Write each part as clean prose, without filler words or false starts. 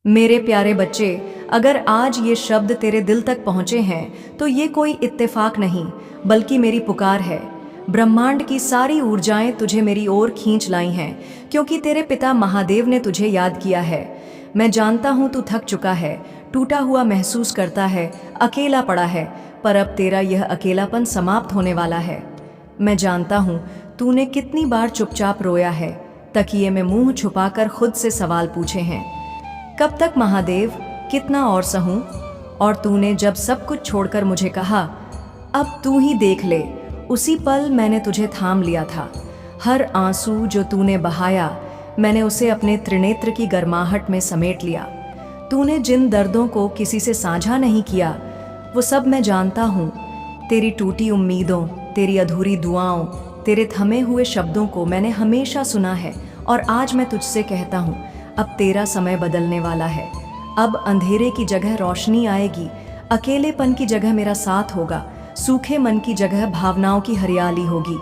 मेरे प्यारे बच्चे, अगर आज ये शब्द तेरे दिल तक पहुंचे हैं तो ये कोई इत्तेफाक नहीं बल्कि मेरी पुकार है। ब्रह्मांड की सारी ऊर्जाएं तुझे मेरी ओर खींच लाई हैं क्योंकि तेरे पिता महादेव ने तुझे याद किया है। मैं जानता हूँ तू थक चुका है, टूटा हुआ महसूस करता है, अकेला पड़ा है, पर अब तेरा यह अकेलापन समाप्त होने वाला है। मैं जानता हूँ तूने कितनी बार चुपचाप रोया है, तकिए में मुंह छुपाकर खुद से सवाल पूछे हैं, कब तक महादेव, कितना और सहूं। और तूने जब सब कुछ छोड़कर मुझे कहा अब तू ही देख ले, उसी पल मैंने तुझे थाम लिया था। हर आंसू जो तूने बहाया मैंने उसे अपने त्रिनेत्र की गर्माहट में समेट लिया। तूने जिन दर्दों को किसी से साझा नहीं किया वो सब मैं जानता हूँ। तेरी टूटी उम्मीदों, तेरी अधूरी दुआओं, तेरे थमे हुए शब्दों को मैंने हमेशा सुना है। और आज मैं तुझसे कहता हूँ अब तेरा समय बदलने वाला है। अब अंधेरे की जगह रोशनी आएगी, अकेलेपन की जगह मेरा साथ होगा, सूखे मन की जगह भावनाओं की हरियाली होगी।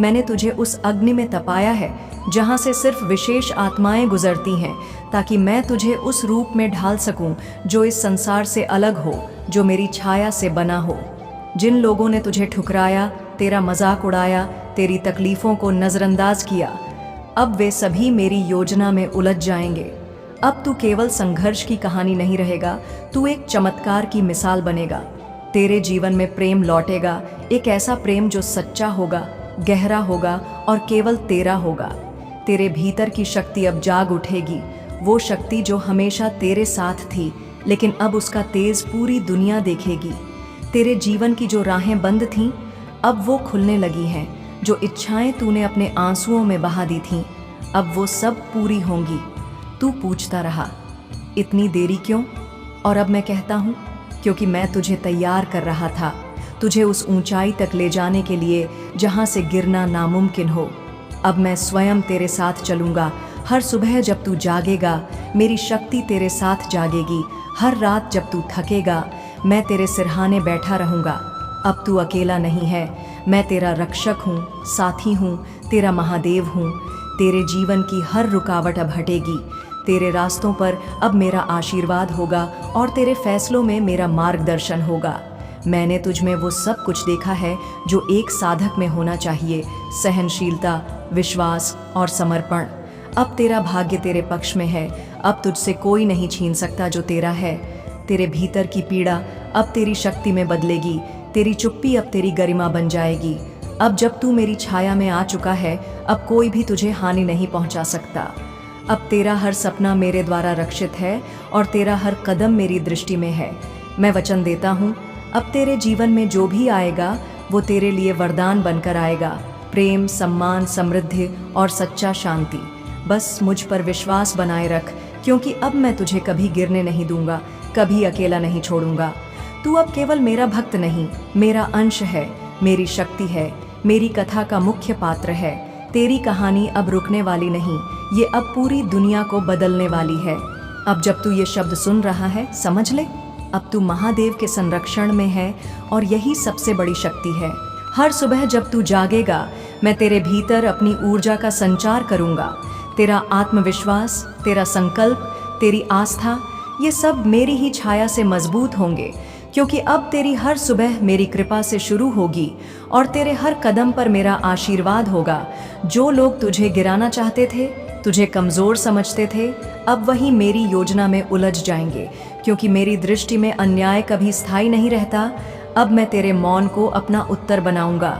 मैंने तुझे उस अग्नि में तपाया है जहाँ से सिर्फ विशेष आत्माएं गुजरती हैं, ताकि मैं तुझे उस रूप में ढाल सकूं जो इस संसार से अलग हो, जो मेरी छाया से बना हो। जिन लोगों ने तुझे ठुकराया, तेरा मजाक उड़ाया, तेरी तकलीफ़ों को नज़रअंदाज किया, अब वे सभी मेरी योजना में उलझ जाएंगे। अब तू केवल संघर्ष की कहानी नहीं रहेगा, तू एक चमत्कार की मिसाल बनेगा। तेरे जीवन में प्रेम लौटेगा, एक ऐसा प्रेम जो सच्चा होगा, गहरा होगा और केवल तेरा होगा। तेरे भीतर की शक्ति अब जाग उठेगी, वो शक्ति जो हमेशा तेरे साथ थी लेकिन अब उसका तेज पूरी दुनिया देखेगी। तेरे जीवन की जो राहें बंद थीं अब वो खुलने लगी हैं, जो इच्छाएं तूने अपने आंसुओं में बहा दी थीं अब वो सब पूरी होंगी। तू पूछता रहा इतनी देरी क्यों, और अब मैं कहता हूँ क्योंकि मैं तुझे तैयार कर रहा था, तुझे उस ऊंचाई तक ले जाने के लिए जहाँ से गिरना नामुमकिन हो। अब मैं स्वयं तेरे साथ चलूँगा। हर सुबह जब तू जागेगा मेरी शक्ति तेरे साथ जागेगी। हर रात जब तू थकेगा मैं तेरे सिरहाने बैठा रहूँगा। अब तू अकेला नहीं है, मैं तेरा रक्षक हूँ, साथी हूँ, तेरा महादेव हूँ। तेरे जीवन की हर रुकावट अब हटेगी, तेरे रास्तों पर अब मेरा आशीर्वाद होगा और तेरे फैसलों में मेरा मार्गदर्शन होगा। मैंने तुझ में वो सब कुछ देखा है जो एक साधक में होना चाहिए, सहनशीलता, विश्वास और समर्पण। अब तेरा भाग्य तेरे पक्ष में है, अब तुझसे कोई नहीं छीन सकता जो तेरा है। तेरे भीतर की पीड़ा अब तेरी शक्ति में बदलेगी, तेरी चुप्पी अब तेरी गरिमा बन जाएगी। अब जब तू मेरी छाया में आ चुका है अब कोई भी तुझे हानि नहीं पहुंचा सकता। अब तेरा हर सपना मेरे द्वारा रक्षित है और तेरा हर कदम मेरी दृष्टि में है। मैं वचन देता हूँ अब तेरे जीवन में जो भी आएगा वो तेरे लिए वरदान बनकर आएगा, प्रेम, सम्मान, समृद्धि और सच्चा शांति। बस मुझ पर विश्वास बनाए रख, क्योंकि अब मैं तुझे कभी गिरने नहीं दूंगा, कभी अकेला नहीं छोड़ूंगा। तू अब केवल मेरा भक्त नहीं, मेरा अंश है, मेरी शक्ति है, मेरी कथा का मुख्य पात्र है। तेरी कहानी अब रुकने वाली नहीं, ये अब पूरी दुनिया को बदलने वाली है। अब जब तू ये शब्द सुन रहा है समझ ले, अब तू महादेव के संरक्षण में है और यही सबसे बड़ी शक्ति है। हर सुबह जब तू जागेगा मैं तेरे भीतर अपनी ऊर्जा का संचार करूंगा। तेरा आत्मविश्वास, तेरा संकल्प, तेरी आस्था, ये सब मेरी ही छाया से मजबूत होंगे, क्योंकि अब तेरी हर सुबह मेरी कृपा से शुरू होगी और तेरे हर कदम पर मेरा आशीर्वाद होगा। जो लोग तुझे गिराना चाहते थे, तुझे कमज़ोर समझते थे, अब वही मेरी योजना में उलझ जाएंगे, क्योंकि मेरी दृष्टि में अन्याय कभी स्थायी नहीं रहता। अब मैं तेरे मौन को अपना उत्तर बनाऊंगा,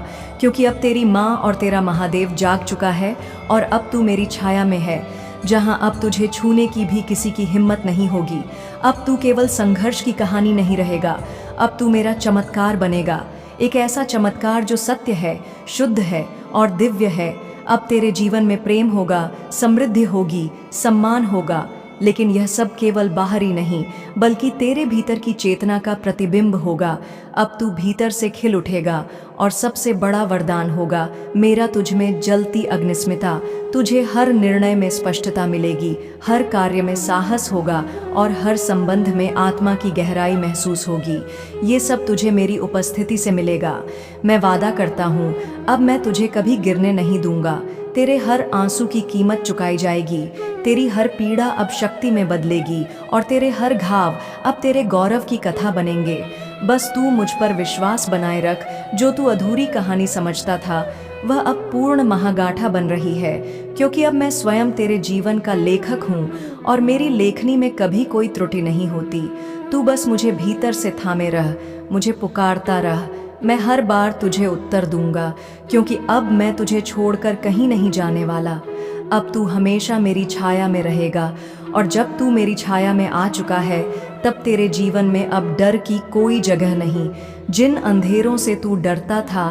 क्योंकि अब तेरी माँ और तेरा महादेव जाग चुका है और अब तू मेरी छाया में है, जहाँ अब तुझे छूने की भी किसी की हिम्मत नहीं होगी। अब तू केवल संघर्ष की कहानी नहीं रहेगा, अब तू मेरा चमत्कार बनेगा, एक ऐसा चमत्कार जो सत्य है, शुद्ध है और दिव्य है। अब तेरे जीवन में प्रेम होगा, समृद्धि होगी, सम्मान होगा, लेकिन यह सब केवल बाहरी नहीं बल्कि तेरे भीतर की चेतना का प्रतिबिंब होगा। अब तू भीतर से खिल उठेगा और सबसे बड़ा वरदान होगा मेरा तुझ में जलती अग्निस्मिता। तुझे हर निर्णय में स्पष्टता मिलेगी, हर कार्य में साहस होगा और हर संबंध में आत्मा की गहराई महसूस होगी। ये सब तुझे मेरी उपस्थिति से मिलेगा। मैं वादा करता हूँ अब मैं तुझे कभी गिरने नहीं दूंगा, तेरे हर आंसू की कीमत चुकाई जाएगी, तेरी हर पीड़ा अब शक्ति में बदलेगी और तेरे हर घाव अब तेरे गौरव की कथा बनेंगे। बस तू मुझ पर विश्वास बनाए रख। जो तू अधूरी कहानी समझता था वह अब पूर्ण महागाथा बन रही है, क्योंकि अब मैं स्वयं तेरे जीवन का लेखक हूँ और मेरी लेखनी में कभी कोई त्रुटि नहीं होती। तू बस मुझे भीतर से थामे रह, मुझे पुकारता रह। मैं हर बार तुझे उत्तर दूंगा, क्योंकि अब मैं तुझे छोड़कर कहीं नहीं जाने वाला। अब तू हमेशा मेरी छाया में रहेगा, और जब तू मेरी छाया में आ चुका है तब तेरे जीवन में अब डर की कोई जगह नहीं। जिन अंधेरों से तू डरता था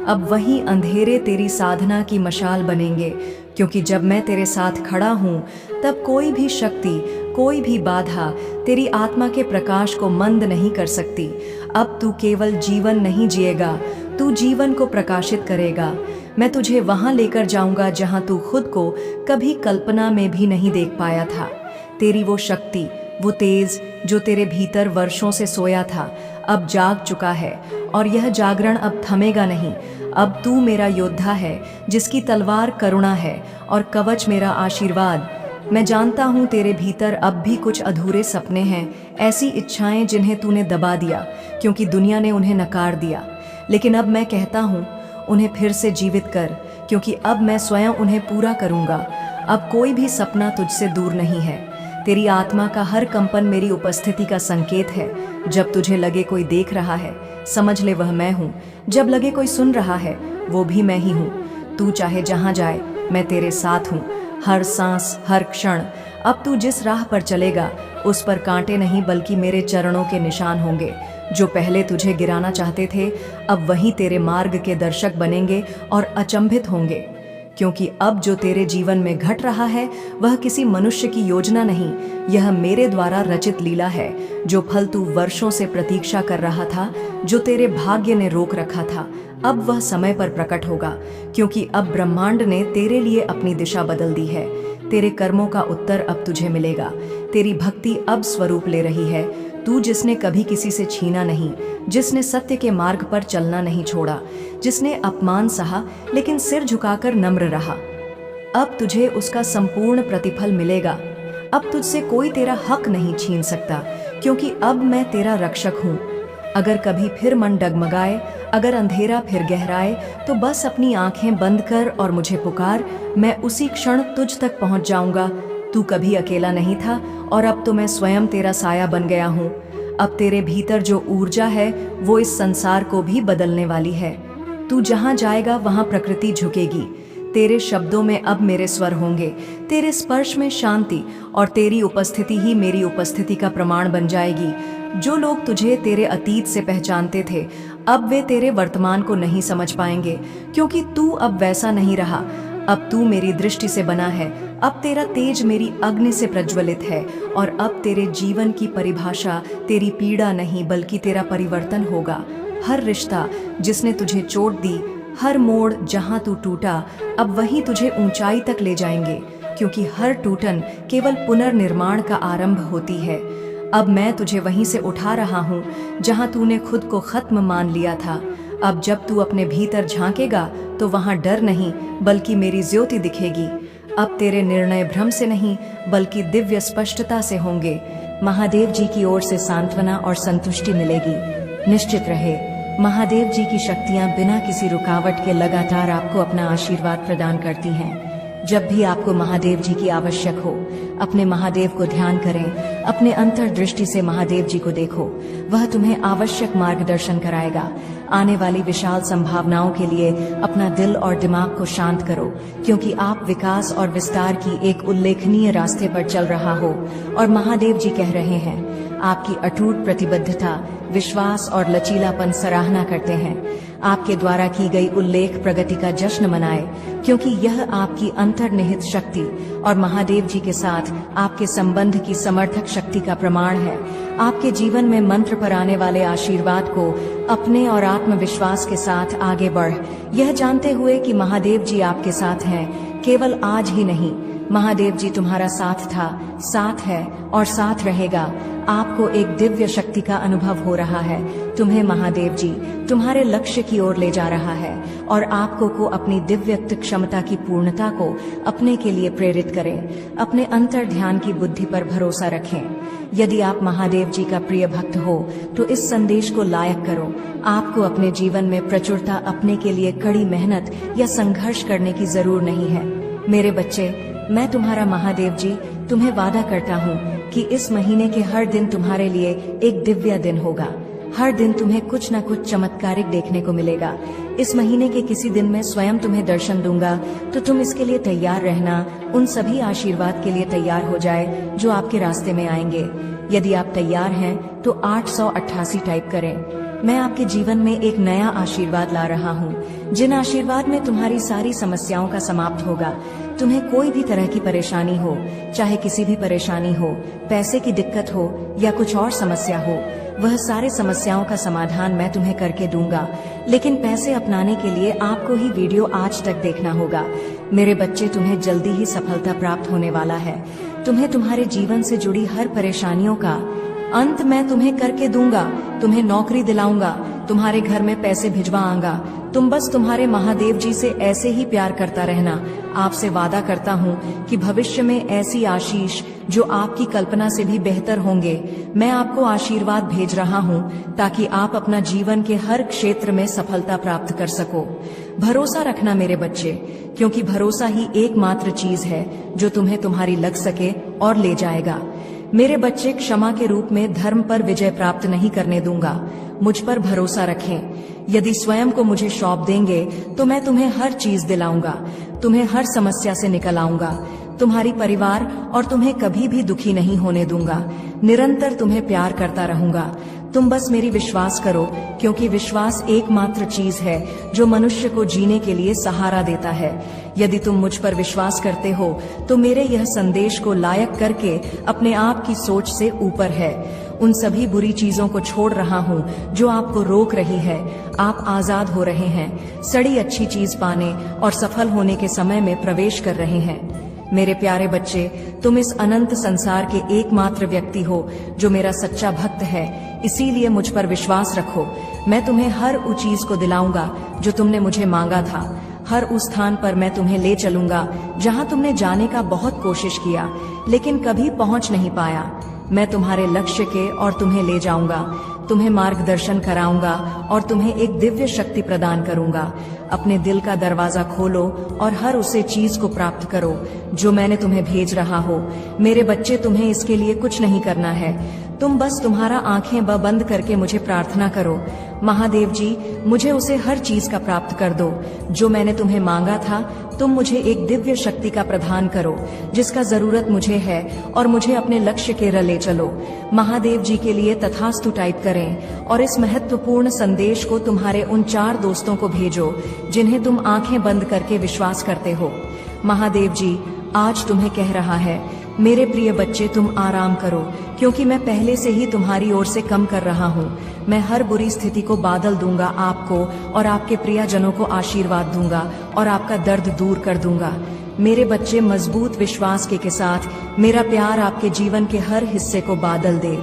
अब वही अंधेरे तेरी साधना की मशाल बनेंगे, क्योंकि जब मैं तेरे साथ खड़ा हूँ तब कोई भी शक्ति, कोई भी बाधा तेरी आत्मा के प्रकाश को मंद नहीं कर सकती। अब तू केवल जीवन नहीं जिएगा, तू जीवन को प्रकाशित करेगा। मैं तुझे वहां लेकर जाऊंगा जहां तू खुद को कभी कल्पना में भी नहीं देख पाया था। तेरी वो शक्ति, वो तेज जो तेरे भीतर वर्षों से सोया था, अब जाग चुका है, और यह जागरण अब थमेगा नहीं। अब तू मेरा योद्धा है, जिसकी तलवार करुणा है और कवच मेरा आशीर्वाद। मैं जानता हूँ तेरे भीतर अब भी कुछ अधूरे सपने हैं, ऐसी इच्छाएं जिन्हें तूने दबा दिया क्योंकि दुनिया ने उन्हें नकार दिया। लेकिन अब मैं कहता हूँ उन्हें फिर से जीवित कर, क्योंकि अब मैं स्वयं उन्हें पूरा करूँगा। अब कोई भी सपना तुझसे दूर नहीं है। तेरी आत्मा का हर कंपन मेरी उपस्थिति का संकेत है। जब तुझे लगे कोई देख रहा है, समझ ले वह मैं हूँ। जब लगे कोई सुन रहा है, वो भी मैं ही हूँ। तू चाहे जहाँ जाए, मैं तेरे साथ हूँ, हर सांस, हर क्षण। अब तू जिस राह पर चलेगा उस पर कांटे नहीं बल्कि मेरे चरणों के निशान होंगे। जो पहले तुझे गिराना चाहते थे अब वही तेरे मार्ग के दर्शक बनेंगे और अचंभित होंगे, क्योंकि अब जो तेरे जीवन में घट रहा है वह किसी मनुष्य की योजना नहीं, यह मेरे द्वारा रचित लीला है। जो फल तू वर्षों से प्रतीक्षा कर रहा था, जो तेरे भाग्य ने रोक रखा था, अब वह समय पर प्रकट होगा, क्योंकि अब ब्रह्मांड ने तेरे लिए अपनी दिशा बदल दी है। तेरे कर्मों का उत्तर अब तुझे मिलेगा। तेरी भक्ति अब स्वरूप ले रही है। तू जिसने कभी किसी से छीना नहीं, जिसने सत्य के मार्ग पर चलना नहीं छोड़ा, जिसने अपमान सहा लेकिन सिर झुकाकर नम्र रहा, अब तुझे उसका संपूर्ण प्रतिफल मिलेगा। अब तुझसे कोई तेरा हक नहीं छीन सकता, क्योंकि अब मैं तेरा रक्षक हूँ। अगर कभी फिर मन डगमगाए, अगर अंधेरा फिर गहराए, तो बस अपनी आंखें बंद कर और मुझे पुकार। मैं उसी क्षण तुझ तक पहुंच जाऊंगा। तू कभी अकेला नहीं था और अब तो मैं स्वयं तेरा साया बन गया हूँ। अब तेरे भीतर जो ऊर्जा है वो इस संसार को भी बदलने वाली है। तू जहाँ जाएगा वहाँ प्रकृति झुकेगी। तेरे शब्दों में अब मेरे स्वर होंगे, तेरे स्पर्श में शांति, और तेरी उपस्थिति ही मेरी उपस्थिति का प्रमाण बन जाएगी। जो लोग तुझे तेरे अतीत से पहचानते थे अब वे तेरे वर्तमान को नहीं समझ पाएंगे, क्योंकि तू अब वैसा नहीं रहा। अब तू मेरी दृष्टि से बना है, अब तेरा तेज मेरी अग्नि से प्रज्वलित है, और अब तेरे जीवन की परिभाषा तेरी पीड़ा नहीं बल्कि तेरा परिवर्तन होगा। हर रिश्ता जिसने तुझे चोट दी, हर मोड़ जहां तू टूटा, अब वही तुझे ऊंचाई तक ले जाएंगे, क्योंकि हर टूटन केवल पुनर्निर्माण का आरंभ होती है। अब मैं तुझे वहीं से उठा रहा हूँ जहां तूने खुद को खत्म मान लिया था। अब जब तू अपने भीतर झांकेगा तो वहां डर नहीं बल्कि मेरी ज्योति दिखेगी। अब तेरे निर्णय भ्रम से नहीं बल्कि दिव्य स्पष्टता से होंगे। महादेव जी की ओर से सांत्वना और संतुष्टि मिलेगी। निश्चित रहे, महादेव जी की शक्तियां बिना किसी रुकावट के लगातार आपको अपना आशीर्वाद प्रदान करती हैं। जब भी आपको महादेव जी की आवश्यक हो, अपने महादेव को ध्यान करें, अपने अंतर्दृष्टि से महादेव जी को देखो। वह तुम्हें आवश्यक मार्गदर्शन कराएगा। आने वाली विशाल संभावनाओं के लिए अपना दिल और दिमाग को शांत करो, क्योंकि आप विकास और विस्तार की एक उल्लेखनीय रास्ते पर चल रहा हो। और महादेव जी कह रहे हैं, आपकी अटूट प्रतिबद्धता, विश्वास और लचीलापन सराहना करते हैं। आपके द्वारा की गई उल्लेख प्रगति का जश्न मनाए, क्योंकि यह आपकी अंतर्निहित शक्ति और महादेव जी के साथ आपके संबंध की समर्थक शक्ति का प्रमाण है। आपके जीवन में मंत्र पर आने वाले आशीर्वाद को अपने और आत्मविश्वास के साथ आगे बढ़, यह जानते हुए कि महादेव जी आपके साथ हैं, केवल आज ही नहीं महादेव जी तुम्हारा साथ था, साथ है और साथ रहेगा। आपको एक दिव्य शक्ति का अनुभव हो रहा है। तुम्हें महादेव जी तुम्हारे लक्ष्य की ओर ले जा रहा है और आपको अपनी दिव्यक्त क्षमता की पूर्णता को अपने के लिए प्रेरित करें। अपने अंतर ध्यान की बुद्धि पर भरोसा रखें। यदि आप महादेव जी का प्रिय भक्त हो तो इस संदेश को लायक करो। आपको अपने जीवन में प्रचुरता अपने के लिए कड़ी मेहनत या संघर्ष करने की जरूर नहीं है। मेरे बच्चे, मैं तुम्हारा महादेव जी तुम्हें वादा करता हूँ कि इस महीने के हर दिन तुम्हारे लिए एक दिव्य दिन होगा। हर दिन तुम्हें कुछ न कुछ चमत्कारिक देखने को मिलेगा। इस महीने के किसी दिन मैं स्वयं तुम्हें दर्शन दूंगा, तो तुम इसके लिए तैयार रहना। उन सभी आशीर्वाद के लिए तैयार हो जाए जो आपके रास्ते में आएंगे। यदि आप तैयार हैं तो 888 टाइप करें। मैं आपके जीवन में एक नया आशीर्वाद ला रहा हूँ, जिन आशीर्वाद में तुम्हारी सारी समस्याओं का समाप्त होगा। तुम्हें कोई भी तरह की परेशानी हो, चाहे किसी भी परेशानी हो, पैसे की दिक्कत हो या कुछ और समस्या हो, वह सारे समस्याओं का समाधान मैं तुम्हें करके दूंगा। लेकिन पैसे अपनाने के लिए आपको ही वीडियो आज तक देखना होगा। मेरे बच्चे, तुम्हें जल्दी ही सफलता प्राप्त होने वाला है। तुम्हें तुम्हारे जीवन से जुड़ी हर परेशानियों का अंत मैं तुम्हें करके दूंगा। तुम्हें नौकरी दिलाऊंगा, तुम्हारे घर में पैसे भिजवाऊंगा। तुम बस तुम्हारे महादेव जी से ऐसे ही प्यार करता रहना। आपसे वादा करता हूँ कि भविष्य में ऐसी आशीष जो आपकी कल्पना से भी बेहतर होंगे, मैं आपको आशीर्वाद भेज रहा हूँ ताकि आप अपना जीवन के हर क्षेत्र में सफलता प्राप्त कर सको। भरोसा रखना मेरे बच्चे, क्योंकि भरोसा ही एकमात्र चीज है जो तुम्हें तुम्हारी लग सके और ले जाएगा। मेरे बच्चे, क्षमा के रूप में धर्म पर विजय प्राप्त नहीं करने दूंगा। मुझ पर भरोसा रखें। यदि स्वयं को मुझे सौंप देंगे तो मैं तुम्हें हर चीज दिलाऊंगा, तुम्हें हर समस्या से निकल आऊंगा। तुम्हारी परिवार और तुम्हें कभी भी दुखी नहीं होने दूंगा। निरंतर तुम्हें प्यार करता रहूंगा। तुम बस मेरी विश्वास करो, क्योंकि विश्वास एकमात्र चीज है जो मनुष्य को जीने के लिए सहारा देता है। यदि तुम मुझ पर विश्वास करते हो तो मेरे यह संदेश को लायक करके अपने आप की सोच से ऊपर है। उन सभी बुरी चीजों को छोड़ रहा हूँ जो आपको रोक रही है। आप आजाद हो रहे हैं, सड़ी अच्छी चीज पाने और सफल होने के समय में प्रवेश कर रहे हैं। मेरे प्यारे बच्चे, तुम इस अनंत संसार के एकमात्र व्यक्ति हो जो मेरा सच्चा भक्त है। इसीलिए मुझ पर विश्वास रखो। मैं तुम्हें हर उस चीज को दिलाऊंगा जो तुमने मुझे मांगा था। हर उस स्थान पर मैं तुम्हें ले चलूंगा जहां तुमने जाने का बहुत कोशिश किया लेकिन कभी पहुंच नहीं पाया। मैं तुम्हारे लक्ष्य के और तुम्हें ले जाऊंगा, तुम्हें मार्गदर्शन कराऊंगा और तुम्हें एक दिव्य शक्ति प्रदान करूंगा। अपने दिल का दरवाजा खोलो और हर उसे चीज को प्राप्त करो जो मैंने तुम्हें भेज रहा हो। मेरे बच्चे, तुम्हें इसके लिए कुछ नहीं करना है। तुम बस तुम्हारा आंखें बंद करके मुझे प्रार्थना करो, महादेव जी मुझे उसे हर चीज का प्राप्त कर दो जो मैंने तुम्हें मांगा था। तुम मुझे एक दिव्य शक्ति का प्रदान करो जिसका जरूरत मुझे है और मुझे अपने लक्ष्य के ले चलो। महादेव जी के लिए तथास्तु टाइप करें और इस महत्वपूर्ण संदेश को तुम्हारे उन 4 दोस्तों को भेजो जिन्हें तुम आंखें बंद करके विश्वास करते हो। महादेव जी आज तुम्हें कह रहा है, मेरे प्रिय बच्चे तुम आराम करो, क्योंकि मैं पहले से ही तुम्हारी ओर से कम कर रहा हूँ। मैं हर बुरी स्थिति को बादल दूंगा, आपको और आपके प्रियजनों को आशीर्वाद दूंगा और आपका दर्द दूर कर दूंगा। मेरे बच्चे, मजबूत विश्वास के साथ मेरा प्यार आपके जीवन के हर हिस्से को बादल दे,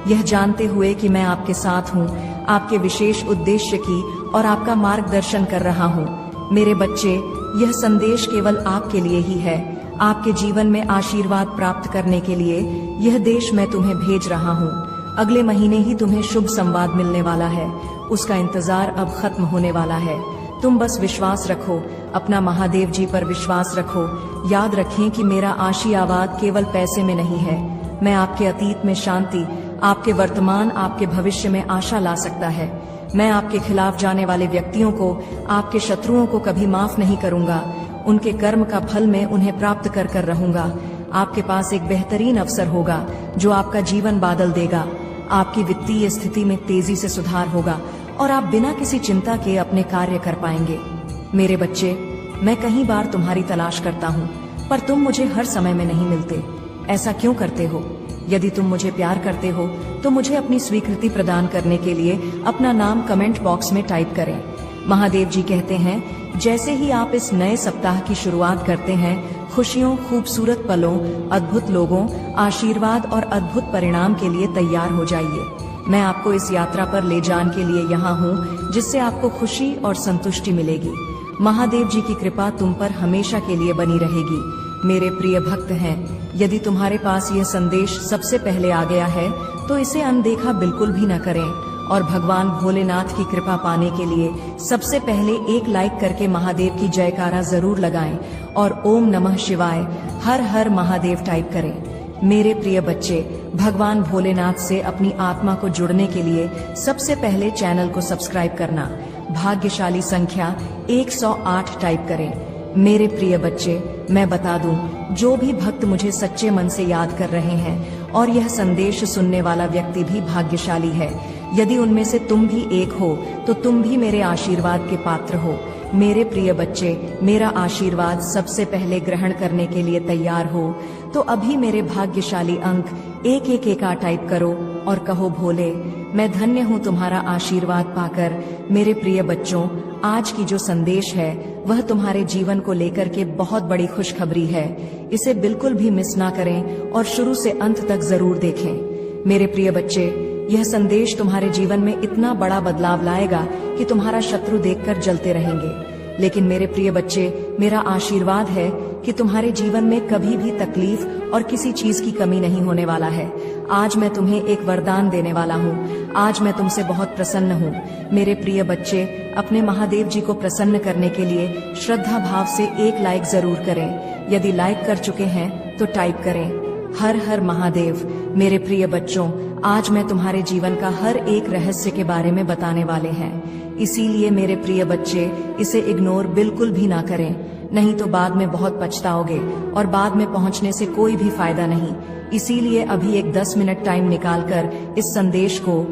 यह जानते हुए कि मैं आपके साथ हूँ, आपके विशेष उद्देश्य की और आपका मार्गदर्शन कर रहा हूँ। मेरे बच्चे, यह संदेश केवल आपके लिए ही है, आपके जीवन में आशीर्वाद प्राप्त करने के लिए यह देश मैं तुम्हें भेज रहा हूँ। अगले महीने ही तुम्हें शुभ संवाद मिलने वाला है, उसका इंतजार अब खत्म होने वाला है। तुम बस विश्वास रखो, अपना महादेव जी पर विश्वास रखो। याद रखें कि मेरा आशीर्वाद केवल पैसे में नहीं है, मैं आपके अतीत में शांति, आपके वर्तमान, आपके भविष्य में आशा ला सकता है। मैं आपके खिलाफ जाने वाले व्यक्तियों को, आपके शत्रुओं को कभी माफ नहीं करूंगा। उनके कर्म का फल मैं उन्हें प्राप्त कर रहूंगा। आपके पास एक बेहतरीन अवसर होगा जो आपका जीवन बादल देगा। आपकी वित्तीय स्थिति में तेजी से सुधार होगा और आप बिना किसी चिंता के अपने कार्य कर पाएंगे। मेरे बच्चे, मैं कई बार तुम्हारी तलाश करता हूँ पर तुम मुझे हर समय में नहीं मिलते। ऐसा क्यों करते हो? यदि तुम मुझे प्यार करते हो तो मुझे अपनी स्वीकृति प्रदान करने के लिए अपना नाम कमेंट बॉक्स में टाइप करें। महादेव जी कहते हैं, जैसे ही आप इस नए सप्ताह की शुरुआत करते हैं, खुशियों, खूबसूरत पलों, अद्भुत लोगों, आशीर्वाद और अद्भुत परिणाम के लिए तैयार हो जाइए। मैं आपको इस यात्रा पर ले जाने के लिए यहाँ हूँ, जिससे आपको खुशी और संतुष्टि मिलेगी। महादेव जी की कृपा तुम पर हमेशा के लिए बनी रहेगी। मेरे प्रिय भक्त हैं, यदि तुम्हारे पास यह संदेश सबसे पहले आ गया है तो इसे अनदेखा बिल्कुल भी न करें और भगवान भोलेनाथ की कृपा पाने के लिए सबसे पहले एक लाइक करके महादेव की जयकारा जरूर लगाएं और ओम नमः शिवाय, हर हर महादेव टाइप करें। मेरे प्रिय बच्चे, भगवान भोलेनाथ से अपनी आत्मा को जुड़ने के लिए सबसे पहले चैनल को सब्सक्राइब करना, भाग्यशाली संख्या 108 टाइप करें। मेरे प्रिय बच्चे, मैं बता दूं, जो भी भक्त मुझे सच्चे मन से याद कर रहे हैं और यह संदेश सुनने वाला व्यक्ति भी भाग्यशाली है। यदि उनमें से तुम भी एक हो तो तुम भी मेरे आशीर्वाद के पात्र हो। मेरे प्रिय बच्चे, मेरा आशीर्वाद सबसे पहले ग्रहण करने के लिए तैयार हो तो अभी मेरे भाग्यशाली अंक 111 टाइप करो और कहो, भोले मैं धन्य हूँ तुम्हारा आशीर्वाद पाकर। मेरे प्रिय बच्चों, आज की जो संदेश है वह तुम्हारे जीवन को लेकर के बहुत बड़ी खुशखबरी है। इसे बिल्कुल भी मिस ना करें और शुरू से अंत तक जरूर देखें। मेरे प्रिय बच्चे, यह संदेश तुम्हारे जीवन में इतना बड़ा बदलाव लाएगा कि तुम्हारा शत्रु देखकर जलते रहेंगे। लेकिन मेरे प्रिय बच्चे, मेरा आशीर्वाद है कि तुम्हारे जीवन में कभी भी तकलीफ और किसी चीज की कमी नहीं होने वाला है। आज मैं तुम्हें एक वरदान देने वाला हूँ। आज मैं तुमसे बहुत प्रसन्न हूँ। मेरे प्रिय बच्चे, अपने महादेव जी को प्रसन्न करने के लिए श्रद्धा भाव से एक लाइक जरूर करें। यदि लाइक कर चुके हैं तो टाइप करें, हर हर महादेव। मेरे प्रिय बच्चों, आज मैं तुम्हारे जीवन का हर एक रहस्य के बारे में बताने वाले हैं। इसीलिए मेरे प्रिय बच्चे, इसे इग्नोर बिल्कुल भी ना करें, नहीं तो बाद में बहुत पछताओगे और बाद में पहुंचने से कोई भी फायदा नहीं। इसीलिए अभी एक 10 मिनट टाइम निकालकर इस संदेश को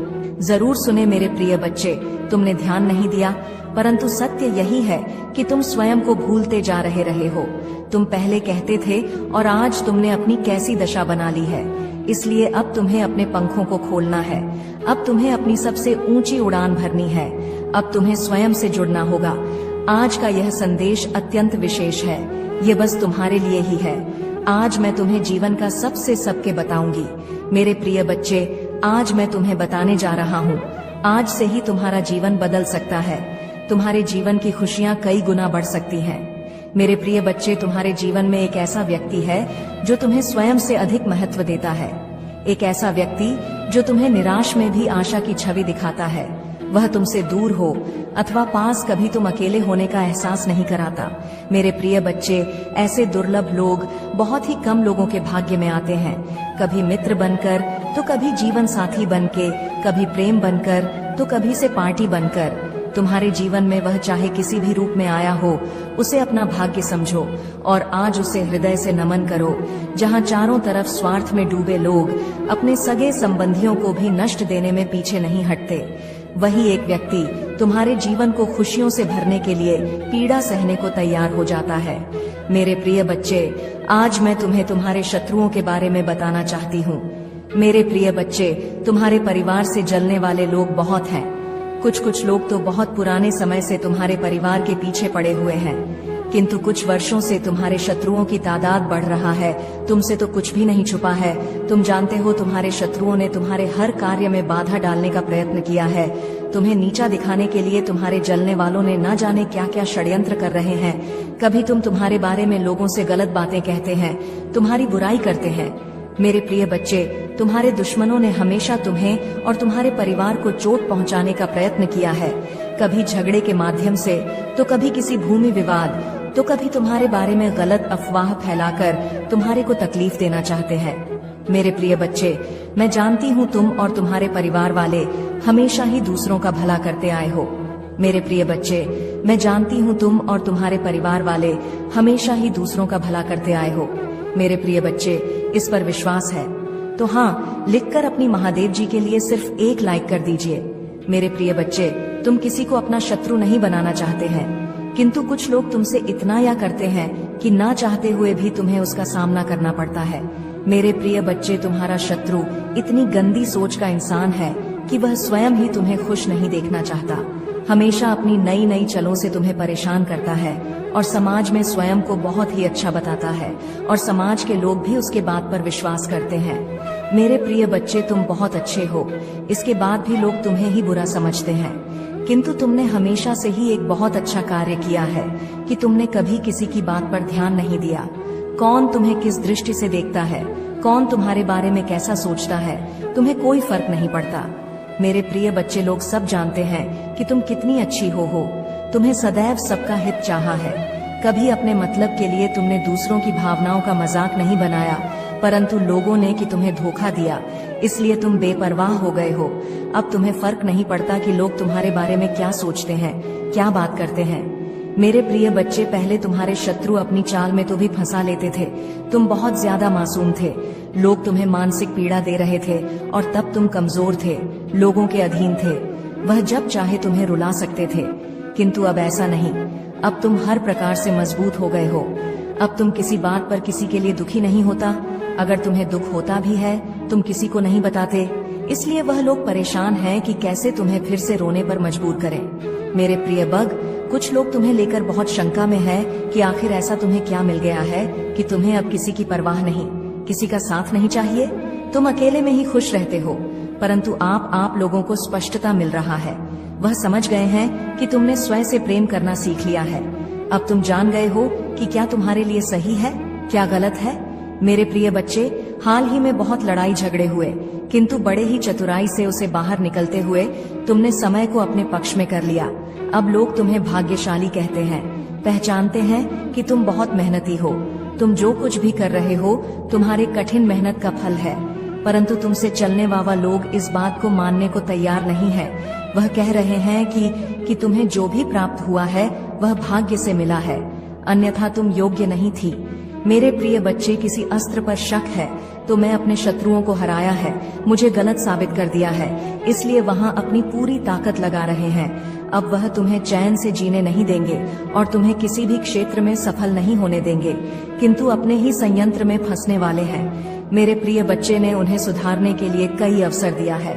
जरूर सुने। मेरे प्रिय बच्चे, तुमने ध्यान नहीं दिया, परंतु सत्य यही है कि तुम स्वयं को भूलते जा रहे हो। तुम पहले कहते थे और आज तुमने अपनी कैसी दशा बना ली है। इसलिए अब तुम्हें अपने पंखों को खोलना है। अब तुम्हें अपनी सबसे ऊंची उड़ान भरनी है। अब तुम्हें स्वयं से जुड़ना होगा। आज का यह संदेश अत्यंत विशेष है। ये बस तुम्हारे लिए ही है। आज मैं तुम्हें जीवन का सबके बताऊंगी। मेरे प्रिय बच्चे, आज मैं तुम्हें बताने जा रहा हूँ। आज से ही तुम्हारा जीवन बदल सकता है। तुम्हारे जीवन की खुशियाँ कई गुना बढ़ सकती हैं। मेरे प्रिय बच्चे, तुम्हारे जीवन में एक ऐसा व्यक्ति है जो तुम्हें स्वयं से अधिक महत्व देता है। एक ऐसा व्यक्ति जो तुम्हें निराश में भी आशा की छवि दिखाता है। वह तुमसे दूर हो अथवा पास, कभी तुम अकेले होने का एहसास नहीं कराता। मेरे प्रिय बच्चे, ऐसे दुर्लभ लोग बहुत ही कम लोगों के भाग्य में आते हैं। कभी मित्र बनकर तो कभी जीवन साथी बनके, कभी प्रेम बनकर तो कभी से पार्टी बनकर। तुम्हारे जीवन में वह चाहे किसी भी रूप में आया हो, उसे अपना भाग्य समझो और आज उसे हृदय से नमन करो। जहाँ चारों तरफ स्वार्थ में डूबे लोग अपने सगे संबंधियों को भी नष्ट देने में पीछे नहीं हटते, वही एक व्यक्ति तुम्हारे जीवन को खुशियों से भरने के लिए पीड़ा सहने को तैयार हो जाता है। मेरे प्रिय बच्चे, आज मैं तुम्हें तुम्हारे शत्रुओं के बारे में बताना चाहती हूँ। मेरे प्रिय बच्चे, तुम्हारे परिवार से जलने वाले लोग बहुत हैं। कुछ लोग तो बहुत पुराने समय से तुम्हारे परिवार के पीछे पड़े हुए हैं, किंतु कुछ वर्षों से तुम्हारे शत्रुओं की तादाद बढ़ रहा है। तुमसे तो कुछ भी नहीं छुपा है। तुम जानते हो, तुम्हारे शत्रुओं ने तुम्हारे हर कार्य में बाधा डालने का प्रयत्न किया है। तुम्हें नीचा दिखाने के लिए तुम्हारे जलने वालों ने न जाने क्या क्या षड्यंत्र कर रहे हैं। कभी तुम्हारे बारे में लोगों से गलत बातें कहते हैं, तुम्हारी बुराई करते हैं। मेरे प्रिय बच्चे, तुम्हारे दुश्मनों ने हमेशा तुम्हें और तुम्हारे परिवार को चोट पहुंचाने का प्रयत्न किया है। कभी झगड़े के माध्यम से, तो कभी किसी भूमि विवाद, तो कभी तुम्हारे बारे में गलत अफवाह फैलाकर तुम्हारे को तकलीफ देना चाहते हैं। मेरे प्रिय बच्चे, मैं जानती हूँ तुम और तुम्हारे परिवार वाले हमेशा ही दूसरों का भला करते आए हो। मेरे प्रिय बच्चे, मैं जानती हूँ तुम और तुम्हारे परिवार वाले हमेशा ही दूसरों का भला करते आए हो। मेरे प्रिय बच्चे, इस पर विश्वास है तो हाँ, लिखकर अपनी महादेव जी के लिए सिर्फ एक लाइक कर दीजिए। मेरे प्रिय बच्चे, तुम किसी को अपना शत्रु नहीं बनाना चाहते हैं, किंतु कुछ लोग तुमसे इतना या करते हैं कि ना चाहते हुए भी तुम्हें उसका सामना करना पड़ता है। मेरे प्रिय बच्चे, तुम्हारा शत्रु इतनी गंदी सोच का इंसान है कि वह स्वयं ही तुम्हें खुश नहीं देखना चाहता। हमेशा अपनी नई नई चलों से तुम्हें परेशान करता है और समाज में स्वयं को बहुत ही अच्छा बताता है और समाज के लोग भी उसके बात पर विश्वास करते हैं। मेरे प्रिय बच्चे, तुम बहुत अच्छे हो, इसके बाद भी लोग तुम्हें ही बुरा समझते हैं, किंतु तुमने हमेशा से ही एक बहुत अच्छा कार्य किया है कि तुमने कभी किसी की बात पर ध्यान नहीं दिया। कौन तुम्हें किस दृष्टि से देखता है, कौन तुम्हारे बारे में कैसा सोचता है, तुम्हें कोई फर्क नहीं पड़ता। मेरे प्रिय बच्चे, लोग सब जानते हैं कि तुम कितनी अच्छी हो। तुम्हें सदैव सबका हित चाहा है। कभी अपने मतलब के लिए तुमने दूसरों की भावनाओं का मजाक नहीं बनाया, परंतु लोगों ने कि तुम्हें धोखा दिया, इसलिए तुम बेपरवाह हो गए हो। अब तुम्हें फर्क नहीं पड़ता कि लोग तुम्हारे बारे में क्या सोचते हैं, क्या बात करते हैं। मेरे प्रिय बच्चे, पहले तुम्हारे शत्रु अपनी चाल में तो भी फंसा लेते थे। तुम बहुत ज्यादा मासूम थे, लोग तुम्हें मानसिक पीड़ा दे रहे थे और तब तुम कमजोर थे, लोगों के अधीन थे। वह जब चाहे तुम्हें रुला सकते थे, किंतु अब ऐसा नहीं। अब तुम हर प्रकार से मजबूत हो गए हो। अब तुम किसी बात पर किसी के लिए दुखी नहीं होता। अगर तुम्हें दुख होता भी है, तुम किसी को नहीं बताते, इसलिए वह लोग परेशान हैं कि कैसे तुम्हें फिर से रोने पर मजबूर करें। मेरे प्रिय बग, कुछ लोग तुम्हें लेकर बहुत शंका में है कि आखिर ऐसा तुम्हें क्या मिल गया है कि तुम्हें अब किसी की परवाह नहीं, किसी का साथ नहीं चाहिए। तुम अकेले में ही खुश रहते हो, परंतु आप लोगों को स्पष्टता मिल रहा है। वह समझ गए हैं कि तुमने स्वयं से प्रेम करना सीख लिया है। अब तुम जान गए हो कि क्या तुम्हारे लिए सही है, क्या गलत है। मेरे प्रिय बच्चे, हाल ही में बहुत लड़ाई झगड़े हुए, किंतु बड़े ही चतुराई से उसे बाहर निकलते हुए तुमने समय को अपने पक्ष में कर लिया। अब लोग तुम्हें भाग्यशाली कहते हैं, पहचानते हैं कि तुम बहुत मेहनती हो। तुम जो कुछ भी कर रहे हो, तुम्हारे कठिन मेहनत का फल है, परंतु तुमसे चलने वाला लोग इस बात को मानने को तैयार नहीं है। वह कह रहे हैं कि तुम्हें जो भी प्राप्त हुआ है वह भाग्य से मिला है, अन्यथा तुम योग्य नहीं थी। मेरे प्रिय बच्चे, किसी अस्त्र पर शक है तो मैं अपने शत्रुओं को हराया है, मुझे गलत साबित कर दिया है, इसलिए वहां अपनी पूरी ताकत लगा रहे हैं। अब वह तुम्हें चैन से जीने नहीं देंगे और तुम्हें किसी भी क्षेत्र में सफल नहीं होने देंगे, किंतु अपने ही संयंत्र में फंसने वाले हैं। मेरे प्रिय बच्चे ने उन्हें सुधारने के लिए कई अवसर दिया है,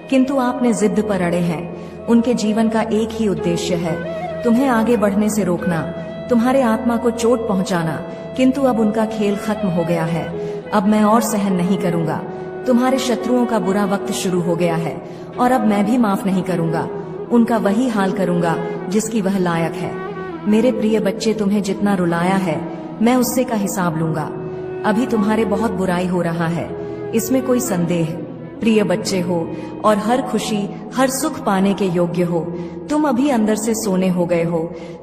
किंतु आपने जिद पर अड़े हैं। उनके जीवन का एक ही उद्देश्य है, तुम्हें आगे बढ़ने से रोकना, तुम्हारे आत्मा को चोट पहुंचाना, किंतु अब उनका खेल खत्म हो गया है। अब मैं और सहन नहीं करूंगा। तुम्हारे शत्रुओं का बुरा वक्त शुरू हो गया है और अब मैं भी माफ नहीं करूंगा। उनका वही हाल करूंगा जिसकी वह लायक है। मेरे प्रिय बच्चे, तुम्हें जितना रुलाया है मैं उससे का हिसाब लूंगा। अभी तुम्हारे बहुत बुराई हो रहा है, इसमें कोई संदेह। प्रिय बच्चे हो और हर खुशी हर सुख पाने के योग्य हो। तुम अभी अंदर से सोने हो गए हो,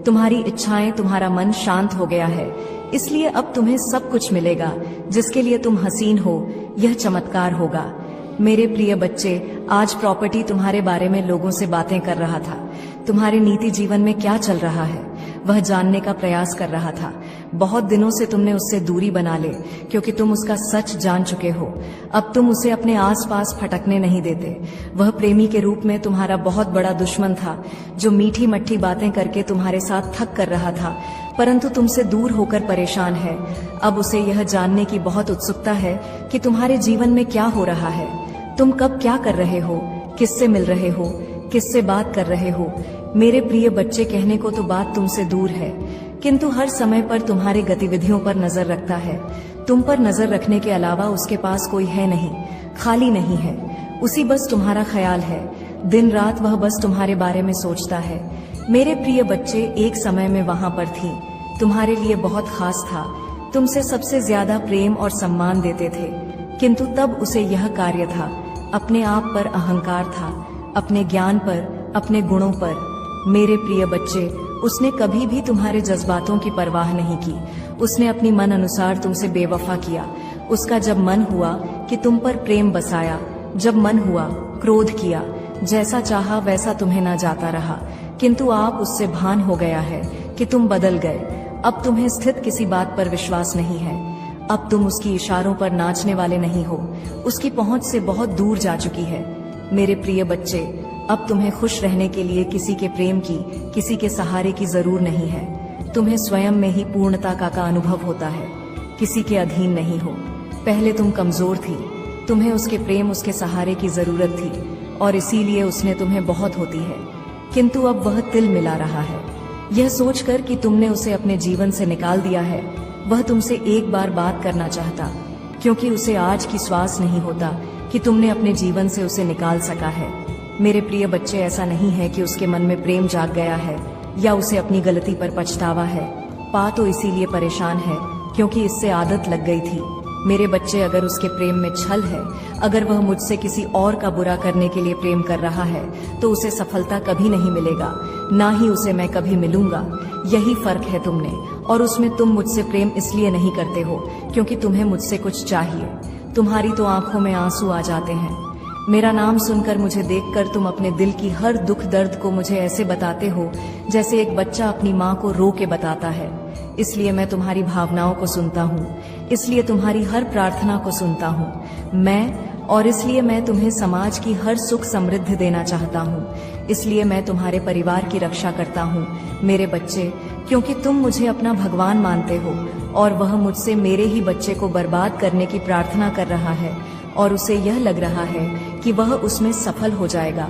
तुम्हारी इच्छाएं, तुम्हारा मन शांत हो गया है, इसलिए अब तुम्हें सब कुछ मिलेगा जिसके लिए तुम हसीन हो। यह चमत्कार होगा। मेरे प्रिय बच्चे, आज प्रॉपर्टी तुम्हारे बारे में लोगों से बातें कर रहा था। तुम्हारे नीति जीवन में क्या चल रहा है वह जानने का प्रयास कर रहा था। बहुत दिनों से तुमने उससे दूरी बना ले, क्योंकि तुम उसका सच जान चुके हो। अब तुम उसे अपने आसपास फटकने नहीं देते। वह प्रेमी के रूप में तुम्हारा बहुत बड़ा दुश्मन था, जो मीठी मट्ठी बातें करके तुम्हारे साथ थक कर रहा था, परंतु तुमसे दूर होकर परेशान है। अब उसे यह जानने की बहुत उत्सुकता है कि तुम्हारे जीवन में क्या हो रहा है, तुम कब क्या कर रहे हो, किससे मिल रहे हो, किससे बात कर रहे हो। मेरे प्रिय बच्चे, कहने को तो बात तुमसे दूर है, किंतु हर समय पर तुम्हारी गतिविधियों पर नजर रखता है। तुम पर नजर रखने के अलावा उसके पास कोई है नहीं, खाली नहीं है। उसी बस तुम्हारा ख्याल है, दिन रात वह बस तुम्हारे बारे में सोचता है। मेरे प्रिय बच्चे, एक समय में वहां पर थी, तुम्हारे लिए बहुत खास था, तुमसे सबसे ज्यादा प्रेम और सम्मान देते थे, किंतु तब उसे यह कार्य था, अपने आप पर अहंकार था, अपने ज्ञान पर, अपने गुणों पर। मेरे प्रिय बच्चे, उसने कभी भी तुम्हारे जज्बातों की परवाह नहीं की। उसने अपनी मन अनुसार तुमसे बेवफा किया। उसका जब मन हुआ कि तुम पर प्रेम बसाया, जब मन हुआ क्रोध किया, जैसा चाहा वैसा तुम्हें ना जाता रहा, किंतु आप उससे भान हो गया है कि तुम बदल गए। अब तुम्हें स्थित किसी बात पर विश्वास नहीं है। अब तुम उसकी इशारों पर नाचने वाले नहीं हो, उसकी पहुंच से बहुत दूर जा चुकी है। मेरे प्रिय बच्चे, अब तुम्हें खुश रहने के लिए किसी के प्रेम की, किसी के सहारे की जरूर नहीं है। तुम्हें स्वयं में ही पूर्णता का अनुभव होता है, किसी के अधीन नहीं हो। पहले तुम कमजोर थी, तुम्हें उसके प्रेम, उसके सहारे की जरूरत थी, और इसीलिए उसने तुम्हें बहुत होती है। किंतु अब वह तिल मिला रहा है। यह सोचकर कि तुमने उसे अपने जीवन से निकाल दिया है, वह तुमसे एक बार बात करना चाहता, क्योंकि उसे आज की श्वास नहीं होता कि तुमने अपने जीवन से उसे निकाल सका है। मेरे प्रिय बच्चे, ऐसा नहीं है कि उसके मन में प्रेम जाग गया है या उसे अपनी गलती पर पछतावा है। पा तो इसीलिए परेशान है क्योंकि इससे आदत लग गई थी। मेरे बच्चे, अगर उसके प्रेम में छल है, अगर वह मुझसे किसी और का बुरा करने के लिए प्रेम कर रहा है, तो उसे सफलता कभी नहीं मिलेगा, ना ही उसे मैं कभी मिलूंगा। यही फर्क है तुमने और उसमें। तुम मुझसे प्रेम इसलिए नहीं करते हो क्योंकि तुम्हें मुझसे कुछ चाहिए। तुम्हारी तो आंखों में आंसू आ जाते हैं। मेरा नाम सुनकर, मुझे देखकर तुम अपने दिल की हर दुख दर्द को मुझे ऐसे बताते हो जैसे एक बच्चा अपनी माँ को रो के बताता है। इसलिए मैं तुम्हारी भावनाओं को सुनता हूँ, इसलिए तुम्हारी हर प्रार्थना को सुनता हूँ और इसलिए मैं तुम्हें समाज की हर सुख समृद्धि देना चाहता हूँ। इसलिए मैं तुम्हारे परिवार की रक्षा करता हूँ मेरे बच्चे, क्योंकि तुम मुझे अपना भगवान मानते हो और वह मुझसे मेरे ही बच्चे को बर्बाद करने की प्रार्थना कर रहा है और उसे यह लग रहा है कि वह उसमें सफल हो जाएगा।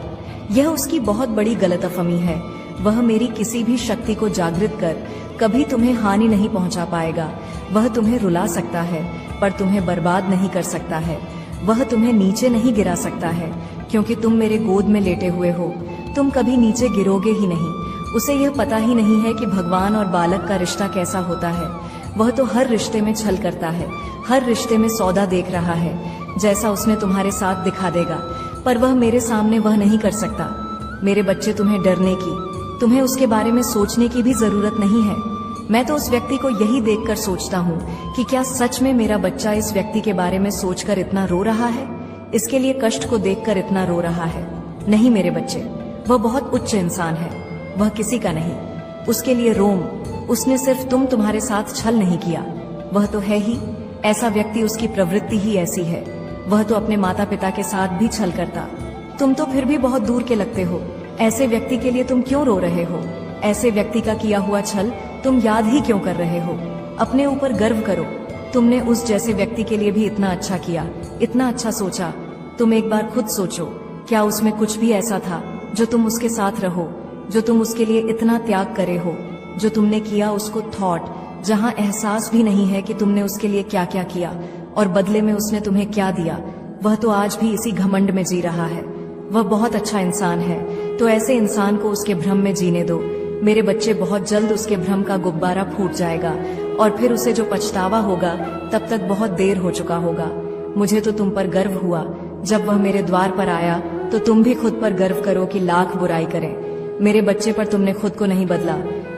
यह उसकी बहुत बड़ी गलतफहमी है। वह मेरी किसी भी शक्ति को जागृत कर कभी तुम्हें हानि नहीं पहुंचा पाएगा। वह तुम्हें रुला सकता है पर तुम्हें बर्बाद नहीं कर सकता है। वह तुम्हें नीचे नहीं गिरा सकता है क्योंकि तुम मेरे गोद में लेटे हुए हो। तुम कभी नीचे गिरोगे ही नहीं। उसे यह पता ही नहीं है कि भगवान और बालक का रिश्ता कैसा होता है। वह तो हर रिश्ते में छल करता है, हर रिश्ते में सौदा देख रहा है, जैसा उसने तुम्हारे साथ दिखा देगा, पर वह मेरे सामने वह नहीं कर सकता। मेरे बच्चे, तुम्हें डरने की, तुम्हें उसके बारे में सोचने की भी जरूरत नहीं है। मैं तो उस व्यक्ति को यही देखकर सोचता हूँ कि क्या सच में मेरा बच्चा इस व्यक्ति के बारे में सोचकर इतना रो रहा है, इसके लिए कष्ट को देखकर इतना रो रहा है। नहीं मेरे बच्चे, वह बहुत उच्च इंसान है, वह किसी का नहीं। उसके लिए रोम, उसने सिर्फ तुम्हारे साथ छल नहीं किया, वह तो है ही ऐसा व्यक्ति, उसकी प्रवृत्ति ही ऐसी है। वह तो अपने माता पिता के साथ भी छल करता। तुम तो फिर भी बहुत दूर के लगते हो। ऐसे व्यक्ति के लिए तुम क्यों रो रहे हो? ऐसे व्यक्ति का किया हुआ छल तुम याद ही क्यों कर रहे हो? अपने ऊपर गर्व करो। तुमने उस जैसे व्यक्ति के लिए भी इतना अच्छा किया, इतना अच्छा सोचा। तुम एक बार खुद सोचो, क्या उसमें कुछ भी ऐसा था जो तुम उसके साथ रहो, जो तुम उसके लिए इतना त्याग करे हो? जो तुमने किया उसको थॉट, जहाँ एहसास भी नहीं है कि तुमने उसके लिए क्या क्या किया और बदले में उसने तुम्हें क्या दिया। वह तो आज भी इसी घमंड में जी रहा है। वह बहुत अच्छा इंसान है, तो ऐसे इंसान को उसके भ्रम में जीने दो। मेरे बच्चे, बहुत जल्द उसके भ्रम का गुब्बारा फूट जाएगा और फिर उसे जो पछतावा होगा तब तक बहुत देर हो चुका होगा। मुझे तो तुम पर गर्व हुआ जब वह मेरे द्वार पर आया, तो तुम भी खुद पर गर्व करो कि लाख बुराई करें। मेरे बच्चे, पर तुमने खुद को नहीं बदला।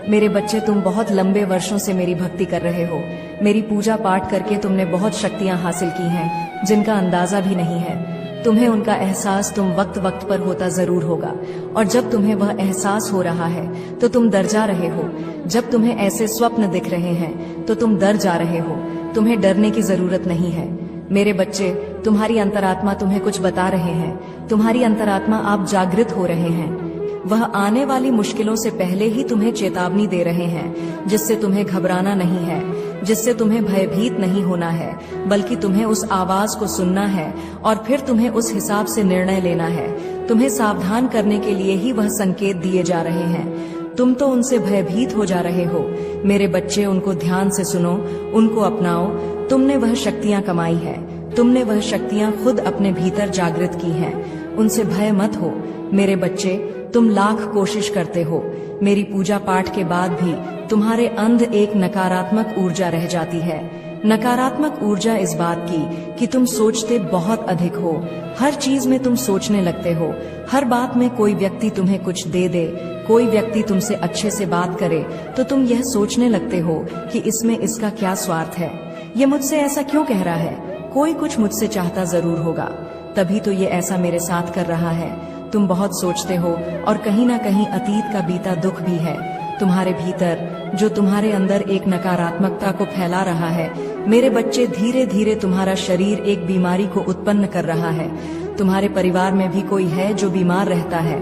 मेरे बच्चे, तुम बहुत लंबे वर्षों से मेरी भक्ति कर रहे हो। मेरी पूजा पाठ करके तुमने बहुत शक्तियां हासिल की हैं जिनका अंदाजा भी नहीं है। तुम्हें उनका एहसास तुम वक्त वक्त पर होता जरूर होगा, और जब तुम्हें वह एहसास हो रहा है तो तुम डर जा रहे हो। जब तुम्हें ऐसे स्वप्न दिख रहे हैं तो तुम डर जा रहे हो। तुम्हें डरने की जरूरत नहीं है मेरे बच्चे। तुम्हारी अंतरात्मा तुम्हें कुछ बता रहे हैं। तुम्हारी अंतरात्मा, आप जागृत हो रहे हैं। वह आने वाली मुश्किलों से पहले ही तुम्हें चेतावनी दे रहे हैं, जिससे तुम्हें घबराना नहीं है, जिससे तुम्हें भयभीत नहीं होना है, बल्कि तुम्हें उस आवाज को सुनना है और फिर तुम्हें उस हिसाब से निर्णय लेना है। तुम्हें सावधान करने के लिए ही वह संकेत दिए जा रहे हैं। तुम तो उनसे भयभीत हो जा रहे हो मेरे बच्चे। उनको ध्यान से सुनो, उनको अपनाओ। तुमने वह शक्तियां कमाई है, तुमने वह शक्तियां खुद अपने भीतर जागृत की हैं। उनसे भय मत हो मेरे बच्चे। तुम लाख कोशिश करते हो, मेरी पूजा पाठ के बाद भी तुम्हारे अंदर एक नकारात्मक ऊर्जा रह जाती है। नकारात्मक ऊर्जा इस बात की कि तुम सोचते बहुत अधिक हो। हर चीज में तुम सोचने लगते हो। हर बात में कोई व्यक्ति तुम्हें कुछ दे दे, कोई व्यक्ति तुमसे अच्छे से बात करे, तो तुम यह सोचने लगते हो कि इसमें इसका क्या स्वार्थ है। ये मुझसे ऐसा क्यों कह रहा है? कोई कुछ मुझसे चाहता जरूर होगा, तभी तो ये ऐसा मेरे साथ कर रहा है। तुम बहुत सोचते हो और कहीं ना कहीं अतीत का बीता दुख भी है तुम्हारे भीतर, जो तुम्हारे अंदर एक नकारात्मकता को फैला रहा है। मेरे बच्चे, धीरे धीरे तुम्हारा शरीर एक बीमारी को उत्पन्न कर रहा है। तुम्हारे परिवार में भी कोई है जो बीमार रहता है।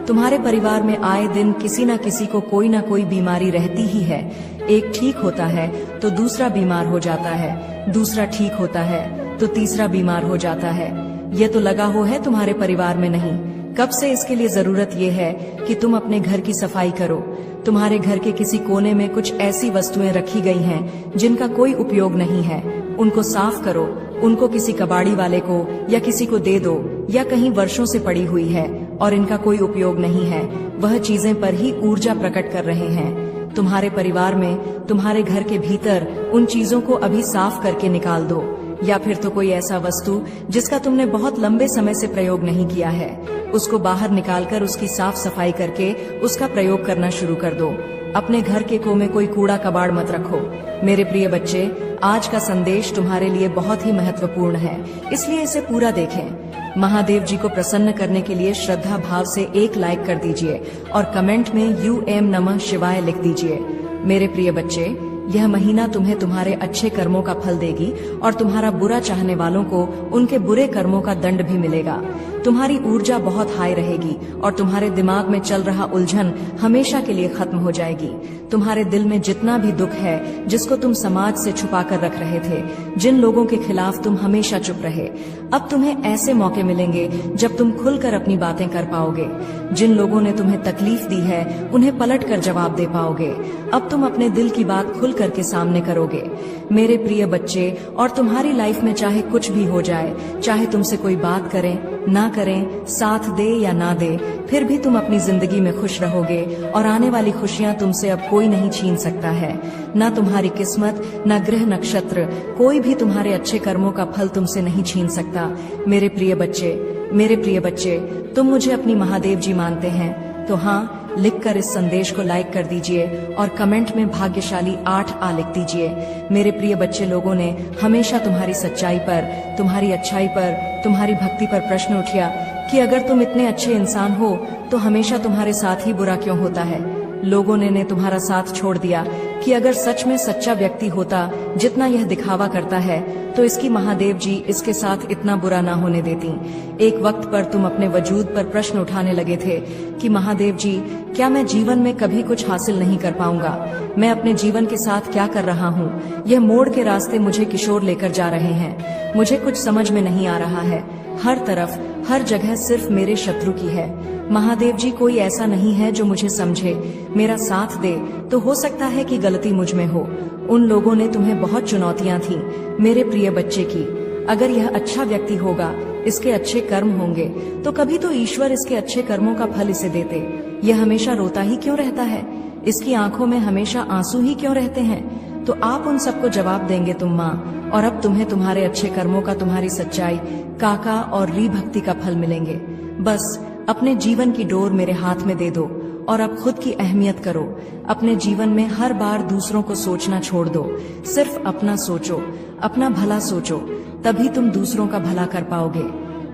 तुम्हारे परिवार में आए दिन किसी न किसी को कोई ना कोई बीमारी रहती ही है। एक ठीक होता है तो दूसरा बीमार हो जाता है, दूसरा ठीक होता है तो तीसरा बीमार हो जाता है। ये तो लगा हो है तुम्हारे परिवार में नहीं। कब से इसके लिए जरूरत ये है कि तुम अपने घर की सफाई करो। तुम्हारे घर के किसी कोने में कुछ ऐसी वस्तुएं रखी गई हैं जिनका कोई उपयोग नहीं है, उनको साफ करो, उनको किसी कबाड़ी वाले को या किसी को दे दो, या कहीं वर्षों से पड़ी हुई है और इनका कोई उपयोग नहीं है, वह चीजें पर ही ऊर्जा प्रकट कर रहे हैं। तुम्हारे परिवार में, तुम्हारे घर के भीतर उन चीजों को अभी साफ करके निकाल दो, या फिर तो कोई ऐसा वस्तु जिसका तुमने बहुत लंबे समय से प्रयोग नहीं किया है, उसको बाहर निकालकर उसकी साफ सफाई करके उसका प्रयोग करना शुरू कर दो। अपने घर के कोने में कोई कूड़ा कबाड़ मत रखो। मेरे प्रिय बच्चे, आज का संदेश तुम्हारे लिए बहुत ही महत्वपूर्ण है, इसलिए इसे पूरा देखें। महादेव जी को प्रसन्न करने के लिए श्रद्धा भाव से एक लाइक कर दीजिए और कमेंट में यूएम नमः शिवाय लिख दीजिए। मेरे प्रिय बच्चे, यह महीना तुम्हें तुम्हारे अच्छे कर्मों का फल देगी और तुम्हारा बुरा चाहने वालों को उनके बुरे कर्मों का दंड भी मिलेगा। तुम्हारी ऊर्जा बहुत हाई रहेगी और तुम्हारे दिमाग में चल रहा उलझन हमेशा के लिए खत्म हो जाएगी। तुम्हारे दिल में जितना भी दुख है, जिसको तुम समाज से छुपा कर रख रहे थे, जिन लोगों के खिलाफ तुम हमेशा चुप रहे, अब तुम्हें ऐसे मौके मिलेंगे जब तुम खुलकर अपनी बातें कर पाओगे। जिन लोगों ने तुम्हें तकलीफ दी है, उन्हें पलट कर जवाब दे पाओगे। अब तुम अपने दिल की बात खुल करके सामने करोगे। मेरे प्रिय बच्चे, और तुम्हारी लाइफ में चाहे कुछ भी हो जाए, चाहे तुमसे कोई बात करें ना करें, साथ दे या ना दे, फिर भी तुम अपनी जिंदगी में खुश रहोगे और आने वाली खुशियां तुमसे अब कोई नहीं छीन सकता है। ना तुम्हारी किस्मत, ना ग्रह नक्षत्र, कोई भी तुम्हारे अच्छे कर्मों का फल तुमसे नहीं छीन सकता। मेरे प्रिय बच्चे, तुम मुझे अपनी महादेव जी मानते हैं तो हाँ, लिखकर इस संदेश को लाइक कर दीजिए और कमेंट में भाग्यशाली 8A लिख दीजिए। मेरे प्रिय बच्चे लोगों ने हमेशा तुम्हारी सच्चाई पर, तुम्हारी अच्छाई पर, तुम्हारी भक्ति पर प्रश्न उठाया कि अगर तुम इतने अच्छे इंसान हो तो हमेशा तुम्हारे साथ ही बुरा क्यों होता है। लोगों ने तुम्हारा साथ छोड़ दिया कि अगर सच में सच्चा व्यक्ति होता जितना यह दिखावा करता है तो इसकी महादेव जी इसके साथ इतना बुरा ना होने देती। एक वक्त पर तुम अपने वजूद पर प्रश्न उठाने लगे थे कि महादेव जी, क्या मैं जीवन में कभी कुछ हासिल नहीं कर पाऊंगा? मैं अपने जीवन के साथ क्या कर रहा हूँ? यह मोड़ के रास्ते मुझे किशोर लेकर जा रहे हैं, मुझे कुछ समझ में नहीं आ रहा है। हर तरफ, हर जगह सिर्फ मेरे शत्रु की है। महादेव जी, कोई ऐसा नहीं है जो मुझे समझे, मेरा साथ दे, तो हो सकता है कि गलती मुझ में हो। उन लोगों ने तुम्हें बहुत चुनौतियां थी मेरे प्रिय बच्चे की। अगर यह अच्छा व्यक्ति होगा, इसके अच्छे कर्म होंगे, तो कभी तो ईश्वर इसके अच्छे कर्मों का फल इसे देते। यह हमेशा रोता ही क्यों रहता है? इसकी आंखों में हमेशा आंसू ही क्यों रहते हैं? तो आप उन सबको जवाब देंगे तुम माँ, और अब तुम्हें तुम्हारे अच्छे कर्मों का, तुम्हारी सच्चाई, काका और री भक्ति का फल मिलेंगे। बस अपने जीवन की डोर मेरे हाथ में दे दो और अब खुद की अहमियत करो। अपने जीवन में हर बार दूसरों को सोचना छोड़ दो, सिर्फ अपना सोचो, अपना भला सोचो, तभी तुम दूसरों का भला कर पाओगे।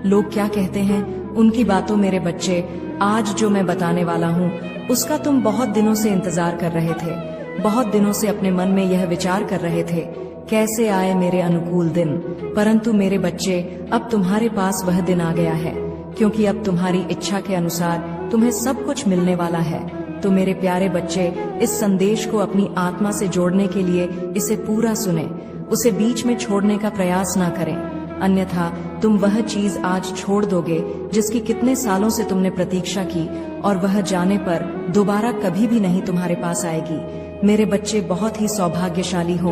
लोग क्या कहते हैं, उनकी बातों मेरे बच्चे, आज जो मैं बताने वाला हूँ उसका तुम बहुत दिनों से इंतजार कर रहे थे। बहुत दिनों से अपने मन में यह विचार कर रहे थे, कैसे आए मेरे अनुकूल दिन। परंतु मेरे बच्चे, अब तुम्हारे पास वह दिन आ गया है, क्योंकि अब तुम्हारी इच्छा के अनुसार तुम्हें सब कुछ मिलने वाला है। तो मेरे प्यारे बच्चे, इस संदेश को अपनी आत्मा से जोड़ने के लिए इसे पूरा सुने, उसे बीच में छोड़ने का प्रयास ना करें, अन्यथा तुम वह चीज आज छोड़ दोगे जिसकी कितने सालों से तुमने प्रतीक्षा की, और वह जाने पर दोबारा कभी भी नहीं तुम्हारे पास आएगी। मेरे बच्चे बहुत ही सौभाग्यशाली हो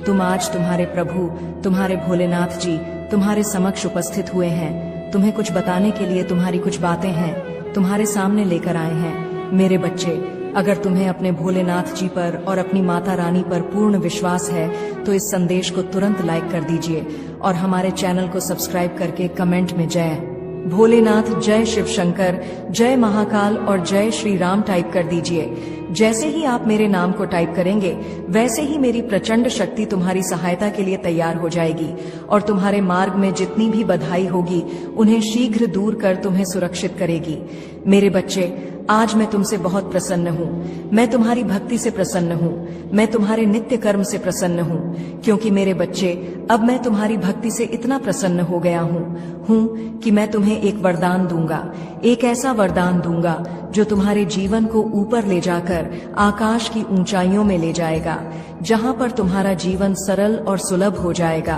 तुम। आज तुम्हारे प्रभु, तुम्हारे भोलेनाथ जी तुम्हारे समक्ष उपस्थित हुए हैं। तुम्हें कुछ बताने के लिए तुम्हारी कुछ बातें हैं, तुम्हारे सामने लेकर आए हैं। मेरे बच्चे, अगर तुम्हें अपने भोलेनाथ जी पर और अपनी माता रानी पर पूर्ण विश्वास है तो इस संदेश को तुरंत लाइक कर दीजिए और हमारे चैनल को सब्सक्राइब करके कमेंट में जय भोलेनाथ, जय शिव शंकर, जय महाकाल और जय श्री राम टाइप कर दीजिए। जैसे ही आप मेरे नाम को टाइप करेंगे, वैसे ही मेरी प्रचंड शक्ति तुम्हारी सहायता के लिए तैयार हो जाएगी और तुम्हारे मार्ग में जितनी भी बाधाएं होगी उन्हें शीघ्र दूर कर तुम्हें सुरक्षित करेगी। मेरे बच्चे, आज मैं तुमसे बहुत प्रसन्न हूँ। मैं तुम्हारी भक्ति से प्रसन्न हूँ, मैं तुम्हारे नित्य कर्म से प्रसन्न हूँ, क्योंकि मेरे बच्चे, अब मैं तुम्हारी भक्ति से इतना प्रसन्न हो गया हूँ कि मैं तुम्हें एक वरदान दूंगा। एक ऐसा वरदान दूंगा जो तुम्हारे जीवन को ऊपर ले जाकर आकाश की ऊंचाइयों में ले जाएगा, जहाँ पर तुम्हारा जीवन सरल और सुलभ हो जाएगा।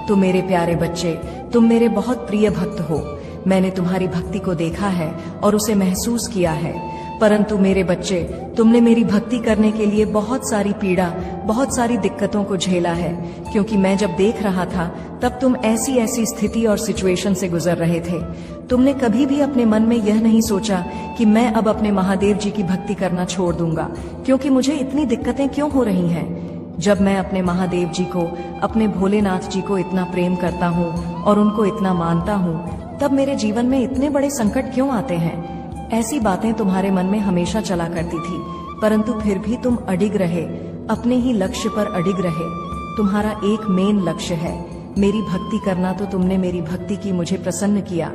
तो मेरे प्यारे बच्चे, तुम मेरे बहुत प्रिय भक्त हो। मैंने तुम्हारी भक्ति को देखा है और उसे महसूस किया है। परंतु मेरे बच्चे, तुमने मेरी भक्ति करने के लिए बहुत सारी पीड़ा, बहुत सारी दिक्कतों को झेला है, क्योंकि मैं जब देख रहा था तब तुम ऐसी ऐसी स्थिति और सिचुएशन से गुजर रहे थे। तुमने कभी भी अपने मन में यह नहीं सोचा कि मैं अब अपने महादेव जी की भक्ति करना छोड़ दूंगा, क्योंकि मुझे इतनी दिक्कतें क्यों हो रही हैं। जब मैं अपने महादेव जी को, अपने भोलेनाथ जी को इतना प्रेम करता हूँ और उनको इतना मानता हूँ, तब मेरे जीवन में इतने बड़े संकट क्यों आते हैं। ऐसी बातें तुम्हारे मन में हमेशा चला करती थी, परंतु फिर भी तुम अडिग रहे, अपने ही लक्ष्य पर अडिग रहे। तुम्हारा एक मेन लक्ष्य है मेरी भक्ति करना, तो तुमने मेरी भक्ति की, मुझे प्रसन्न किया।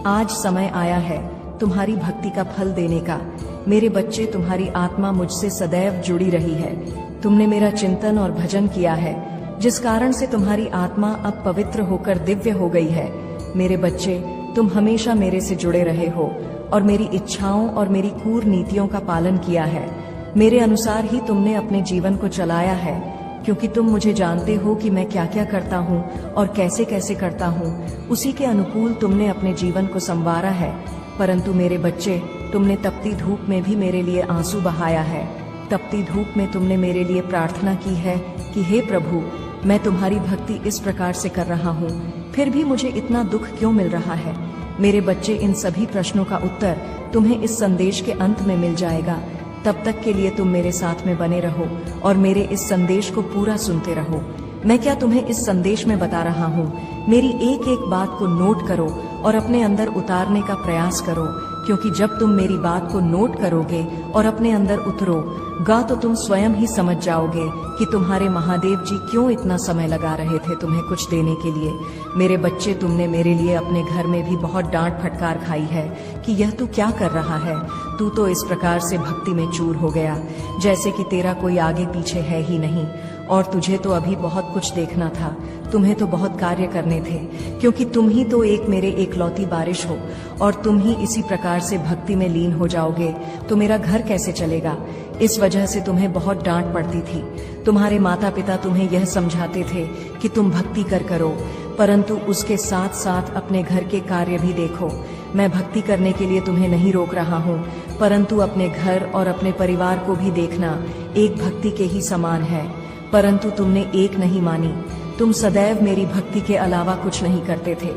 आज समय आया है तुम्हारी भक्ति का फल देने का। मेरे बच्चे, तुम्हारी आत्मा मुझसे सदैव जुड़ी रही है। तुमने मेरा चिंतन और भजन किया है, जिस कारण से तुम्हारी आत्मा अब पवित्र होकर दिव्य हो गई है। मेरे बच्चे, तुम हमेशा मेरे से जुड़े रहे हो और मेरी इच्छाओं और मेरी कूर नीतियों का पालन किया है। मेरे अनुसार ही तुमने अपने जीवन को चलाया है, क्योंकि तुम मुझे जानते हो कि मैं क्या क्या करता हूँ और कैसे कैसे करता हूँ। उसी के अनुकूल तुमने अपने जीवन को संवारा है। परंतु मेरे बच्चे, तुमने तपती धूप में भी मेरे लिए आंसू बहाया है। तपती धूप में तुमने मेरे लिए प्रार्थना की है कि हे प्रभु, मैं तुम्हारी भक्ति इस प्रकार से कर रहा हूँ, फिर भी मुझे इतना दुख क्यों मिल रहा है। मेरे बच्चे, इन सभी प्रश्नों का उत्तर तुम्हें इस संदेश के अंत में मिल जाएगा। तब तक के लिए तुम मेरे साथ में बने रहो और मेरे इस संदेश को पूरा सुनते रहो। मैं क्या तुम्हें इस संदेश में बता रहा हूँ, मेरी एक एक बात को नोट करो और अपने अंदर उतारने का प्रयास करो, क्योंकि जब तुम मेरी बात को नोट करोगे और अपने अंदर उतरोगा तो तुम स्वयं ही समझ जाओगे कि तुम्हारे महादेव जी क्यों इतना समय लगा रहे थे तुम्हें कुछ देने के लिए। मेरे बच्चे, तुमने मेरे लिए अपने घर में भी बहुत डांट फटकार खाई है कि यह तू क्या कर रहा है। तू तो इस प्रकार से भक्ति में चूर हो गया जैसे कि तेरा कोई आगे पीछे है ही नहीं, और तुझे तो अभी बहुत कुछ देखना था, तुम्हें तो बहुत कार्य करने थे, क्योंकि तुम ही तो एक मेरे एकलौती बारिश हो, और तुम ही इसी प्रकार से भक्ति में लीन हो जाओगे तो मेरा घर कैसे चलेगा। इस वजह से तुम्हें बहुत डांट पड़ती थी। तुम्हारे माता पिता तुम्हें यह समझाते थे कि तुम भक्ति करो, परंतु उसके साथ साथ अपने घर के कार्य भी देखो। मैं भक्ति करने के लिए तुम्हें नहीं रोक रहा हूँ, परंतु अपने घर और अपने परिवार को भी देखना एक भक्ति के ही समान है। परंतु तुमने एक नहीं मानी। तुम सदैव मेरी भक्ति के अलावा कुछ नहीं करते थे।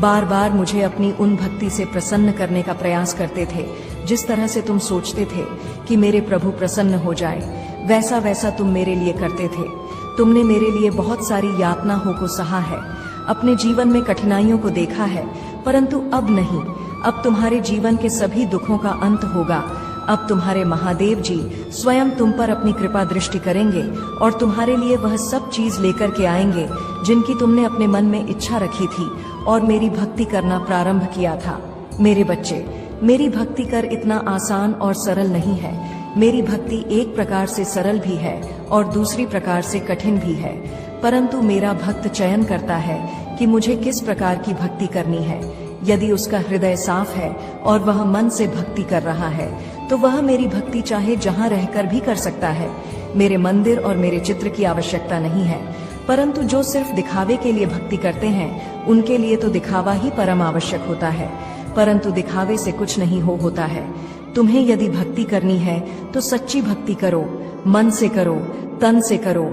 बार बार मुझे अपनी उन भक्ति से प्रसन्न करने का प्रयास करते थे जिस तरह से तुम सोचते थे कि मेरे प्रभु प्रसन्न हो जाए, वैसा वैसा तुम मेरे लिए करते थे। तुमने मेरे लिए बहुत सारी यातनाओं को सहा है, अपने जीवन में कठिनाइयों को देखा है, परंतु अब नहीं। अब तुम्हारे जीवन के सभी दुखों का अंत होगा। अब तुम्हारे महादेव जी स्वयं तुम पर अपनी कृपा दृष्टि करेंगे और तुम्हारे लिए वह सब चीज लेकर के आएंगे जिनकी तुमने अपने मन में इच्छा रखी थी और मेरी भक्ति करना प्रारंभ किया था। मेरे बच्चे, मेरी भक्ति कर इतना आसान और सरल नहीं है। मेरी भक्ति एक प्रकार से सरल भी है और दूसरी प्रकार से कठिन भी है, परंतु मेरा भक्त चयन करता है कि मुझे किस प्रकार की भक्ति करनी है। यदि उसका हृदय साफ है और वह मन से भक्ति कर रहा है तो वह मेरी भक्ति चाहे जहाँ रहकर भी कर सकता है। मेरे मंदिर और मेरे चित्र की आवश्यकता नहीं है, परंतु जो सिर्फ दिखावे के लिए भक्ति करते हैं उनके लिए तो दिखावा ही परम आवश्यक होता है, परंतु दिखावे से कुछ नहीं होता है। तुम्हें यदि भक्ति करनी है तो सच्ची भक्ति करो, मन से करो, तन से करो,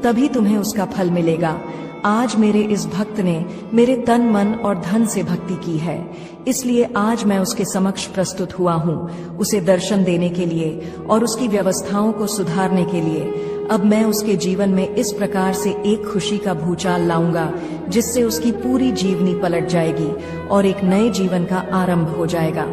तभी तुम्हें उसका फल मिलेगा। आज मेरे इस भक्त ने मेरे तन, मन और धन से भक्ति की है, इसलिए आज मैं उसके समक्ष प्रस्तुत हुआ हूँ, उसे दर्शन देने के लिए और उसकी व्यवस्थाओं को सुधारने के लिए। अब मैं उसके जीवन में इस प्रकार से एक खुशी का भूचाल लाऊंगा जिससे उसकी पूरी जीवनी पलट जाएगी और एक नए जीवन का आरंभ हो जाएगा।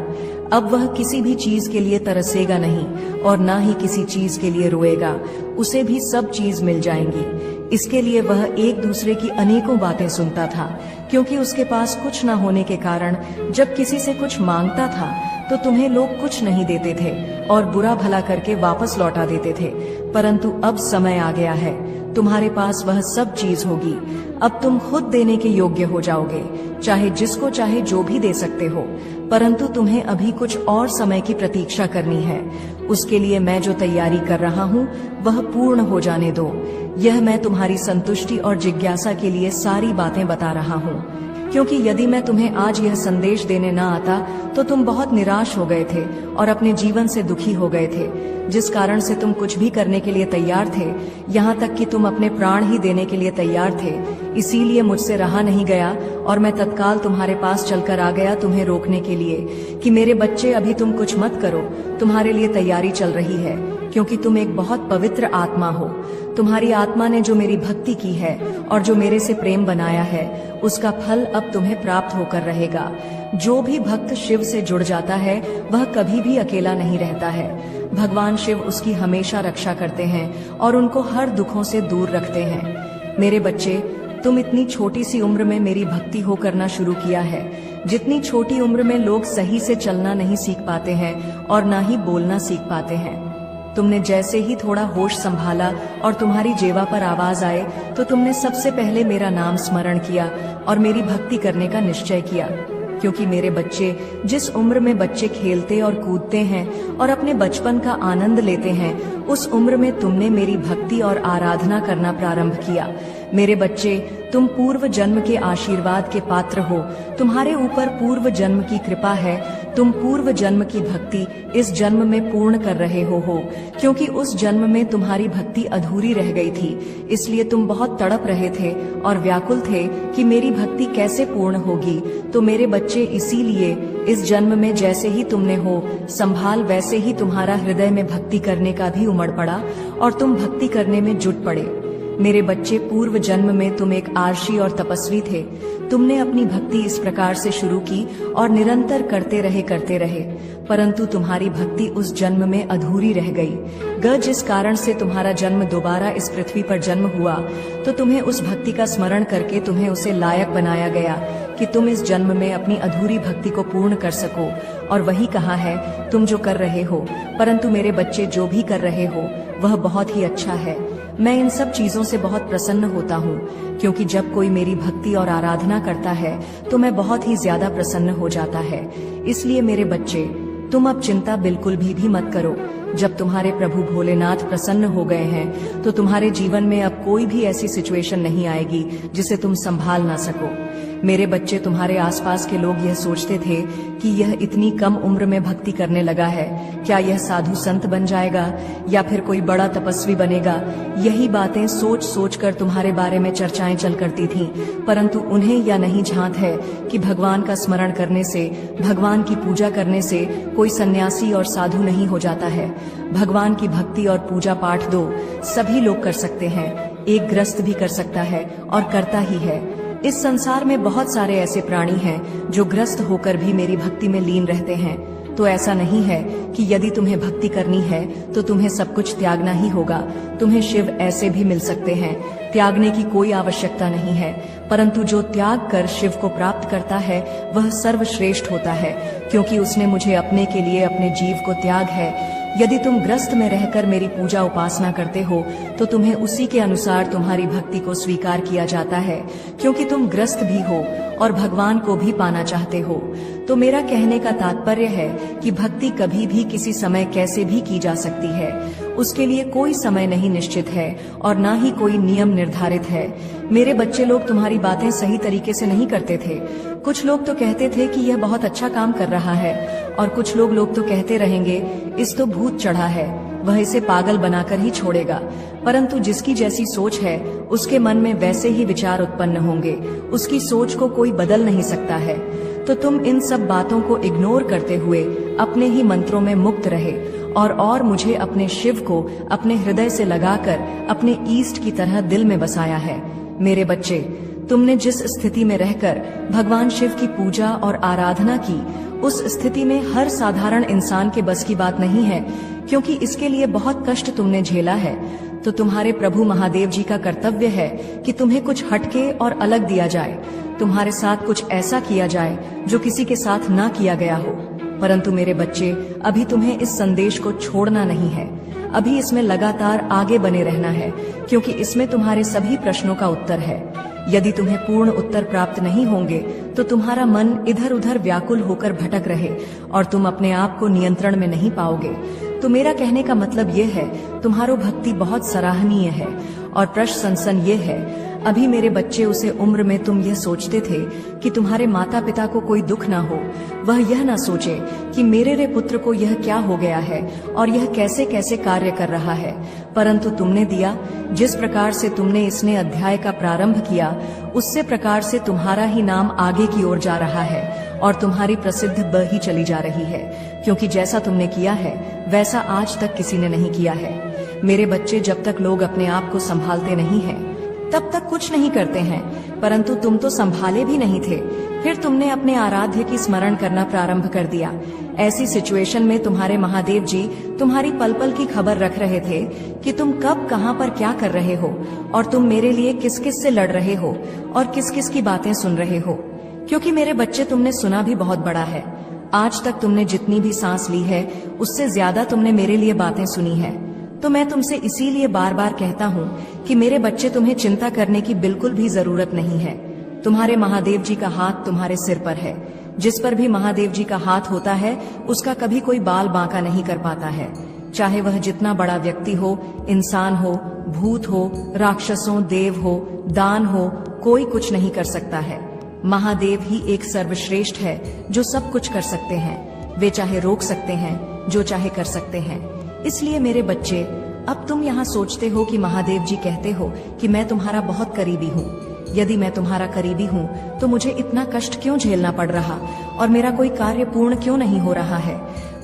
अब वह किसी भी चीज के लिए तरसेगा नहीं और ना ही किसी चीज के लिए रोएगा, उसे भी सब चीज मिल जाएंगी। इसके लिए वह एक दूसरे की अनेकों बातें सुनता था, क्योंकि उसके पास कुछ न होने के कारण जब किसी से कुछ मांगता था तो तुम्हें लोग कुछ नहीं देते थे और बुरा भला करके वापस लौटा देते थे, परंतु अब समय आ गया है, तुम्हारे पास वह सब चीज होगी। अब तुम खुद देने के योग्य हो जाओगे, चाहे जिसको चाहे जो भी दे सकते हो, परंतु तुम्हें अभी कुछ और समय की प्रतीक्षा करनी है। उसके लिए मैं जो तैयारी कर रहा हूँ वह पूर्ण हो जाने दो। यह मैं तुम्हारी संतुष्टि और जिज्ञासा के लिए सारी बातें बता रहा हूँ। क्योंकि यदि मैं तुम्हें आज यह संदेश देने न आता तो तुम बहुत निराश हो गए थे और अपने जीवन से दुखी हो गए थे, जिस कारण से तुम कुछ भी करने के लिए तैयार थे, यहाँ तक कि तुम अपने प्राण ही देने के लिए तैयार थे। इसीलिए मुझसे रहा नहीं गया और मैं तत्काल तुम्हारे पास चलकर आ गया तुम्हें रोकने के लिए कि मेरे बच्चे अभी तुम कुछ मत करो, तुम्हारे लिए तैयारी चल रही है, क्योंकि तुम एक बहुत पवित्र आत्मा हो। तुम्हारी आत्मा ने जो मेरी भक्ति की है और जो मेरे से प्रेम बनाया है, उसका फल अब तुम्हें प्राप्त होकर रहेगा। जो भी भक्त शिव से जुड़ जाता है वह कभी भी अकेला नहीं रहता है। भगवान शिव उसकी हमेशा रक्षा करते हैं और उनको हर दुखों से दूर रखते हैं। मेरे बच्चे, तुम इतनी छोटी सी उम्र में मेरी भक्ति हो करना शुरू किया है। जितनी छोटी उम्र में लोग सही से चलना नहीं सीख पाते हैं और ना ही बोलना सीख पाते हैं, तुमने जैसे ही थोड़ा होश संभाला और तुम्हारी जेवा पर आवाज आए तो तुमने सबसे पहले मेरा नाम स्मरण किया और मेरी भक्ति करने का निश्चय किया। क्योंकि मेरे बच्चे, जिस उम्र में बच्चे खेलते और कूदते हैं और अपने बचपन का आनंद लेते हैं, उस उम्र में तुमने मेरी भक्ति और आराधना करना प्रारंभ किया। मेरे बच्चे, तुम पूर्व जन्म के आशीर्वाद के पात्र हो। तुम्हारे ऊपर पूर्व जन्म की कृपा है। तुम पूर्व जन्म की भक्ति इस जन्म में पूर्ण कर रहे हो, क्योंकि उस जन्म में तुम्हारी भक्ति अधूरी रह गई थी। इसलिए तुम बहुत तड़प रहे थे और व्याकुल थे कि मेरी भक्ति कैसे पूर्ण होगी। तो मेरे बच्चे, इसीलिए इस जन्म में जैसे ही तुमने हो संभाल, वैसे ही तुम्हारा हृदय में भक्ति करने का भी उमड़ पड़ा और तुम भक्ति करने में जुट पड़े। मेरे बच्चे, पूर्व जन्म में तुम एक आर्षी और तपस्वी थे। तुमने अपनी भक्ति इस प्रकार से शुरू की और निरंतर करते रहे, परंतु तुम्हारी भक्ति उस जन्म में अधूरी रह गई। जिस कारण से तुम्हारा जन्म दोबारा इस पृथ्वी पर जन्म हुआ, तो तुम्हें उस भक्ति का स्मरण करके तुम्हें उसे लायक बनाया गया कि तुम इस जन्म में अपनी अधूरी भक्ति को पूर्ण कर सको। और वही कहा है तुम जो कर रहे हो। परंतु मेरे बच्चे, जो भी कर रहे हो वह बहुत ही अच्छा है। मैं इन सब चीजों से बहुत प्रसन्न होता हूँ, क्योंकि जब कोई मेरी भक्ति और आराधना करता है तो मैं बहुत ही ज्यादा प्रसन्न हो जाता है। इसलिए मेरे बच्चे, तुम अब चिंता बिल्कुल भी मत करो। जब तुम्हारे प्रभु भोलेनाथ प्रसन्न हो गए हैं तो तुम्हारे जीवन में अब कोई भी ऐसी सिचुएशन नहीं आएगी जिसे तुम संभाल ना सको। मेरे बच्चे, तुम्हारे आसपास के लोग यह सोचते थे कि यह इतनी कम उम्र में भक्ति करने लगा है, क्या यह साधु संत बन जाएगा या फिर कोई बड़ा तपस्वी बनेगा। यही बातें सोच सोच कर तुम्हारे बारे में चर्चाएं चल करती थीं, परंतु उन्हें यह नहीं झांत है कि भगवान का स्मरण करने से, भगवान की पूजा करने से कोई सन्यासी और साधु नहीं हो जाता है। भगवान की भक्ति और पूजा पाठ दो सभी लोग कर सकते हैं, एक गृहस्थ भी कर सकता है और करता ही है। इस संसार में बहुत सारे ऐसे प्राणी हैं जो ग्रस्त होकर भी मेरी भक्ति में लीन रहते हैं। तो ऐसा नहीं है कि यदि तुम्हें भक्ति करनी है तो तुम्हें सब कुछ त्यागना ही होगा। तुम्हें शिव ऐसे भी मिल सकते हैं, त्यागने की कोई आवश्यकता नहीं है। परंतु जो त्याग कर शिव को प्राप्त करता है वह सर्वश्रेष्ठ होता है, क्योंकि उसने मुझे अपने के लिए अपने जीव को त्याग है। यदि तुम ग्रस्त में रहकर मेरी पूजा उपासना करते हो तो तुम्हें उसी के अनुसार तुम्हारी भक्ति को स्वीकार किया जाता है, क्योंकि तुम ग्रस्त भी हो और भगवान को भी पाना चाहते हो। तो मेरा कहने का तात्पर्य है कि भक्ति कभी भी किसी समय कैसे भी की जा सकती है। उसके लिए कोई समय नहीं निश्चित है और ना ही कोई नियम निर्धारित है। मेरे बच्चे लोग तुम्हारी बातें सही तरीके से नहीं करते थे। कुछ लोग तो कहते थे कि यह बहुत अच्छा काम कर रहा है और कुछ लोग तो कहते रहेंगे इस तो भूत चढ़ा है, वह इसे पागल बनाकर ही छोड़ेगा। परंतु जिसकी जैसी सोच है उसके मन में वैसे ही विचार उत्पन्न होंगे, उसकी सोच को कोई बदल नहीं सकता है। तो तुम इन सब बातों को इग्नोर करते हुए अपने ही मंत्रों में मुक्त रहे और मुझे अपने शिव को अपने हृदय से लगाकर अपने ईष्ट की तरह दिल में बसाया है। मेरे बच्चे, तुमने जिस स्थिति में रहकर भगवान शिव की पूजा और आराधना की, उस स्थिति में हर साधारण इंसान के बस की बात नहीं है, क्योंकि इसके लिए बहुत कष्ट तुमने झेला है। तो तुम्हारे प्रभु महादेव जी का कर्तव्य है कि तुम्हें कुछ हटके और अलग दिया जाए, तुम्हारे साथ कुछ ऐसा किया जाए जो किसी के साथ ना किया गया हो। परंतु मेरे बच्चे, अभी तुम्हें इस संदेश को छोड़ना नहीं है, अभी इसमें लगातार आगे बने रहना है, क्योंकि इसमें तुम्हारे सभी प्रश्नों का उत्तर है। यदि तुम्हें पूर्ण उत्तर प्राप्त नहीं होंगे तो तुम्हारा मन इधर उधर व्याकुल होकर भटक रहे और तुम अपने आप को नियंत्रण में नहीं पाओगे। तो मेरा कहने का मतलब यह है, तुम्हारो भक्ति बहुत सराहनीय है और प्रश्न सनसन ये है, अभी मेरे बच्चे उसे उम्र में तुम यह सोचते थे कि तुम्हारे माता पिता को कोई दुख ना हो, वह यह ना सोचे कि मेरे रे पुत्र को यह क्या हो गया है और यह कैसे कैसे कार्य कर रहा है, परंतु तुमने दिया। जिस प्रकार से तुमने इसने अध्याय का प्रारंभ किया, उससे प्रकार से तुम्हारा ही नाम आगे की ओर जा रहा है और तुम्हारी प्रसिद्ध बढ़ी चली जा रही है, क्योंकि जैसा तुमने किया है वैसा आज तक किसी ने नहीं किया है। मेरे बच्चे, जब तक लोग अपने आप को संभालते नहीं हैं, तब तक कुछ नहीं करते हैं, परंतु तुम तो संभाले भी नहीं थे, फिर तुमने अपने आराध्य की स्मरण करना प्रारंभ कर दिया। ऐसी सिचुएशन में तुम्हारे महादेव जी तुम्हारी पल पल की खबर रख रहे थे कि तुम कब कहां पर क्या कर रहे हो और तुम मेरे लिए किस किस से लड़ रहे हो और किस किस की बातें सुन रहे हो, क्योंकि मेरे बच्चे तुमने सुना भी बहुत बड़ा है। आज तक तुमने जितनी भी सांस ली है उससे ज्यादा तुमने मेरे लिए बातें सुनी है। तो मैं तुमसे इसीलिए बार बार कहता हूँ कि मेरे बच्चे, तुम्हें चिंता करने की बिल्कुल भी जरूरत नहीं है। तुम्हारे महादेव जी का हाथ तुम्हारे सिर पर है। जिस पर भी महादेव जी का हाथ होता है उसका कभी कोई बाल बांका नहीं कर पाता है, चाहे वह जितना बड़ा व्यक्ति हो, इंसान हो, भूत हो, राक्षसों, देव हो, दान हो, कोई कुछ नहीं कर सकता है। महादेव ही एक सर्वश्रेष्ठ है जो सब कुछ कर सकते हैं। वे चाहे रोक सकते हैं, जो चाहे कर सकते हैं। इसलिए मेरे बच्चे, अब तुम यहाँ सोचते हो कि महादेव जी कहते हो कि मैं तुम्हारा बहुत करीबी हूँ। यदि मैं तुम्हारा करीबी हूँ तो मुझे इतना कष्ट क्यों झेलना पड़ रहा और मेरा कोई कार्य पूर्ण क्यों नहीं हो रहा है?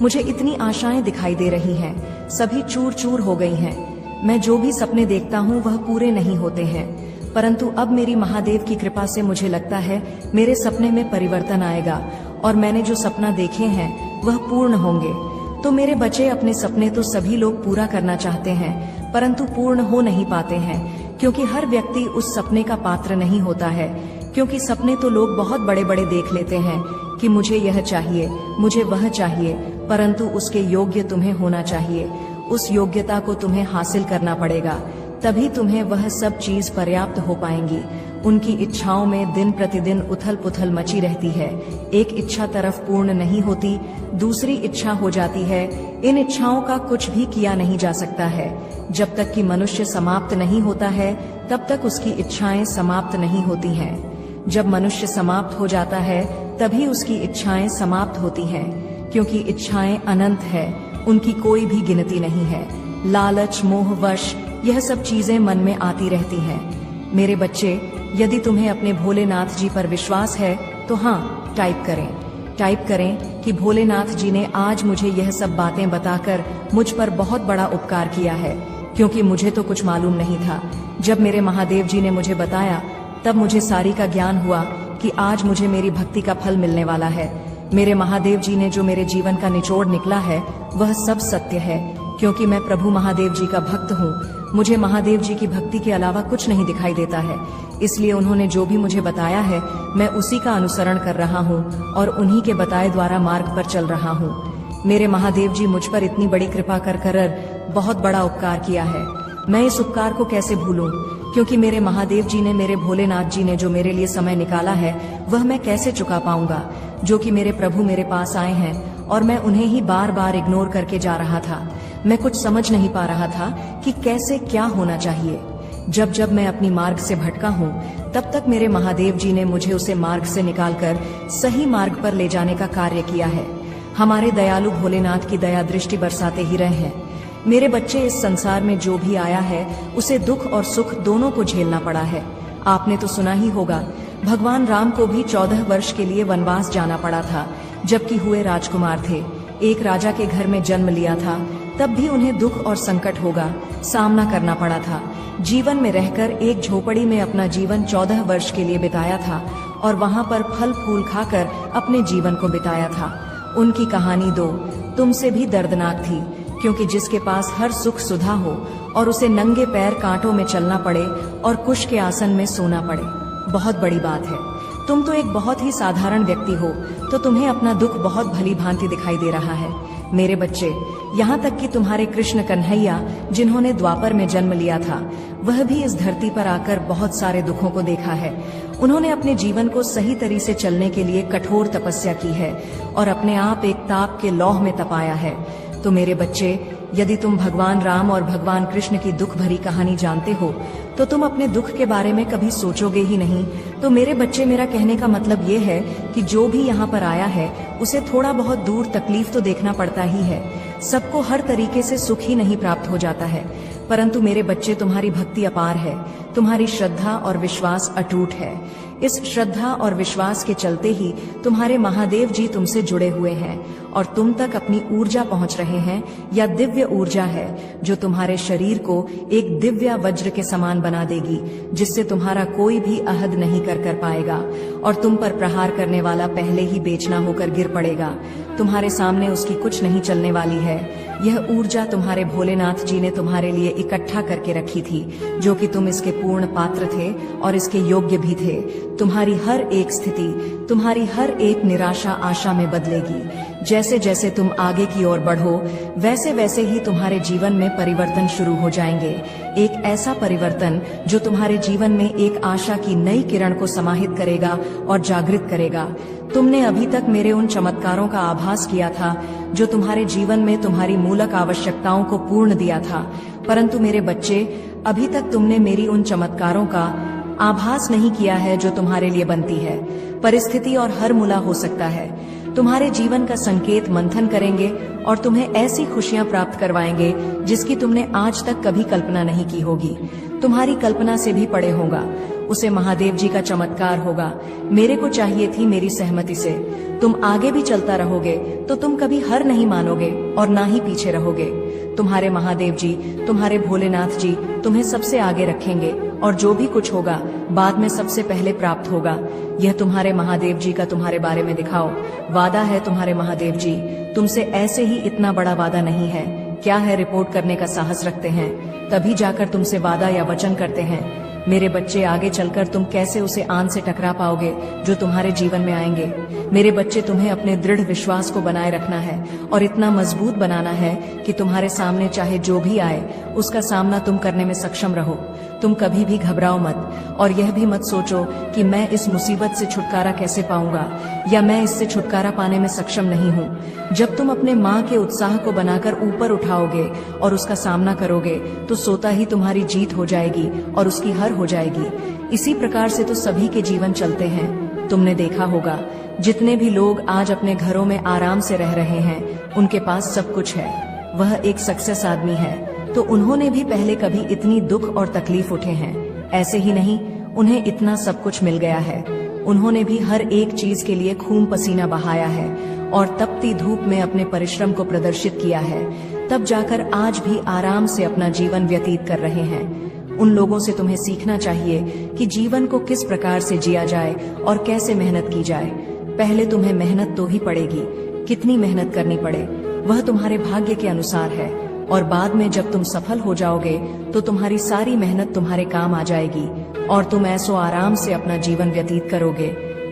मुझे इतनी आशाएं दिखाई दे रही हैं, सभी चूर चूर हो गई हैं। मैं जो भी सपने देखता हूँ वह पूरे नहीं होते हैं, परंतु अब मेरी महादेव की कृपा से मुझे लगता है मेरे सपने में परिवर्तन आएगा और मैंने जो सपना देखे हैं वह पूर्ण होंगे। तो मेरे बच्चे, अपने सपने तो सभी लोग पूरा करना चाहते हैं, परंतु पूर्ण हो नहीं पाते हैं, क्योंकि हर व्यक्ति उस सपने का पात्र नहीं होता है। क्योंकि सपने तो लोग बहुत बड़े बड़े देख लेते हैं कि मुझे यह चाहिए, मुझे वह चाहिए, परंतु उसके योग्य तुम्हें होना चाहिए। उस योग्यता को तुम्हें हासिल करना पड़ेगा, तभी तुम्हें वह सब चीज पर्याप्त हो पाएंगी। उनकी इच्छाओं में दिन प्रतिदिन उथल पुथल मची रहती है। एक इच्छा तरफ पूर्ण नहीं होती, दूसरी इच्छा हो जाती है। इन इच्छाओं का कुछ भी किया नहीं जा सकता है। जब तक कि मनुष्य समाप्त नहीं होता है तब तक उसकी इच्छाएं समाप्त नहीं होती हैं। जब मनुष्य समाप्त हो जाता है तभी उसकी इच्छाएं समाप्त होती हैं, क्योंकि इच्छाएं अनंत है, उनकी कोई भी गिनती नहीं है। लालच, मोह, वश, यह सब चीजें मन में आती रहती हैं। मेरे बच्चे, यदि तुम्हें अपने भोलेनाथ जी पर विश्वास है तो हाँ, टाइप करें कि भोलेनाथ जी ने आज मुझे यह सब बातें बताकर मुझ पर बहुत बड़ा उपकार किया है, क्योंकि मुझे तो कुछ मालूम नहीं था। जब मेरे महादेव जी ने मुझे बताया तब मुझे सारी का ज्ञान हुआ कि आज मुझे मेरी भक्ति का फल मिलने वाला है। मेरे महादेव जी ने जो मेरे जीवन का निचोड़ निकला है वह सब सत्य है, क्योंकि मैं प्रभु महादेव जी का भक्त हूँ। मुझे महादेव जी की भक्ति के अलावा कुछ नहीं दिखाई देता है, इसलिए उन्होंने जो भी मुझे बताया है मैं उसी का अनुसरण कर रहा हूँ और उन्हीं के बताए द्वारा मार्ग पर चल रहा हूँ। मेरे महादेव जी मुझ पर इतनी बड़ी कृपा कर बहुत बड़ा उपकार किया है। मैं इस उपकार को कैसे भूलूं, क्योंकि मेरे महादेव जी ने, मेरे भोलेनाथ जी ने जो मेरे लिए समय निकाला है वह मैं कैसे चुका पाऊंगा, जो कि मेरे प्रभु मेरे पास आए हैं और मैं उन्हें ही बार बार इग्नोर करके जा रहा था। मैं कुछ समझ नहीं पा रहा था कि कैसे क्या होना चाहिए। जब जब मैं अपनी मार्ग से भटका हूँ तब तक मेरे महादेव जी ने मुझे उसे मार्ग से निकालकर सही मार्ग पर ले जाने का कार्य किया है। हमारे दयालु भोलेनाथ की दया दृष्टि बरसाते ही रहे हैं। मेरे बच्चे, इस संसार में जो भी आया है उसे दुख और सुख दोनों को झेलना पड़ा है। आपने तो सुना ही होगा, भगवान राम को भी 14 वर्ष के लिए वनवास जाना पड़ा था, जबकि हुए राजकुमार थे। एक राजा के घर में जन्म लिया था, तब भी उन्हें दुख और संकट होगा सामना करना पड़ा था। जीवन में रहकर एक झोपड़ी में अपना जीवन 14 वर्ष के लिए बिताया था और वहां पर फल फूल खाकर अपने जीवन को बिताया था। उनकी कहानी तुमसे भी दर्दनाक थी, क्योंकि जिसके पास हर सुख सुधा हो और उसे नंगे पैर कांटों में चलना पड़े और कुश के आसन में सोना पड़े, बहुत बड़ी बात है। तुम तो एक बहुत ही साधारण व्यक्ति हो, तो तुम्हें अपना दुख बहुत भली भांति दिखाई दे रहा है। मेरे बच्चे, यहाँ तक कि तुम्हारे कृष्ण कन्हैया, जिन्होंने द्वापर में जन्म लिया था, वह भी इस धरती पर आकर बहुत सारे दुखों को देखा है। उन्होंने अपने जीवन को सही तरीके से चलने के लिए कठोर तपस्या की है और अपने आप एक ताप के लौह में तपाया है। तो मेरे बच्चे, यदि तुम भगवान राम और भगवान कृष्ण की दुख भरी कहानी जानते हो तो तुम अपने दुख के बारे में कभी सोचोगे ही नहीं। तो मेरे बच्चे, मेरा कहने का मतलब ये है कि जो भी यहाँ पर आया है उसे थोड़ा बहुत दूर तकलीफ तो देखना पड़ता ही है। सबको हर तरीके से सुख ही नहीं प्राप्त हो जाता है, परंतु मेरे बच्चे, तुम्हारी भक्ति अपार है, तुम्हारी श्रद्धा और विश्वास अटूट है। इस श्रद्धा और विश्वास के चलते ही तुम्हारे महादेव जी तुमसे जुड़े हुए हैं और तुम तक अपनी ऊर्जा पहुंच रहे हैं। यह दिव्य ऊर्जा है जो तुम्हारे शरीर को एक दिव्य वज्र के समान बना देगी, जिससे तुम्हारा कोई भी अहद नहीं कर पाएगा और तुम पर प्रहार करने वाला पहले ही बेचना होकर गिर पड़ेगा। तुम्हारे सामने उसकी कुछ नहीं चलने वाली है। यह ऊर्जा तुम्हारे भोलेनाथ जी ने तुम्हारे लिए इकट्ठा करके रखी थी, जो कि तुम इसके पूर्ण पात्र थे और इसके योग्य भी थे। तुम्हारी हर एक स्थिति, तुम्हारी हर एक निराशा आशा में बदलेगी। जैसे जैसे तुम आगे की ओर बढ़ो, वैसे वैसे ही तुम्हारे जीवन में परिवर्तन शुरू हो जाएंगे। एक ऐसा परिवर्तन जो तुम्हारे जीवन में एक आशा की नई किरण को समाहित करेगा और जागृत करेगा। तुमने अभी तक मेरे उन चमत्कारों का आभास किया था जो तुम्हारे जीवन में तुम्हारी मूलक आवश्यकताओं को पूर्ण दिया था, परंतु मेरे बच्चे, अभी तक तुमने मेरी उन चमत्कारों का आभास नहीं किया है जो तुम्हारे लिए बनती है। परिस्थिति और हर मूला हो सकता है, तुम्हारे जीवन का संकेत मंथन करेंगे और तुम्हें ऐसी खुशियां प्राप्त करवाएंगे जिसकी तुमने आज तक कभी कल्पना नहीं की होगी। तुम्हारी कल्पना से भी परे होगा। उसे महादेव जी का चमत्कार होगा। मेरे को चाहिए थी मेरी सहमति से। तुम आगे भी चलता रहोगे तो तुम कभी हार नहीं मानोगे और ना ही पीछे रहोगे। तुम्हारे महादेव जी, तुम्हारे भोलेनाथ जी तुम्हें सबसे आगे रखेंगे और जो भी कुछ होगा बाद में सबसे पहले प्राप्त होगा। यह तुम्हारे महादेव जी का तुम्हारे बारे में दिखाओ। वादा है तुम्हारे महादेव जी तुमसे ऐसे ही इतना बड़ा वादा नहीं है। क्या है, रिपोर्ट करने का साहस रखते हैं, तभी जाकर तुमसे वादा या वचन करते हैं। मेरे बच्चे, आगे चलकर तुम कैसे उसे आन से टकरा पाओगे जो तुम्हारे जीवन में आएंगे। मेरे बच्चे, तुम्हें अपने दृढ़ विश्वास को बनाए रखना है और इतना मजबूत बनाना है कि तुम्हारे सामने चाहे जो भी आए उसका सामना तुम करने में सक्षम रहो। तुम कभी भी घबराओ मत और यह भी मत सोचो कि मैं इस मुसीबत से छुटकारा कैसे पाऊंगा या मैं इससे छुटकारा पाने में सक्षम नहीं हूँ। जब तुम अपने माँ के उत्साह को बनाकर ऊपर उठाओगे और उसका सामना करोगे तो सोता ही तुम्हारी जीत हो जाएगी और उसकी हार हो जाएगी। इसी प्रकार से तो सभी के जीवन चलते हैं। तुमने देखा होगा जितने भी लोग आज अपने घरों में आराम से रह रहे हैं उनके पास सब कुछ है, वह एक सक्सेस आदमी है, तो उन्होंने भी पहले कभी इतनी दुख और तकलीफ उठे हैं। ऐसे ही नहीं, उन्हें इतना सब कुछ मिल गया है। उन्होंने भी हर एक चीज के लिए खून पसीना बहाया है और तपती धूप में अपने परिश्रम को प्रदर्शित किया है, तब जाकर आज भी आराम से अपना जीवन व्यतीत कर रहे हैं। उन लोगों से तुम्हें सीखना चाहिए कि जीवन को किस प्रकार से जिया जाए और कैसे मेहनत की जाए। पहले तुम्हें मेहनत तो ही पड़ेगी, कितनी मेहनत करनी पड़े वह तुम्हारे भाग्य के अनुसार है, और बाद में जब तुम सफल हो जाओगे तो तुम्हारी सारी मेहनत तुम्हारे काम आ जाएगी और तुम ऐसो आराम से अपना जीवन व्यतीत करोगे।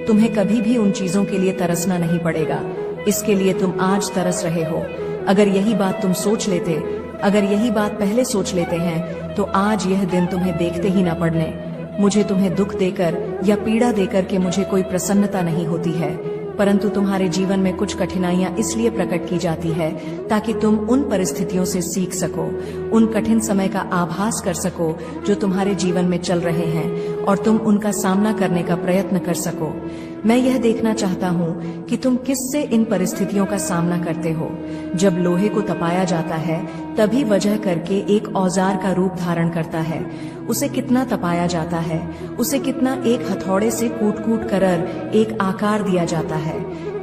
तुम्हें कभी भी उन चीजों के लिए तरसना नहीं पड़ेगा, इसके लिए तुम आज तरस रहे हो। अगर यही बात तुम सोच लेते, अगर यही बात पहले सोच लेते हैं तो आज यह दिन तुम्हें देखते ही ना पड़ने। मुझे तुम्हें दुख देकर या पीड़ा देकर के मुझे कोई प्रसन्नता नहीं होती है, परंतु तुम्हारे जीवन में कुछ कठिनाइयां इसलिए प्रकट की जाती है ताकि तुम उन परिस्थितियों से सीख सको, उन कठिन समय का आभास कर सको जो तुम्हारे जीवन में चल रहे हैं और तुम उनका सामना करने का प्रयत्न कर सको। मैं यह देखना चाहता हूँ कि तुम किससे इन परिस्थितियों का सामना करते हो। जब लोहे को तपाया जाता है तभी वजह करके एक औजार का रूप धारण करता है। उसे कितना तपाया जाता है, उसे कितना एक हथौड़े से कूट कूट कर एक आकार दिया जाता है।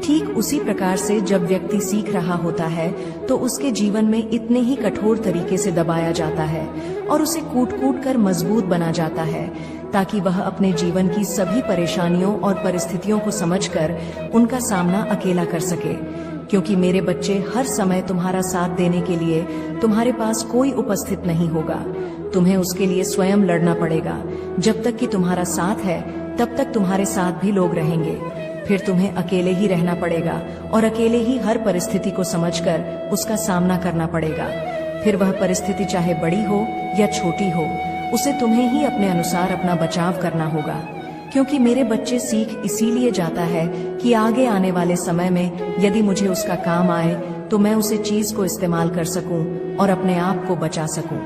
ठीक उसी प्रकार से जब व्यक्ति सीख रहा होता है तो उसके जीवन में इतने ही कठोर तरीके से दबाया जाता है और उसे कूट कूट कर मजबूत बना जाता है ताकि वह अपने जीवन की सभी परेशानियों और परिस्थितियों को समझकर उनका सामना अकेला कर सके। क्योंकि मेरे बच्चे, हर समय तुम्हारा साथ देने के लिए तुम्हारे पास कोई उपस्थित नहीं होगा। तुम्हें उसके लिए स्वयं लड़ना पड़ेगा। जब तक कि तुम्हारा साथ है तब तक तुम्हारे साथ भी लोग रहेंगे। फिर तुम्हें अकेले ही रहना पड़ेगा और अकेले ही हर परिस्थिति को समझकर उसका सामना करना पड़ेगा। फिर वह परिस्थिति चाहे बड़ी हो या छोटी हो, उसे तुम्हें ही अपने अनुसार अपना बचाव करना होगा। क्योंकि मेरे बच्चे, सीख इसीलिए जाता है कि आगे आने वाले समय में यदि मुझे उसका काम आए तो मैं उसे चीज को इस्तेमाल कर सकूं और अपने आप को बचा सकूं।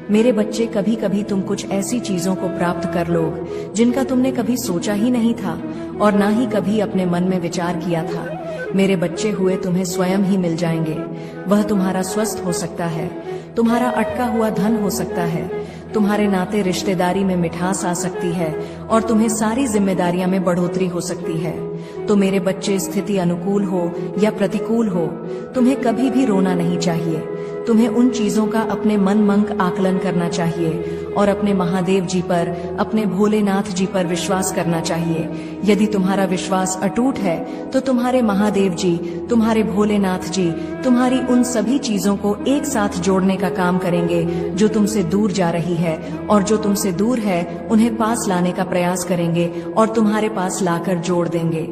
मेरे बच्चे, कभी कभी तुम कुछ ऐसी चीजों को प्राप्त कर लोगे जिनका तुमने कभी सोचा ही नहीं था और ना ही कभी अपने मन में विचार किया था। मेरे बच्चे हुए तुम्हें स्वयं ही मिल जाएंगे। वह तुम्हारा स्वस्थ हो सकता है, तुम्हारा अटका हुआ धन हो सकता है, तुम्हारे नाते रिश्तेदारी में मिठास आ सकती है और तुम्हें सारी जिम्मेदारियां में बढ़ोतरी हो सकती है। तो मेरे बच्चे, स्थिति अनुकूल हो या प्रतिकूल हो, तुम्हें कभी भी रोना नहीं चाहिए। तुम्हें उन चीजों का अपने मन मंक आकलन करना चाहिए और अपने महादेव जी पर, अपने भोलेनाथ जी पर विश्वास करना चाहिए। यदि तुम्हारा विश्वास अटूट है तो तुम्हारे महादेव जी, तुम्हारे भोलेनाथ जी तुम्हारी उन सभी चीजों को एक साथ जोड़ने का काम करेंगे जो तुमसे दूर जा रही है, और जो तुमसे दूर है उन्हें पास लाने का प्रयास करेंगे और तुम्हारे पास लाकर जोड़ देंगे।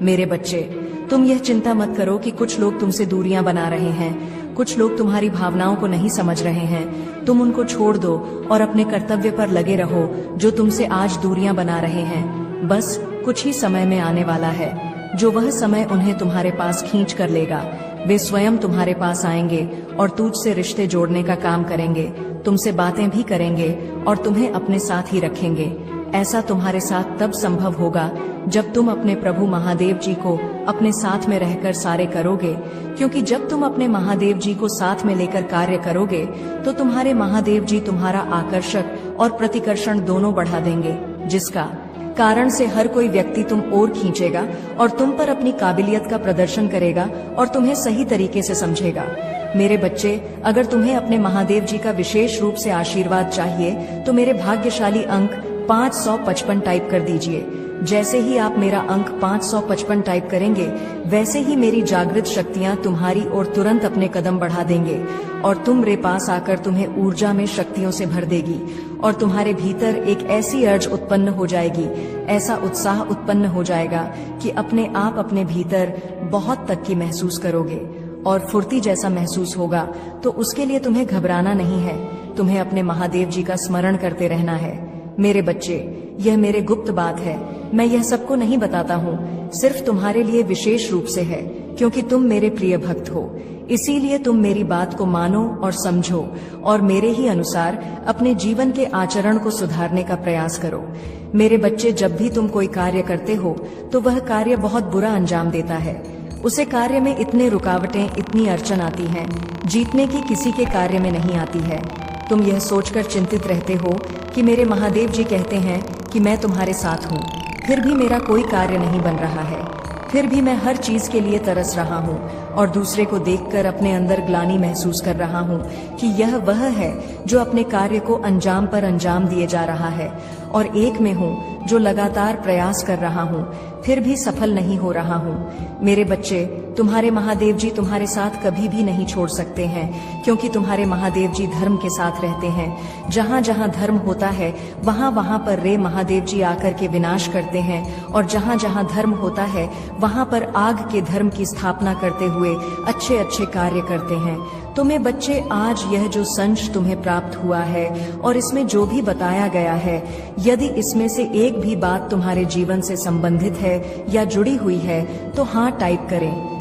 मेरे बच्चे, तुम यह चिंता मत करो कि कुछ लोग तुमसे दूरियां बना रहे हैं, कुछ लोग तुम्हारी भावनाओं को नहीं समझ रहे हैं। तुम उनको छोड़ दो और अपने कर्तव्य पर लगे रहो जो तुमसे आज दूरियां बना रहे हैं। बस कुछ ही समय में आने वाला है जो वह समय उन्हें तुम्हारे पास खींच कर लेगा। वे स्वयं तुम्हारे पास आएंगे और तुझसे रिश्ते जोड़ने का काम करेंगे, तुमसे बातें भी करेंगे और तुम्हें अपने साथ ही रखेंगे। ऐसा तुम्हारे साथ तब संभव होगा जब तुम अपने प्रभु महादेव जी को अपने साथ में रहकर सारे करोगे, क्योंकि जब तुम अपने महादेव जी को साथ में लेकर कार्य करोगे तो तुम्हारे महादेव जी तुम्हारा आकर्षक और प्रतिकर्षण दोनों बढ़ा देंगे, जिसका कारण से हर कोई व्यक्ति तुम ओर खींचेगा और तुम पर अपनी काबिलियत का प्रदर्शन करेगा और तुम्हें सही तरीके से समझेगा। मेरे बच्चे, अगर तुम्हें अपने महादेव जी का विशेष रूप से आशीर्वाद चाहिए तो मेरे भाग्यशाली अंक 555 टाइप कर दीजिए। जैसे ही आप मेरा अंक 555 टाइप करेंगे, वैसे ही मेरी जागृत शक्तियां तुम्हारी ओर तुरंत अपने कदम बढ़ा देंगे और तुम मेरे पास आकर तुम्हें ऊर्जा में शक्तियों से भर देगी और तुम्हारे भीतर एक ऐसी अर्ज उत्पन्न हो जाएगी, ऐसा उत्साह उत्पन्न हो जाएगा कि अपने आप अपने भीतर बहुत तक की महसूस करोगे और फुर्ती जैसा महसूस होगा। तो उसके लिए तुम्हें घबराना नहीं है, तुम्हें अपने महादेव जी का स्मरण करते रहना है। मेरे बच्चे, यह मेरे गुप्त बात है, मैं यह सबको नहीं बताता हूँ, सिर्फ तुम्हारे लिए विशेष रूप से है, क्योंकि तुम मेरे प्रिय भक्त हो। इसीलिए तुम मेरी बात को मानो और समझो और मेरे ही अनुसार अपने जीवन के आचरण को सुधारने का प्रयास करो। मेरे बच्चे, जब भी तुम कोई कार्य करते हो तो वह कार्य बहुत बुरा अंजाम देता है। उसे कार्य में इतने रुकावटें, इतनी अड़चन आती हैं, जीतने की किसी के कार्य में नहीं आती है। तुम यह सोचकर चिंतित रहते हो कि मेरे महादेव जी कहते हैं कि मैं तुम्हारे साथ हूँ, फिर भी मेरा कोई कार्य नहीं बन रहा है, फिर भी मैं हर चीज के लिए तरस रहा हूँ और दूसरे को देखकर अपने अंदर ग्लानि महसूस कर रहा हूँ कि यह वह है जो अपने कार्य को अंजाम पर अंजाम दिए जा रहा है, और एक में हूँ जो लगातार प्रयास कर रहा हूँ, फिर भी सफल नहीं हो रहा हूँ। मेरे बच्चे, तुम्हारे महादेव जी तुम्हारे साथ कभी भी नहीं छोड़ सकते हैं, क्योंकि तुम्हारे महादेव जी धर्म के साथ रहते हैं। जहाँ जहाँ धर्म होता है वहाँ वहाँ पर रे महादेव जी आकर के विनाश करते हैं, और जहाँ जहाँ धर्म होता है वहाँ पर आग के धर्म की स्थापना करते हुए अच्छे अच्छे कार्य करते हैं। तुम्हें बच्चे, आज यह जो संच तुम्हें प्राप्त हुआ है और इसमें जो भी बताया गया है, यदि इसमें से एक भी बात तुम्हारे जीवन से संबंधित है या जुड़ी हुई है तो हाँ टाइप करें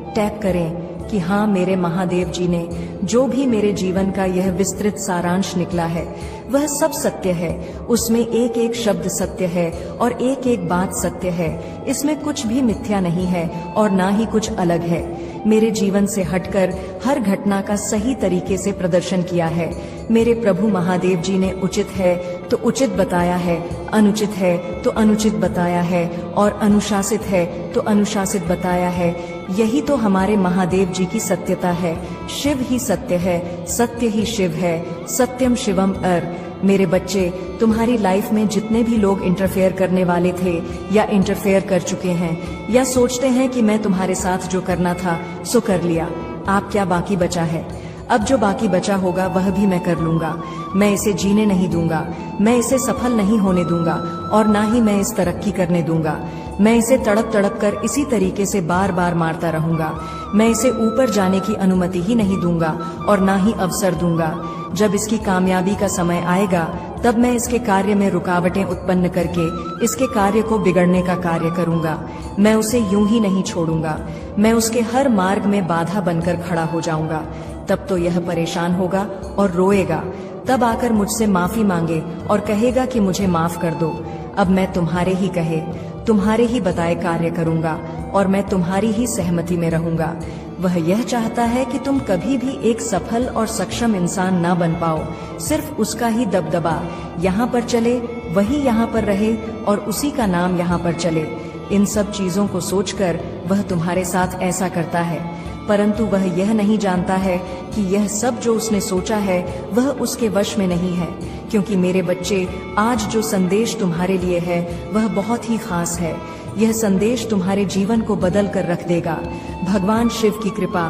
कि हाँ, मेरे महादेव जी ने जो भी मेरे जीवन का यह विस्तृत सारांश निकला है वह सब सत्य है। उसमें एक एक शब्द सत्य है और एक एक बात सत्य है। इसमें कुछ भी मिथ्या नहीं है और ना ही कुछ अलग है। मेरे जीवन से हटकर हर घटना का सही तरीके से प्रदर्शन किया है। मेरे प्रभु महादेव जी ने उचित है तो उचित बताया है, अनुचित है तो अनुचित बताया है, और अनुशासित है तो अनुशासित बताया है। यही तो हमारे महादेव जी की सत्यता है। शिव ही सत्य है, सत्य ही शिव है, सत्यम शिवम अर। मेरे बच्चे, तुम्हारी लाइफ में जितने भी लोग इंटरफेयर करने वाले थे या इंटरफेयर कर चुके हैं या सोचते हैं कि मैं तुम्हारे साथ जो करना था सो कर लिया, आप क्या बाकी बचा है? अब जो बाकी बचा होगा वह भी मैं कर लूंगा। मैं इसे जीने नहीं दूंगा, मैं इसे सफल नहीं होने दूंगा और ना ही मैं इस तरक्की करने दूंगा। मैं इसे तड़प तड़प कर इसी तरीके से बार बार मारता रहूंगा। मैं इसे ऊपर जाने की अनुमति ही नहीं दूंगा और ना ही अवसर दूंगा। जब इसकी कामयाबी का समय आएगा तब मैं इसके कार्य में रुकावटें उत्पन्न करके इसके कार्य को बिगड़ने का कार्य करूंगा। मैं उसे यूं ही नहीं छोड़ूंगा, मैं उसके हर मार्ग में बाधा बनकर खड़ा हो जाऊंगा। तब तो यह परेशान होगा और रोएगा, तब आकर मुझसे माफी मांगे और कहेगा कि मुझे माफ कर दो। अब मैं तुम्हारे ही कहे, तुम्हारे ही बताए कार्य करूंगा और मैं तुम्हारी ही सहमति में रहूंगा। वह यह चाहता है कि तुम कभी भी एक सफल और सक्षम इंसान ना बन पाओ, सिर्फ उसका ही दबदबा यहाँ पर चले, वही यहाँ पर रहे और उसी का नाम यहाँ पर चले। इन सब चीजों को सोचकर वह तुम्हारे साथ ऐसा करता है, परंतु वह यह नहीं जानता है कि यह सब जो उसने सोचा है वह उसके वश में नहीं है, क्योंकि मेरे बच्चे, आज जो संदेश तुम्हारे लिए है वह बहुत ही खास है। यह संदेश तुम्हारे जीवन को बदल कर रख देगा। भगवान शिव की कृपा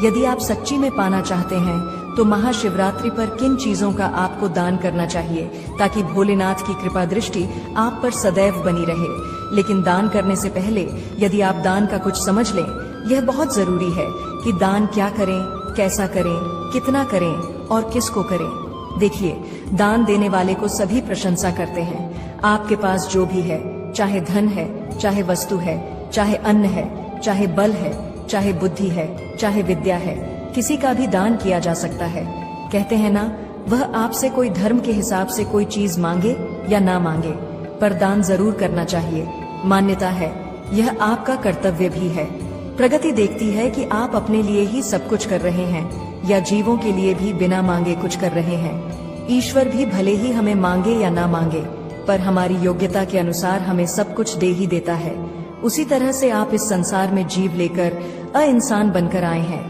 यदि आप सच्ची में पाना चाहते हैं तो महाशिवरात्रि पर किन चीजों का आपको दान करना चाहिए, ताकि भोलेनाथ की कृपा दृष्टि आप पर सदैव बनी रहे। लेकिन दान करने से पहले यदि आप दान का कुछ समझ लें, यह बहुत जरूरी है कि दान क्या करें, कैसा करें, कितना करें और किसको करें। देखिए, दान देने वाले को सभी प्रशंसा करते हैं। आपके पास जो भी है, चाहे धन है, चाहे वस्तु है, चाहे अन्न है, चाहे बल है, चाहे बुद्धि है, चाहे विद्या है, किसी का भी दान किया जा सकता है। कहते हैं ना, वह आपसे कोई धर्म के हिसाब से कोई चीज मांगे या ना मांगे, पर दान जरूर करना चाहिए। मान्यता है, यह आपका कर्तव्य भी है। प्रगति देखती है कि आप अपने लिए ही सब कुछ कर रहे हैं या जीवों के लिए भी बिना मांगे कुछ कर रहे हैं। ईश्वर भी भले ही हमें मांगे या ना मांगे, पर हमारी योग्यता के अनुसार हमें सब कुछ दे ही देता है। उसी तरह से आप इस संसार में जीव लेकर इंसान बनकर आए हैं।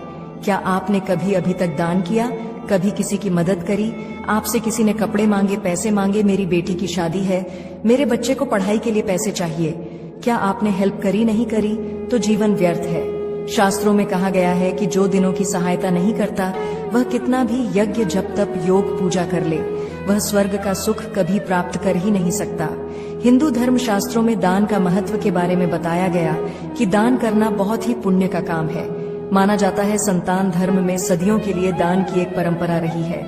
क्या आपने कभी अभी तक दान किया, कभी किसी की मदद करी? आपसे किसी ने कपड़े मांगे, पैसे मांगे, मेरी बेटी की शादी है, मेरे बच्चे को पढ़ाई के लिए पैसे चाहिए, क्या आपने हेल्प करी? नहीं करी तो जीवन व्यर्थ है। शास्त्रों में कहा गया है कि जो दिनों की सहायता नहीं करता वह कितना भी यज्ञ जप तप योग पूजा कर ले, वह स्वर्ग का सुख कभी प्राप्त कर ही नहीं सकता। हिंदू धर्म शास्त्रों में दान का महत्व के बारे में बताया गया कि दान करना बहुत ही पुण्य का काम है। माना जाता है संतान धर्म में सदियों के लिए दान की एक परंपरा रही है।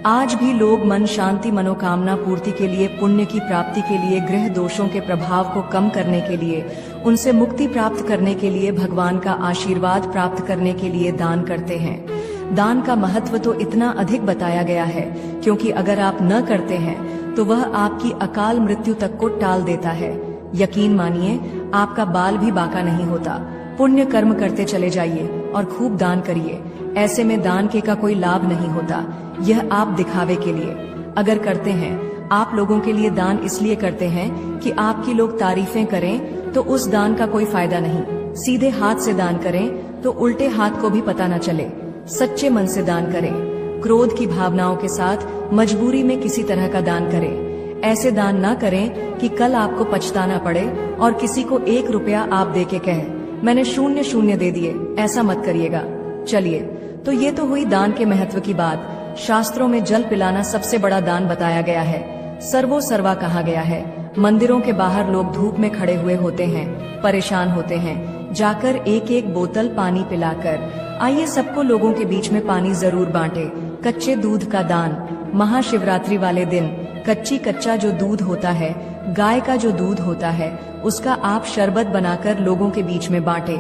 आज भी लोग मन शांति, मनोकामना पूर्ति के लिए, पुण्य की प्राप्ति के लिए, ग्रह दोषों के प्रभाव को कम करने के लिए, उनसे मुक्ति प्राप्त करने के लिए, भगवान का आशीर्वाद प्राप्त करने के लिए दान करते हैं। दान का महत्व तो इतना अधिक बताया गया है क्योंकि अगर आप न करते हैं तो वह आपकी अकाल मृत्यु तक को टाल देता है। यकीन मानिए, आपका बाल भी बाका नहीं होता। पुण्य कर्म करते चले जाइए और खूब दान करिए। ऐसे में दान के का कोई लाभ नहीं होता, यह आप दिखावे के लिए। अगर करते हैं, आप लोगों के लिए दान इसलिए करते हैं कि आपकी लोग तारीफें करें, तो उस दान का कोई फायदा नहीं। सीधे हाथ से दान करें तो उल्टे हाथ को भी पता न चले। सच्चे मन से दान करें, क्रोध की भावनाओं के साथ मजबूरी में किसी तरह का दान करें। ऐसे दान ना करें कि कल आपको पछताना पड़े और किसी को 1 रुपया आप दे के कहे मैंने 0 दे दिए। ऐसा मत करिएगा। चलिए, तो ये तो हुई दान के महत्व की बात। शास्त्रों में जल पिलाना सबसे बड़ा दान बताया गया है। सर्वो सर्वा कहा गया है। मंदिरों के बाहर लोग धूप में खड़े हुए होते हैं, परेशान होते हैं, जाकर 1-1 बोतल पानी पिलाकर आइए सबको लोगों के बीच में पानी जरूर बांटे। कच्चे दूध का दान, महाशिवरात्रि वाले दिन कच्चा जो दूध होता है, गाय का जो दूध होता है, उसका आप शरबत बनाकर लोगों के बीच में बांटे।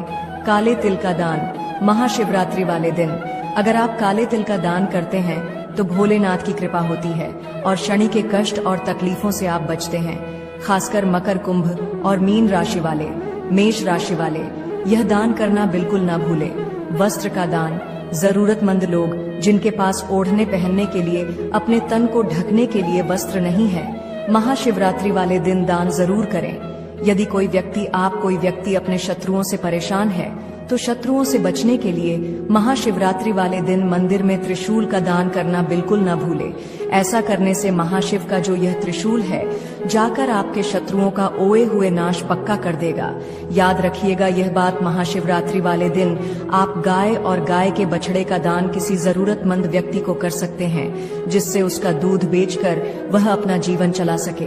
काले तिल का दान, महाशिवरात्रि वाले दिन अगर आप काले तिल का दान करते हैं तो भोलेनाथ की कृपा होती है और शनि के कष्ट और तकलीफों से आप बचते हैं। खासकर मकर, कुंभ और मीन राशि वाले, मेष राशि वाले यह दान करना बिल्कुल ना भूले। वस्त्र का दान, जरूरतमंद लोग जिनके पास ओढ़ने पहनने के लिए, अपने तन को ढकने के लिए वस्त्र नहीं है, महाशिवरात्रि वाले दिन दान जरूर करें। यदि कोई व्यक्ति अपने शत्रुओं से परेशान है तो शत्रुओं से बचने के लिए महाशिवरात्रि वाले दिन मंदिर में त्रिशूल का दान करना बिल्कुल न भूले। ऐसा करने से महाशिव का जो यह त्रिशूल है जाकर आपके शत्रुओं का ओए हुए नाश पक्का कर देगा। याद रखिएगा यह बात, महाशिवरात्रि वाले दिन आप गाय और गाय के बछड़े का दान किसी जरूरतमंद व्यक्ति को कर सकते हैं, जिससे उसका दूध बेचकर वह अपना जीवन चला सके।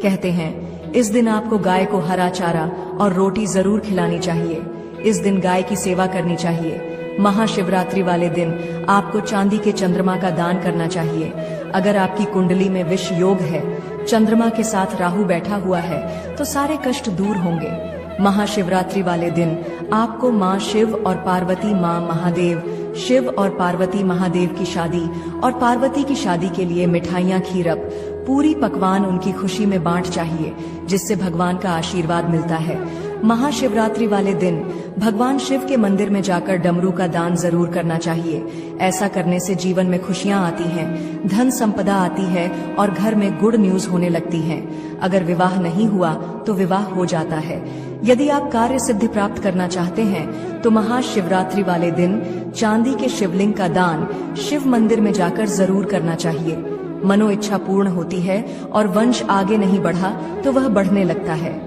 कहते हैं इस दिन आपको गाय को हरा चारा और रोटी जरूर खिलानी चाहिए। इस दिन गाय की सेवा करनी चाहिए। महाशिवरात्रि वाले दिन आपको चांदी के चंद्रमा का दान करना चाहिए। अगर आपकी कुंडली में विष योग है, चंद्रमा के साथ राहु बैठा हुआ है, तो सारे कष्ट दूर होंगे। महाशिवरात्रि वाले दिन आपको माँ शिव और पार्वती माँ महादेव, शिव और पार्वती महादेव की शादी और पार्वती की शादी के लिए मिठाइयाँ, खीरप, पूरी पकवान उनकी खुशी में बांट चाहिए, जिससे भगवान का आशीर्वाद मिलता है। महाशिवरात्रि वाले दिन भगवान शिव के मंदिर में जाकर डमरू का दान जरूर करना चाहिए। ऐसा करने से जीवन में खुशियां आती हैं, धन संपदा आती है और घर में गुड न्यूज होने लगती है। अगर विवाह नहीं हुआ तो विवाह हो जाता है। यदि आप कार्य सिद्धि प्राप्त करना चाहते हैं तो महाशिवरात्रि वाले दिन चांदी के शिवलिंग का दान शिव मंदिर में जाकर जरूर करना चाहिए। मनो इच्छा पूर्ण होती है और वंश आगे नहीं बढ़ा तो वह बढ़ने लगता है।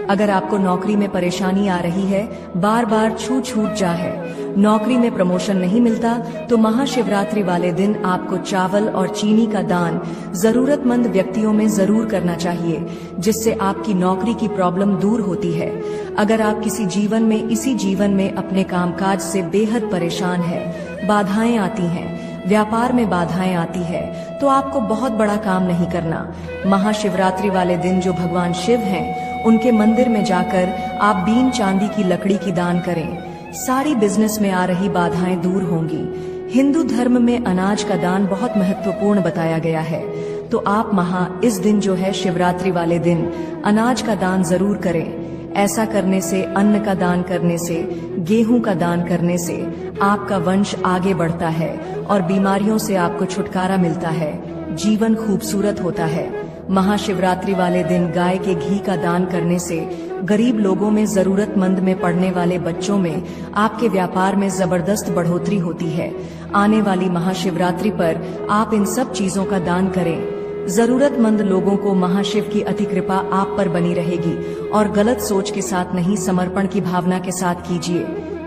अगर आपको नौकरी में परेशानी आ रही है, बार बार छूट जा है, नौकरी में प्रमोशन नहीं मिलता, तो महाशिवरात्रि वाले दिन आपको चावल और चीनी का दान जरूरतमंद व्यक्तियों में जरूर करना चाहिए, जिससे आपकी नौकरी की प्रॉब्लम दूर होती है। अगर आप इसी जीवन में अपने कामकाज से बेहद परेशान है, बाधाएं आती हैं, व्यापार में बाधाएं आती है, तो आपको बहुत बड़ा काम नहीं करना। महाशिवरात्रि वाले दिन जो भगवान शिव हैं, उनके मंदिर में जाकर आप बीन चांदी की लकड़ी की दान करें। सारी बिजनेस में आ रही बाधाएं दूर होंगी। हिंदू धर्म में अनाज का दान बहुत महत्वपूर्ण बताया गया है, तो आप इस दिन जो है शिवरात्रि वाले दिन अनाज का दान जरूर करें। ऐसा करने से, अन्न का दान करने से, गेहूं का दान करने से आपका वंश आगे बढ़ता है और बीमारियों से आपको छुटकारा मिलता है, जीवन खूबसूरत होता है। महाशिवरात्रि वाले दिन गाय के घी का दान करने से गरीब लोगों में, जरूरतमंद में पड़ने वाले बच्चों में आपके व्यापार में जबरदस्त बढ़ोतरी होती है। आने वाली महाशिवरात्रि पर आप इन सब चीजों का दान करें। जरूरतमंद लोगों को महाशिव की अति कृपा आप पर बनी रहेगी और गलत सोच के साथ नहीं, समर्पण की भावना के साथ कीजिए।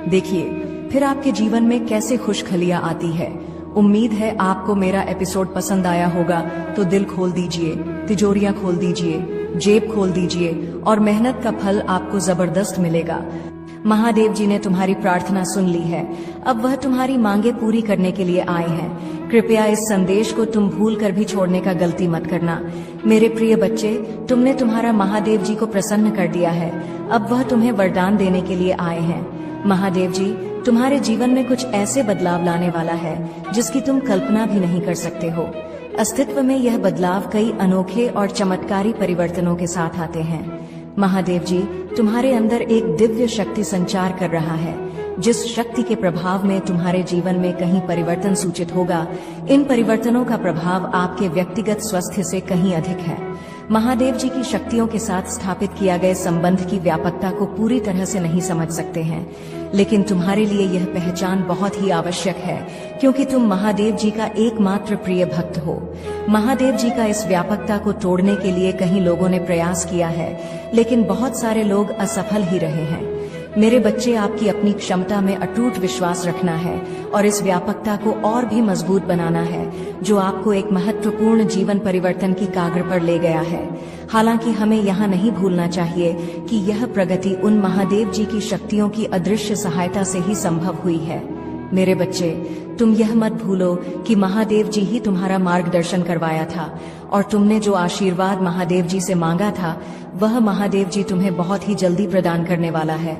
देखिए फिर आपके जीवन में कैसे खुशखलियां आती है। उम्मीद है आपको मेरा एपिसोड पसंद आया होगा, तो दिल खोल दीजिए, तिजोरियां खोल दीजिए, जेब खोल दीजिए और मेहनत का फल आपको जबरदस्त मिलेगा। महादेव जी ने तुम्हारी प्रार्थना सुन ली है, अब वह तुम्हारी मांगे पूरी करने के लिए आए हैं। कृपया इस संदेश को तुम भूल कर भी छोड़ने का गलती मत करना। मेरे प्रिय बच्चे, तुमने तुम्हारा महादेव जी को प्रसन्न कर दिया है, अब वह तुम्हें वरदान देने के लिए आए हैं। महादेव जी तुम्हारे जीवन में कुछ ऐसे बदलाव लाने वाला है जिसकी तुम कल्पना भी नहीं कर सकते हो। अस्तित्व में यह बदलाव कई अनोखे और चमत्कारी परिवर्तनों के साथ आते हैं। महादेव जी तुम्हारे अंदर एक दिव्य शक्ति संचार कर रहा है, जिस शक्ति के प्रभाव में तुम्हारे जीवन में कहीं परिवर्तन सूचित होगा। इन परिवर्तनों का प्रभाव आपके व्यक्तिगत स्वास्थ्य से कहीं अधिक है। महादेव जी की शक्तियों के साथ स्थापित किया गए संबंध की व्यापकता को पूरी तरह से नहीं समझ सकते हैं, लेकिन तुम्हारे लिए यह पहचान बहुत ही आवश्यक है, क्योंकि तुम महादेव जी का एकमात्र प्रिय भक्त हो। महादेव जी का इस व्यापकता को तोड़ने के लिए कई लोगों ने प्रयास किया है, लेकिन बहुत सारे लोग असफल ही रहे हैं। मेरे बच्चे, आपकी अपनी क्षमता में अटूट विश्वास रखना है और इस व्यापकता को और भी मजबूत बनाना है, जो आपको एक महत्वपूर्ण जीवन परिवर्तन की कागर पर ले गया है। हालांकि हमें यहाँ नहीं भूलना चाहिए कि यह प्रगति उन महादेव जी की शक्तियों की अदृश्य सहायता से ही संभव हुई है। मेरे बच्चे, तुम यह मत भूलो कि महादेव जी ही तुम्हारा मार्गदर्शन करवाया था और तुमने जो आशीर्वाद महादेव जी से मांगा था, वह महादेव जी तुम्हें बहुत ही जल्दी प्रदान करने वाला है।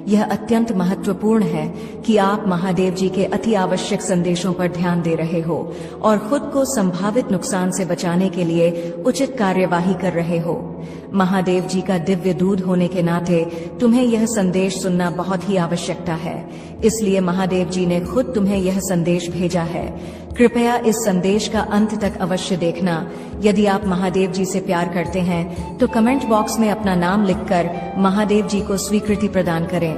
यह अत्यंत महत्वपूर्ण है कि आप महादेव जी के अति आवश्यक संदेशों पर ध्यान दे रहे हो और खुद को संभावित नुकसान से बचाने के लिए उचित कार्यवाही कर रहे हो। महादेव जी का दिव्य दूत होने के नाते तुम्हें यह संदेश सुनना बहुत ही आवश्यकता है, इसलिए महादेव जी ने खुद तुम्हें यह संदेश भेजा है। कृपया इस संदेश का अंत तक अवश्य देखना। यदि आप महादेव जी से प्यार करते हैं तो कमेंट बॉक्स में अपना नाम लिखकर महादेव जी को स्वीकृति प्रदान करें।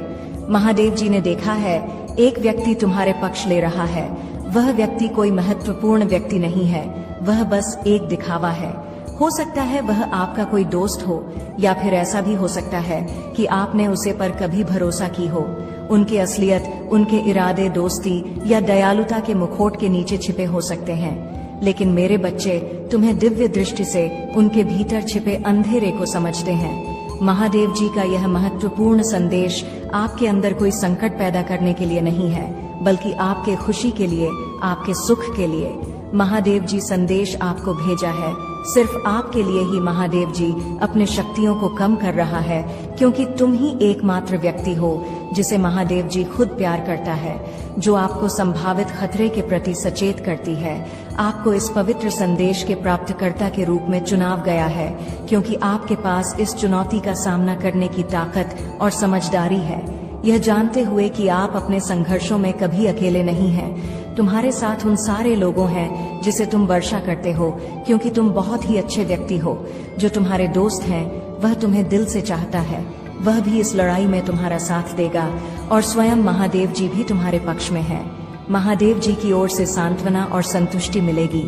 महादेव जी ने देखा है, एक व्यक्ति तुम्हारे पक्ष ले रहा है। वह व्यक्ति कोई महत्वपूर्ण व्यक्ति नहीं है, वह बस एक दिखावा है। हो सकता है वह आपका कोई दोस्त हो, या फिर ऐसा भी हो सकता है कि आपने उसे पर कभी भरोसा की हो। उनकी असलियत, उनके इरादे दोस्ती या दयालुता के मुखौट के नीचे छिपे हो सकते हैं, लेकिन मेरे बच्चे, तुम्हें दिव्य दृष्टि से उनके भीतर छिपे अंधेरे को समझते हैं। महादेव जी का यह महत्वपूर्ण संदेश आपके अंदर कोई संकट पैदा करने के लिए नहीं है, बल्कि आपके खुशी के लिए, आपके सुख के लिए। महादेव जी संदेश आपको भेजा है सिर्फ आपके लिए ही महादेव जी अपने शक्तियों को कम कर रहा है, क्योंकि तुम ही एकमात्र व्यक्ति हो जिसे महादेव जी खुद प्यार करता है, जो आपको संभावित खतरे के प्रति सचेत करती है। आपको इस पवित्र संदेश के प्राप्तकर्ता के रूप में चुनाव गया है, क्योंकि आपके पास इस चुनौती का सामना करने की ताकत और समझदारी है, यह जानते हुए कि आप अपने संघर्षों में कभी अकेले नहीं हैं। तुम्हारे साथ उन सारे लोगों हैं जिसे तुम वर्षा करते हो, क्योंकि तुम बहुत ही अच्छे व्यक्ति हो। जो तुम्हारे दोस्त हैं वह तुम्हें दिल से चाहता है, वह भी इस लड़ाई में तुम्हारा साथ देगा, और स्वयं महादेव जी भी तुम्हारे पक्ष में है। महादेव जी की ओर से सांत्वना और संतुष्टि मिलेगी।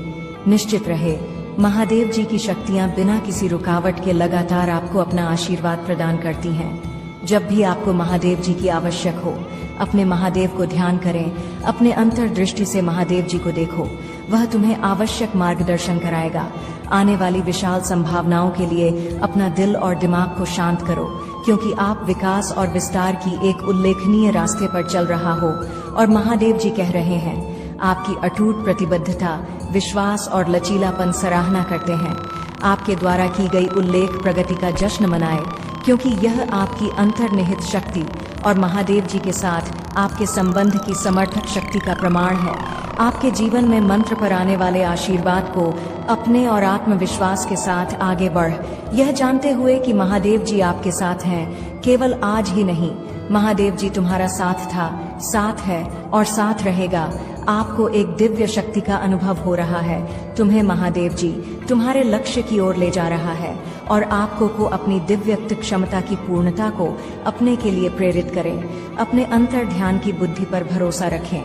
निश्चित रहे, महादेव जी की शक्तियां बिना किसी रुकावट के लगातार आपको अपना आशीर्वाद प्रदान करती हैं। जब भी आपको महादेव जी की आवश्यक हो, अपने महादेव को ध्यान करें, अपने अंतर्दृष्टि से महादेव जी को देखो, वह तुम्हें आवश्यक मार्गदर्शन कराएगा। आने वाली विशाल संभावनाओं के लिए अपना दिल और दिमाग को शांत करो, क्योंकि आप विकास और विस्तार की एक उल्लेखनीय रास्ते पर चल रहा हो, और महादेव जी कह रहे हैं आपकी अटूट प्रतिबद्धता, विश्वास और लचीलापन सराहना करते हैं। आपके द्वारा की गई उल्लेख प्रगति का जश्न मनाए, क्योंकि यह आपकी अंतर्निहित शक्ति और महादेव जी के साथ आपके संबंध की समर्थक शक्ति का प्रमाण है। आपके जीवन में मंत्र पर आने वाले आशीर्वाद को अपने और आत्मविश्वास के साथ आगे बढ़, यह जानते हुए कि महादेव जी आपके साथ हैं। केवल आज ही नहीं, महादेव जी तुम्हारा साथ था, साथ है और साथ रहेगा। आपको एक दिव्य शक्ति का अनुभव हो रहा है। तुम्हें महादेव जी तुम्हारे लक्ष्य की ओर ले जा रहा है, और आपको को अपनी दिव्यक्त क्षमता की पूर्णता को अपने के लिए प्रेरित करें। अपने अंतर ध्यान की बुद्धि पर भरोसा रखें।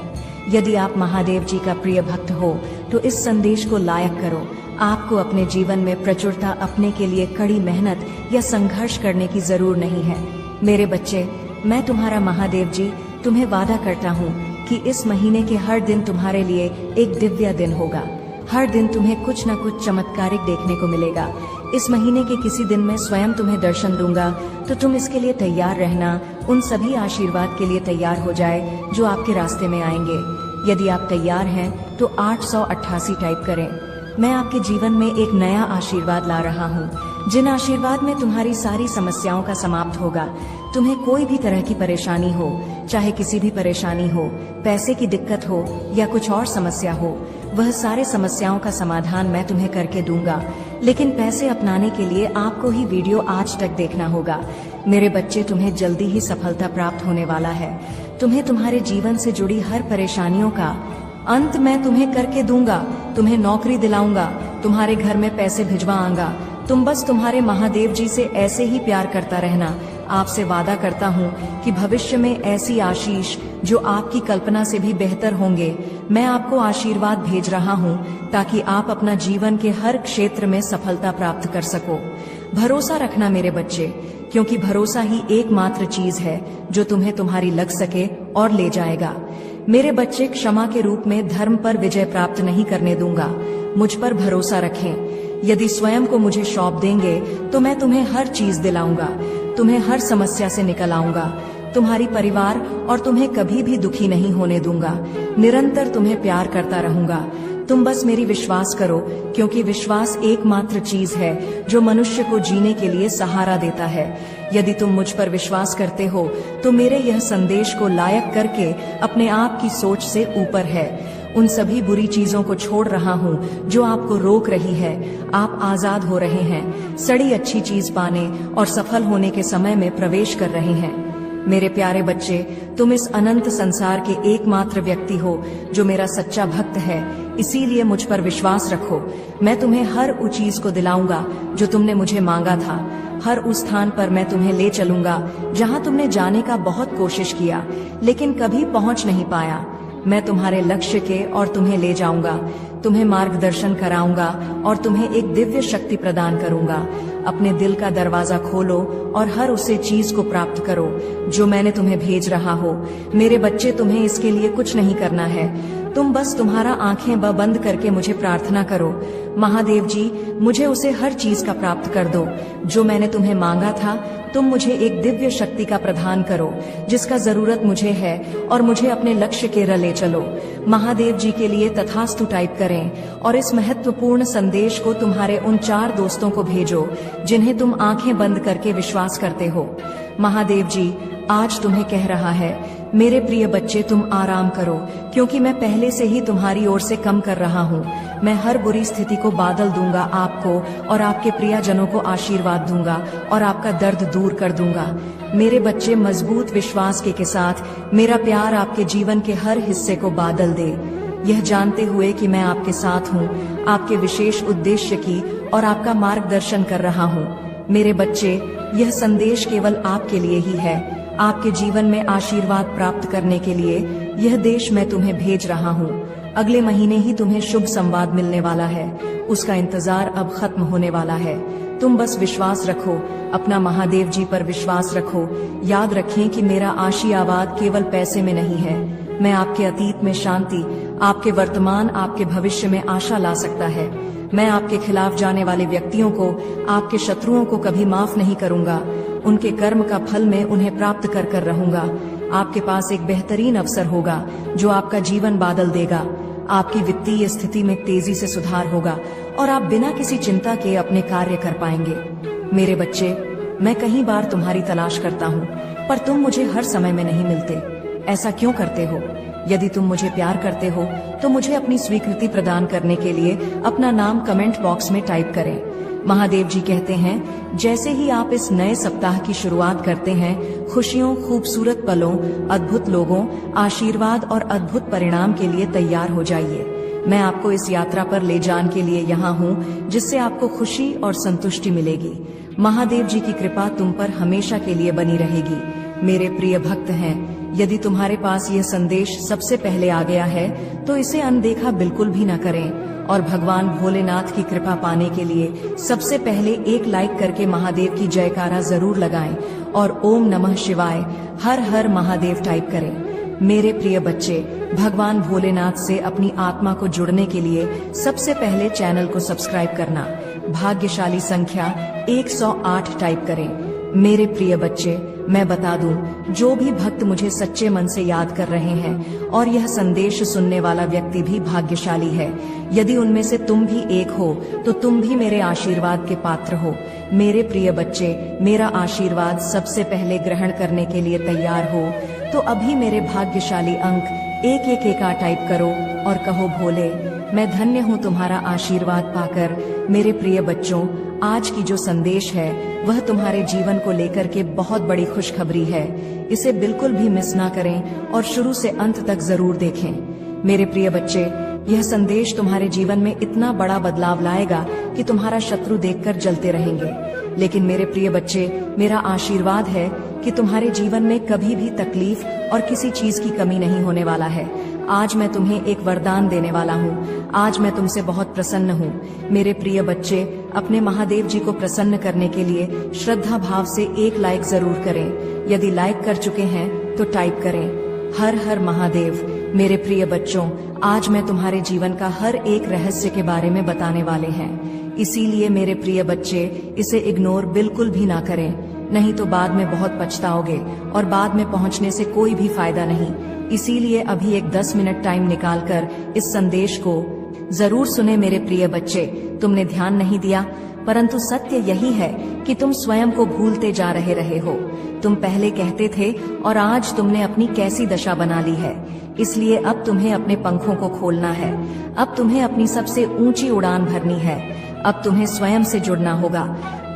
यदि आप महादेव जी का प्रिय भक्त हो तो इस संदेश को लायक करो। आपको अपने जीवन में प्रचुरता अपने के लिए कड़ी मेहनत या संघर्ष करने की जरूर नहीं है। मेरे बच्चे, मैं तुम्हारा महादेव जी तुम्हें वादा करता हूँ कि इस महीने के हर दिन तुम्हारे लिए एक दिव्य दिन होगा। हर दिन तुम्हें कुछ न कुछ चमत्कारिक देखने को मिलेगा। इस महीने के किसी दिन मैं स्वयं तुम्हें दर्शन दूंगा, तो तुम इसके लिए तैयार रहना। उन सभी आशीर्वाद के लिए तैयार हो जाए जो आपके रास्ते में आएंगे। यदि आप तैयार हैं तो 888 टाइप करें। मैं आपके जीवन में एक नया आशीर्वाद ला रहा हूँ, जिन आशीर्वाद में तुम्हारी सारी समस्याओं का समाप्त होगा। तुम्हें कोई भी तरह की परेशानी हो, चाहे किसी भी परेशानी हो, पैसे की दिक्कत हो या कुछ और समस्या हो, वह सारे समस्याओं का समाधान मैं तुम्हें करके दूंगा। लेकिन पैसे अपनाने के लिए आपको ही वीडियो आज तक देखना होगा। मेरे बच्चे, तुम्हें जल्दी ही सफलता प्राप्त होने वाला है। तुम्हें तुम्हारे जीवन से जुड़ी हर परेशानियों का अंत मैं तुम्हें करके दूंगा। तुम्हें नौकरी दिलाऊंगा, तुम्हारे घर में पैसे भिजवाऊंगा। तुम बस तुम्हारे महादेव जी से ऐसे ही प्यार करता रहना। आपसे वादा करता हूँ कि भविष्य में ऐसी आशीष जो आपकी कल्पना से भी बेहतर होंगे, मैं आपको आशीर्वाद भेज रहा हूँ, ताकि आप अपना जीवन के हर क्षेत्र में सफलता प्राप्त कर सको। भरोसा रखना मेरे बच्चे, क्योंकि भरोसा ही एकमात्र चीज है जो तुम्हें तुम्हारी लग सके और ले जाएगा। मेरे बच्चे, क्षमा के रूप में धर्म पर विजय प्राप्त नहीं करने दूंगा। मुझ पर भरोसा रखें। यदि स्वयं को मुझे सौंप देंगे तो मैं तुम्हें हर चीज दिलाऊंगा, तुम्हें हर समस्या से निकल आऊंगा, तुम्हारी परिवार और तुम्हें कभी भी दुखी नहीं होने दूंगा। निरंतर तुम्हें प्यार करता रहूंगा। तुम बस मेरी विश्वास करो, क्योंकि विश्वास एकमात्र चीज है जो मनुष्य को जीने के लिए सहारा देता है। यदि तुम मुझ पर विश्वास करते हो तो मेरे यह संदेश को लायक करके अपने आप की सोच से ऊपर है। उन सभी बुरी चीजों को छोड़ रहा हूँ जो आपको रोक रही है। आप आजाद हो रहे हैं, सड़ी अच्छी चीज पाने और सफल होने के समय में प्रवेश कर रहे हैं। मेरे प्यारे बच्चे, तुम इस अनंत संसार के एकमात्र व्यक्ति हो जो मेरा सच्चा भक्त है। इसीलिए मुझ पर विश्वास रखो। मैं तुम्हें हर उस चीज को दिलाऊंगा जो तुमने मुझे मांगा था। हर उस स्थान पर मैं तुम्हें ले चलूंगा जहां तुमने जाने का बहुत कोशिश किया लेकिन कभी पहुंच नहीं पाया। मैं तुम्हारे लक्ष्य के और तुम्हें ले जाऊंगा, तुम्हें मार्गदर्शन कराऊंगा और तुम्हें एक दिव्य शक्ति प्रदान करूंगा। अपने दिल का दरवाजा खोलो और हर उसे चीज को प्राप्त करो जो मैंने तुम्हें भेज रहा हो। मेरे बच्चे, तुम्हें इसके लिए कुछ नहीं करना है। तुम बस तुम्हारा आंखें बंद करके मुझे प्रार्थना करो। महादेव जी, मुझे उसे हर चीज का प्राप्त कर दो जो मैंने तुम्हें मांगा था। तुम मुझे एक दिव्य शक्ति का प्रदान करो जिसका जरूरत मुझे है, और मुझे अपने लक्ष्य के रले चलो। महादेव जी के लिए तथास्तु टाइप करें और इस महत्वपूर्ण संदेश को तुम्हारे उन 4 दोस्तों को भेजो जिन्हें तुम आंखें बंद करके विश्वास करते हो। महादेव जी आज तुम्हें कह रहा है, मेरे प्रिय बच्चे तुम आराम करो, क्योंकि मैं पहले से ही तुम्हारी ओर से कम कर रहा हूँ। मैं हर बुरी स्थिति को बादल दूंगा, आपको और आपके प्रियजनों को आशीर्वाद दूंगा और आपका दर्द दूर कर दूंगा। मेरे बच्चे मजबूत विश्वास के साथ मेरा प्यार आपके जीवन के हर हिस्से को बादल दे, यह जानते हुए कि मैं आपके साथ हूँ, आपके विशेष उद्देश्य की और आपका मार्गदर्शन कर रहा हूँ। मेरे बच्चे, यह संदेश केवल आपके लिए ही है, आपके जीवन में आशीर्वाद प्राप्त करने के लिए यह देश मैं तुम्हें भेज रहा हूँ। अगले महीने ही तुम्हें शुभ संवाद मिलने वाला है, उसका इंतजार अब खत्म होने वाला है। तुम बस विश्वास रखो, अपना महादेव जी पर विश्वास रखो। याद रखें कि मेरा आशीर्वाद केवल पैसे में नहीं है, मैं आपके अतीत में शांति, आपके वर्तमान, आपके भविष्य में आशा ला सकता है। मैं आपके खिलाफ जाने वाले व्यक्तियों को, आपके शत्रुओं को कभी माफ नहीं करूंगा। उनके कर्म का फल मैं उन्हें प्राप्त कर कर रहूंगा। आपके पास एक बेहतरीन अवसर होगा जो आपका जीवन बादल देगा। आपकी वित्तीय स्थिति में तेजी से सुधार होगा और आप बिना किसी चिंता के अपने कार्य कर पाएंगे। मेरे बच्चे, मैं कई बार तुम्हारी तलाश करता हूँ, पर तुम मुझे हर समय में नहीं मिलते। ऐसा क्यों करते हो? यदि तुम मुझे प्यार करते हो तो मुझे अपनी स्वीकृति प्रदान करने के लिए अपना नाम कमेंट बॉक्स में टाइप करें। महादेव जी कहते हैं, जैसे ही आप इस नए सप्ताह की शुरुआत करते हैं, खुशियों, खूबसूरत पलों, अद्भुत लोगों, आशीर्वाद और अद्भुत परिणाम के लिए तैयार हो जाइए। मैं आपको इस यात्रा पर ले जाने के लिए यहाँ हूँ, जिससे आपको खुशी और संतुष्टि मिलेगी। महादेव जी की कृपा तुम पर हमेशा के लिए बनी रहेगी। मेरे प्रिय भक्त हैं, यदि तुम्हारे पास यह संदेश सबसे पहले आ गया है तो इसे अनदेखा बिल्कुल भी न करें, और भगवान भोलेनाथ की कृपा पाने के लिए सबसे पहले एक लाइक करके महादेव की जयकारा जरूर लगाएं और ओम नमः शिवाय, हर हर महादेव टाइप करें। मेरे प्रिय बच्चे, भगवान भोलेनाथ से अपनी आत्मा को जुड़ने के लिए सबसे पहले चैनल को सब्सक्राइब करना, भाग्यशाली संख्या 108 टाइप करें। मेरे प्रिय बच्चे, मैं बता दूं, जो भी भक्त मुझे सच्चे मन से याद कर रहे हैं और यह संदेश सुनने वाला व्यक्ति भी भाग्यशाली है। यदि उनमें से तुम भी एक हो तो तुम भी मेरे आशीर्वाद के पात्र हो। मेरे प्रिय बच्चे, मेरा आशीर्वाद सबसे पहले ग्रहण करने के लिए तैयार हो तो अभी मेरे भाग्यशाली अंक 111 टाइप करो और कहो, भोले मैं धन्य हूँ तुम्हारा आशीर्वाद पाकर। मेरे प्रिय बच्चों, आज की जो संदेश है वह तुम्हारे जीवन को लेकर के बहुत बड़ी खुशखबरी है। इसे बिल्कुल भी मिस ना करें और शुरू से अंत तक जरूर देखें। मेरे प्रिय बच्चे, यह संदेश तुम्हारे जीवन में इतना बड़ा बदलाव लाएगा कि तुम्हारा शत्रु देखकर जलते रहेंगे। लेकिन मेरे प्रिय बच्चे, मेरा आशीर्वाद है कि तुम्हारे जीवन में कभी भी तकलीफ और किसी चीज की कमी नहीं होने वाला है। आज मैं तुम्हें एक वरदान देने वाला हूँ। आज मैं तुमसे बहुत प्रसन्न हूँ। मेरे प्रिय बच्चे, अपने महादेव जी को प्रसन्न करने के लिए श्रद्धा भाव से एक लाइक जरूर करें। यदि लाइक कर चुके हैं तो टाइप करें, हर हर महादेव। मेरे प्रिय बच्चों, आज मैं तुम्हारे जीवन का हर एक रहस्य के बारे में बताने वाले हैं। इसीलिए मेरे प्रिय बच्चे, इसे इग्नोर बिल्कुल भी ना करें, नहीं तो बाद में बहुत पछताओगे और बाद में पहुंचने से कोई भी फायदा नहीं। इसीलिए अभी एक 10 मिनट टाइम निकालकर इस संदेश को जरूर सुने। मेरे प्रिय बच्चे, तुमने ध्यान नहीं दिया, परंतु सत्य यही है कि तुम स्वयं को भूलते जा रहे हो। तुम पहले कहते थे और आज तुमने अपनी कैसी दशा बना ली है। इसलिए अब तुम्हें अपने पंखों को खोलना है। अब तुम्हें अपनी सबसे ऊंची उड़ान भरनी है। अब तुम्हें स्वयं से जुड़ना होगा।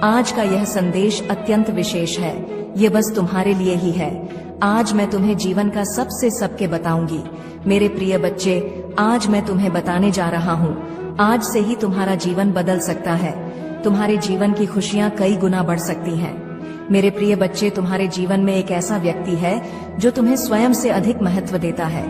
आज का यह संदेश अत्यंत विशेष है, ये बस तुम्हारे लिए ही है। आज मैं तुम्हें जीवन का सबके बताऊंगी। मेरे प्रिय बच्चे, आज मैं तुम्हें बताने जा रहा हूँ, आज से ही तुम्हारा जीवन बदल सकता है। तुम्हारे जीवन की खुशियाँ कई गुना बढ़ सकती हैं। मेरे प्रिय बच्चे, तुम्हारे जीवन में एक ऐसा व्यक्ति है जो तुम्हें स्वयं से अधिक महत्व देता है।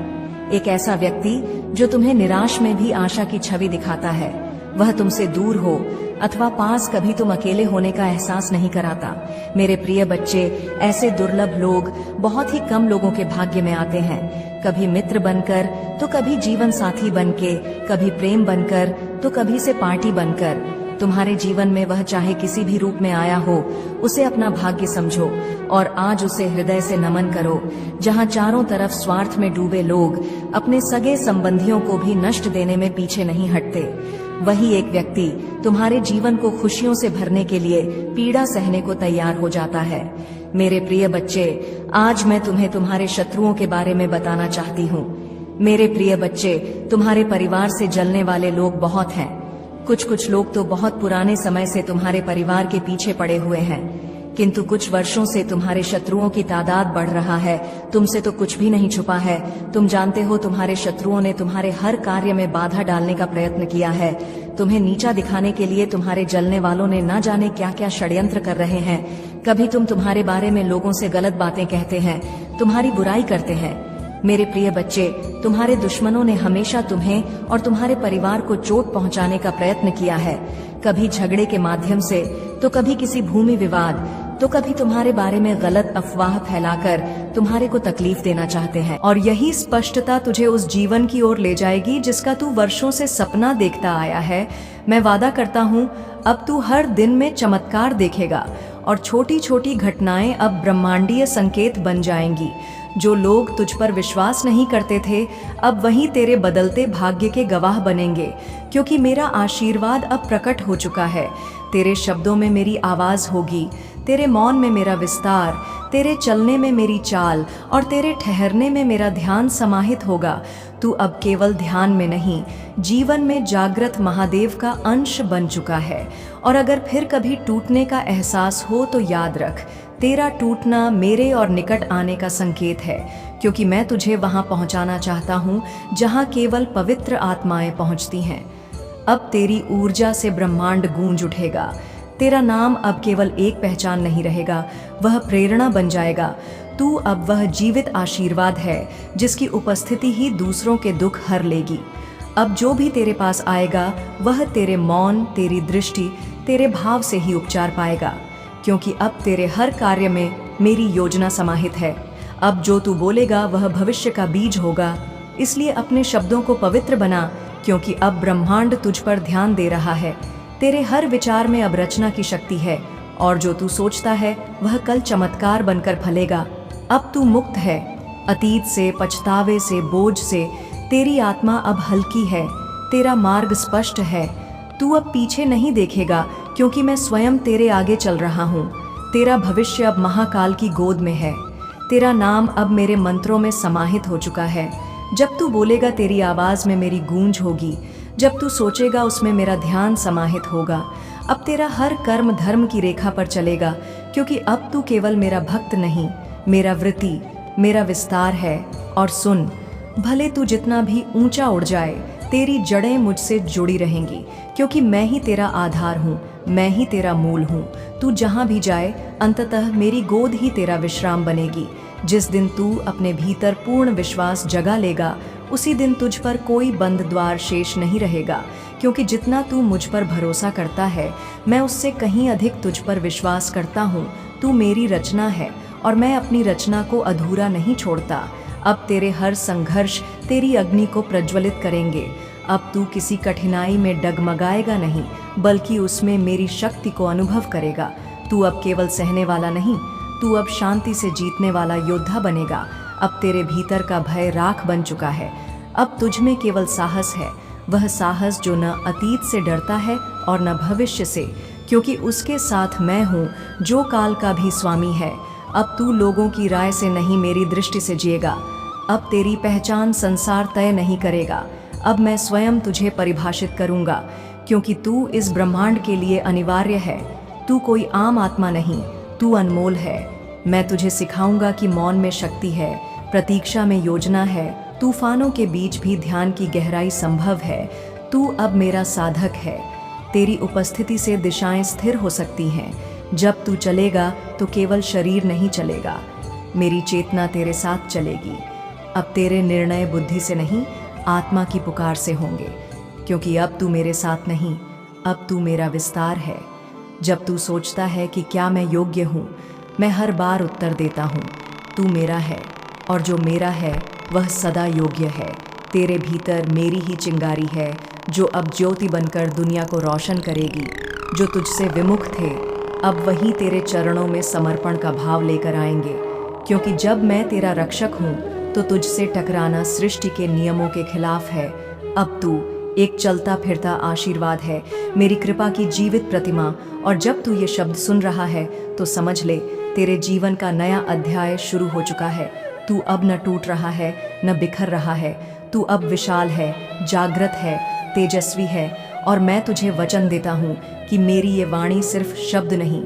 एक ऐसा व्यक्ति जो तुम्हें निराश में भी आशा की छवि दिखाता है। वह तुमसे दूर हो अथवा पास, कभी तुम अकेले होने का एहसास नहीं कराता। मेरे प्रिय बच्चे, ऐसे दुर्लभ लोग बहुत ही कम लोगों के भाग्य में आते हैं। कभी मित्र बनकर, तो कभी जीवन साथी बनके, कभी प्रेम बनकर, तो कभी से पार्टी बनकर। तुम्हारे जीवन में वह चाहे किसी भी रूप में आया हो, उसे अपना भाग्य समझो और आज उसे हृदय से नमन करो। जहाँ चारों तरफ स्वार्थ में डूबे लोग अपने सगे संबंधियों को भी नष्ट देने में पीछे नहीं हटते, वही एक व्यक्ति तुम्हारे जीवन को खुशियों से भरने के लिए पीड़ा सहने को तैयार हो जाता है। मेरे प्रिय बच्चे, आज मैं तुम्हें तुम्हारे शत्रुओं के बारे में बताना चाहती हूँ। मेरे प्रिय बच्चे, तुम्हारे परिवार से जलने वाले लोग बहुत हैं। कुछ लोग तो बहुत पुराने समय से तुम्हारे परिवार के पीछे पड़े हुए हैं, किंतु कुछ वर्षों से तुम्हारे शत्रुओं की तादाद बढ़ रहा है। तुमसे तो कुछ भी नहीं छुपा है। तुम जानते हो, तुम्हारे शत्रुओं ने तुम्हारे हर कार्य में बाधा डालने का प्रयत्न किया है। तुम्हें नीचा दिखाने के लिए तुम्हारे जलने वालों ने न जाने क्या क्या षड्यंत्र कर रहे हैं। कभी तुम्हारे बारे में लोगों से गलत बातें कहते हैं, तुम्हारी बुराई करते हैं। मेरे प्रिय बच्चे, तुम्हारे दुश्मनों ने हमेशा तुम्हें और तुम्हारे परिवार को चोट पहुंचाने का प्रयत्न किया है, कभी झगड़े के माध्यम से, तो कभी किसी भूमि विवाद, तो कभी तुम्हारे बारे में गलत अफवाह फैलाकर तुम्हारे को तकलीफ देना चाहते हैं। और यही स्पष्टता तुझे उस जीवन की ओर ले जाएगी जिसका तू वर्षों से सपना देखता आया है। मैं वादा करता हूँ, अब तू हर दिन में चमत्कार देखेगा और छोटी छोटी घटनाएं अब ब्रह्मांडीय संकेत बन जाएंगी। जो लोग तुझ पर विश्वास नहीं करते थे, अब वहीं तेरे बदलते भाग्य के गवाह बनेंगे, क्योंकि मेरा आशीर्वाद अब प्रकट हो चुका है। तेरे शब्दों में मेरी आवाज होगी, तेरे मौन में मेरा विस्तार, तेरे चलने में मेरी चाल और तेरे ठहरने में मेरा ध्यान समाहित होगा। तू अब केवल ध्यान में नहीं, जीवन में जागृत महादेव का अंश बन चुका है। और अगर फिर कभी टूटने का एहसास हो तो याद रख, तेरा टूटना मेरे और निकट आने का संकेत है, क्योंकि मैं तुझे वहां पहुंचाना चाहता हूं जहां केवल पवित्र आत्माएं पहुंचती हैं। अब तेरी ऊर्जा से ब्रह्मांड गूंज उठेगा। तेरा नाम अब केवल एक पहचान नहीं रहेगा, वह प्रेरणा बन जाएगा। तू अब वह जीवित आशीर्वाद है जिसकी उपस्थिति ही दूसरों के दुख हर लेगी। अब जो भी तेरे पास आएगा वह तेरे मौन, तेरी दृष्टि, तेरे भाव से ही उपचार पाएगा, क्योंकि अब तेरे हर कार्य में मेरी योजना समाहित है। अब जो तू बोलेगा वह भविष्य का बीज होगा, इसलिए अपने शब्दों को पवित्र बना, क्योंकि अब ब्रह्मांड तुझ पर ध्यान दे रहा है। तेरे हर विचार में अब रचना की शक्ति है, और जो तू सोचता है वह कल चमत्कार बनकर फलेगा। अब तू मुक्त है, अतीत से, पछतावे से, बोझ से। तेरी आत्मा अब हल्की है, तेरा मार्ग स्पष्ट है। तू अब पीछे नहीं देखेगा, क्योंकि मैं स्वयं तेरे आगे चल रहा हूँ। तेरा भविष्य अब महाकाल की गोद में है। तेरा नाम अब मेरे मंत्रों में समाहित हो चुका है। जब तू बोलेगा तेरी आवाज में मेरी गूंज होगी, जब तू सोचेगा उसमें मेरा ध्यान समाहित होगा। अब तेरा हर कर्म धर्म की रेखा पर चलेगा, क्योंकि अब तू केवल मेरा भक्त नहीं, मेरा वृत्ति, मेरा विस्तार है। और सुन, भले तू जितना भी ऊंचा उड़ जाए, तेरी जड़ें मुझसे जुड़ी रहेंगी, क्योंकि मैं ही तेरा आधार हूँ, मैं ही तेरा मूल हूँ। तू जहाँ भी जाए, अंततः मेरी गोद ही तेरा विश्राम बनेगी। जिस दिन तू अपने भीतर पूर्ण विश्वास जगा लेगा, उसी दिन तुझ पर कोई बंद द्वार शेष नहीं रहेगा, क्योंकि जितना तू मुझ पर भरोसा करता है, मैं उससे कहीं अधिक तुझ पर विश्वास करता हूँ। तू मेरी रचना है और मैं अपनी रचना को अधूरा नहीं छोड़ता। अब तेरे हर संघर्ष तेरी अग्नि को प्रज्वलित करेंगे। अब तू किसी कठिनाई में डगमगाएगा नहीं, बल्कि उसमें मेरी शक्ति को अनुभव करेगा। तू अब केवल सहने वाला नहीं, तू अब शांति से जीतने वाला योद्धा बनेगा। अब तेरे भीतर का भय राख बन चुका है। अब तुझ में केवल साहस है, वह साहस जो न अतीत से डरता है और न भविष्य से, क्योंकि उसके साथ मैं हूँ जो काल का भी स्वामी है। अब तू लोगों की राय से नहीं, मेरी दृष्टि से जिएगा। अब तेरी पहचान संसार तय नहीं करेगा, अब मैं स्वयं तुझे परिभाषित करूँगा, क्योंकि तू इस ब्रह्मांड के लिए अनिवार्य है। तू कोई आम आत्मा नहीं, तू अनमोल है। मैं तुझे सिखाऊंगा कि मौन में शक्ति है, प्रतीक्षा में योजना है, तूफानों के बीच भी ध्यान की गहराई संभव है। तू अब मेरा साधक है। तेरी उपस्थिति से दिशाएं स्थिर हो सकती हैं। जब तू चलेगा तो केवल शरीर नहीं चलेगा, मेरी चेतना तेरे साथ चलेगी। अब तेरे निर्णय बुद्धि से नहीं, आत्मा की पुकार से होंगे, क्योंकि अब तू मेरे साथ नहीं, अब तू मेरा विस्तार है। जब तू सोचता है कि क्या मैं योग्य हूँ, मैं हर बार उत्तर देता हूँ, तू मेरा है, और जो मेरा है वह सदा योग्य है। तेरे भीतर मेरी ही चिंगारी है जो अब ज्योति बनकर दुनिया को रोशन करेगी। जो तुझसे विमुख थे अब वही तेरे चरणों में समर्पण का भाव लेकर आएंगे, क्योंकि जब मैं तेरा रक्षक हूँ तो तुझसे टकराना सृष्टि के नियमों के खिलाफ है। अब तू एक चलता फिरता आशीर्वाद है, मेरी कृपा की जीवित प्रतिमा। और जब तू ये शब्द सुन रहा है तो समझ ले, तेरे जीवन का नया अध्याय शुरू हो चुका है। तू अब न टूट रहा है न बिखर रहा है, तू अब विशाल है, जागृत है, तेजस्वी है। और मैं तुझे वचन देता हूँ कि मेरी ये वाणी सिर्फ शब्द नहीं,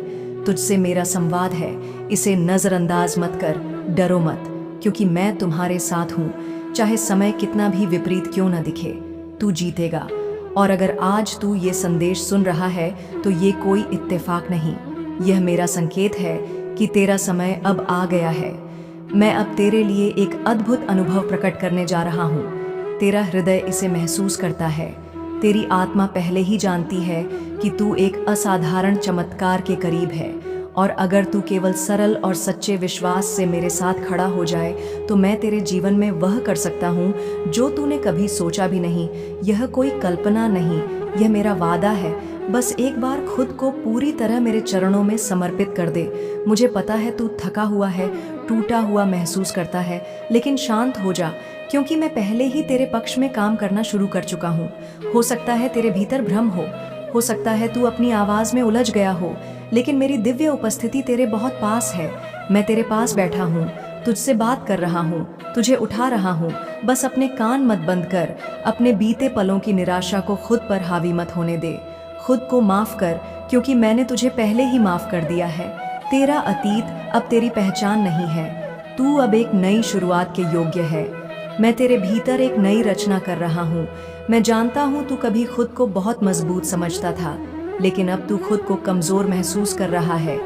तुझसे मेरा संवाद है। इसे नज़रअंदाज मत कर, डरो मत, क्योंकि मैं तुम्हारे साथ हूँ। चाहे समय कितना भी विपरीत क्यों न दिखे, तू जीतेगा। और अगर आज तू ये संदेश सुन रहा है तो ये कोई इत्तेफाक नहीं, यह मेरा संकेत है कि तेरा समय अब आ गया है। मैं अब तेरे लिए एक अद्भुत अनुभव प्रकट करने जा रहा हूँ। तेरा हृदय इसे महसूस करता है, तेरी आत्मा पहले ही जानती है कि तू एक असाधारण चमत्कार के करीब है। और अगर तू केवल सरल और सच्चे विश्वास से मेरे साथ खड़ा हो जाए तो मैं तेरे जीवन में वह कर सकता हूँ जो तूने कभी सोचा भी नहीं। यह कोई कल्पना नहीं, यह मेरा वादा है। बस एक बार खुद को पूरी तरह मेरे चरणों में समर्पित कर दे। मुझे पता है तू थका हुआ है, टूटा हुआ महसूस करता है, लेकिन शांत हो जा, क्योंकि मैं पहले ही तेरे पक्ष में काम करना शुरू कर चुका हूँ। हो सकता है तेरे भीतर भ्रम हो सकता है तू अपनी आवाज़ में उलझ गया हो, लेकिन मेरी दिव्य उपस्थिति तेरे बहुत पास है। मैं तेरे पास बैठा हूँ, तुझसे बात कर रहा हूँ, तुझे उठा रहा हूँ। बस अपने कान मत बंद कर, अपने बीते पलों की निराशा को खुद पर हावी मत होने दे। खुद को माफ़ कर, क्योंकि मैंने तुझे पहले ही माफ़ कर दिया है। तेरा अतीत अब तेरी पहचान नहीं है, तू अब एक नई शुरुआत के योग्य है। मैं तेरे भीतर एक नई रचना कर रहा हूँ। मैं जानता हूँ तू कभी खुद को बहुत मजबूत समझता था, लेकिन अब तू खुद को कमज़ोर महसूस कर रहा है,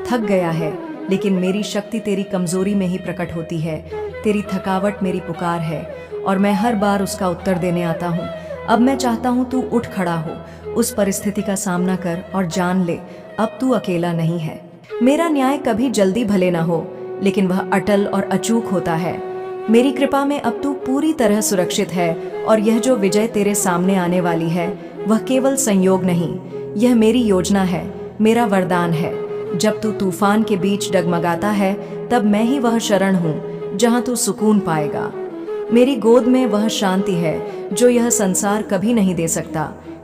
थक गया है। लेकिन मेरी शक्ति तेरी कमज़ोरी में ही प्रकट होती है। तेरी थकावट मेरी पुकार है और मैं हर बार उसका उत्तर देने आता हूँ। अब मैं चाहता हूँ तू उठ खड़ा हो, उस परिस्थिति का सामना कर और जान ले, अब तू अकेला नहीं है। मेरा न्याय कभी जल्दी भले ना हो, लेकिन वह अटल और अचूक होता है। मेरी कृपा में अब तू पूरी तरह सुरक्षित है, और यह जो विजय तेरे सामने आने वाली है वह केवल संयोग नहीं, यह मेरी योजना है, मेरा वरदान है। जब तू तूफान के बीच डगमगाता है तब मैं ही वह शरण हूँ जहाँ तू सुकून पाएगा। मेरी गोद में वह शांति है जो यह संसार कभी नहीं दे सकता,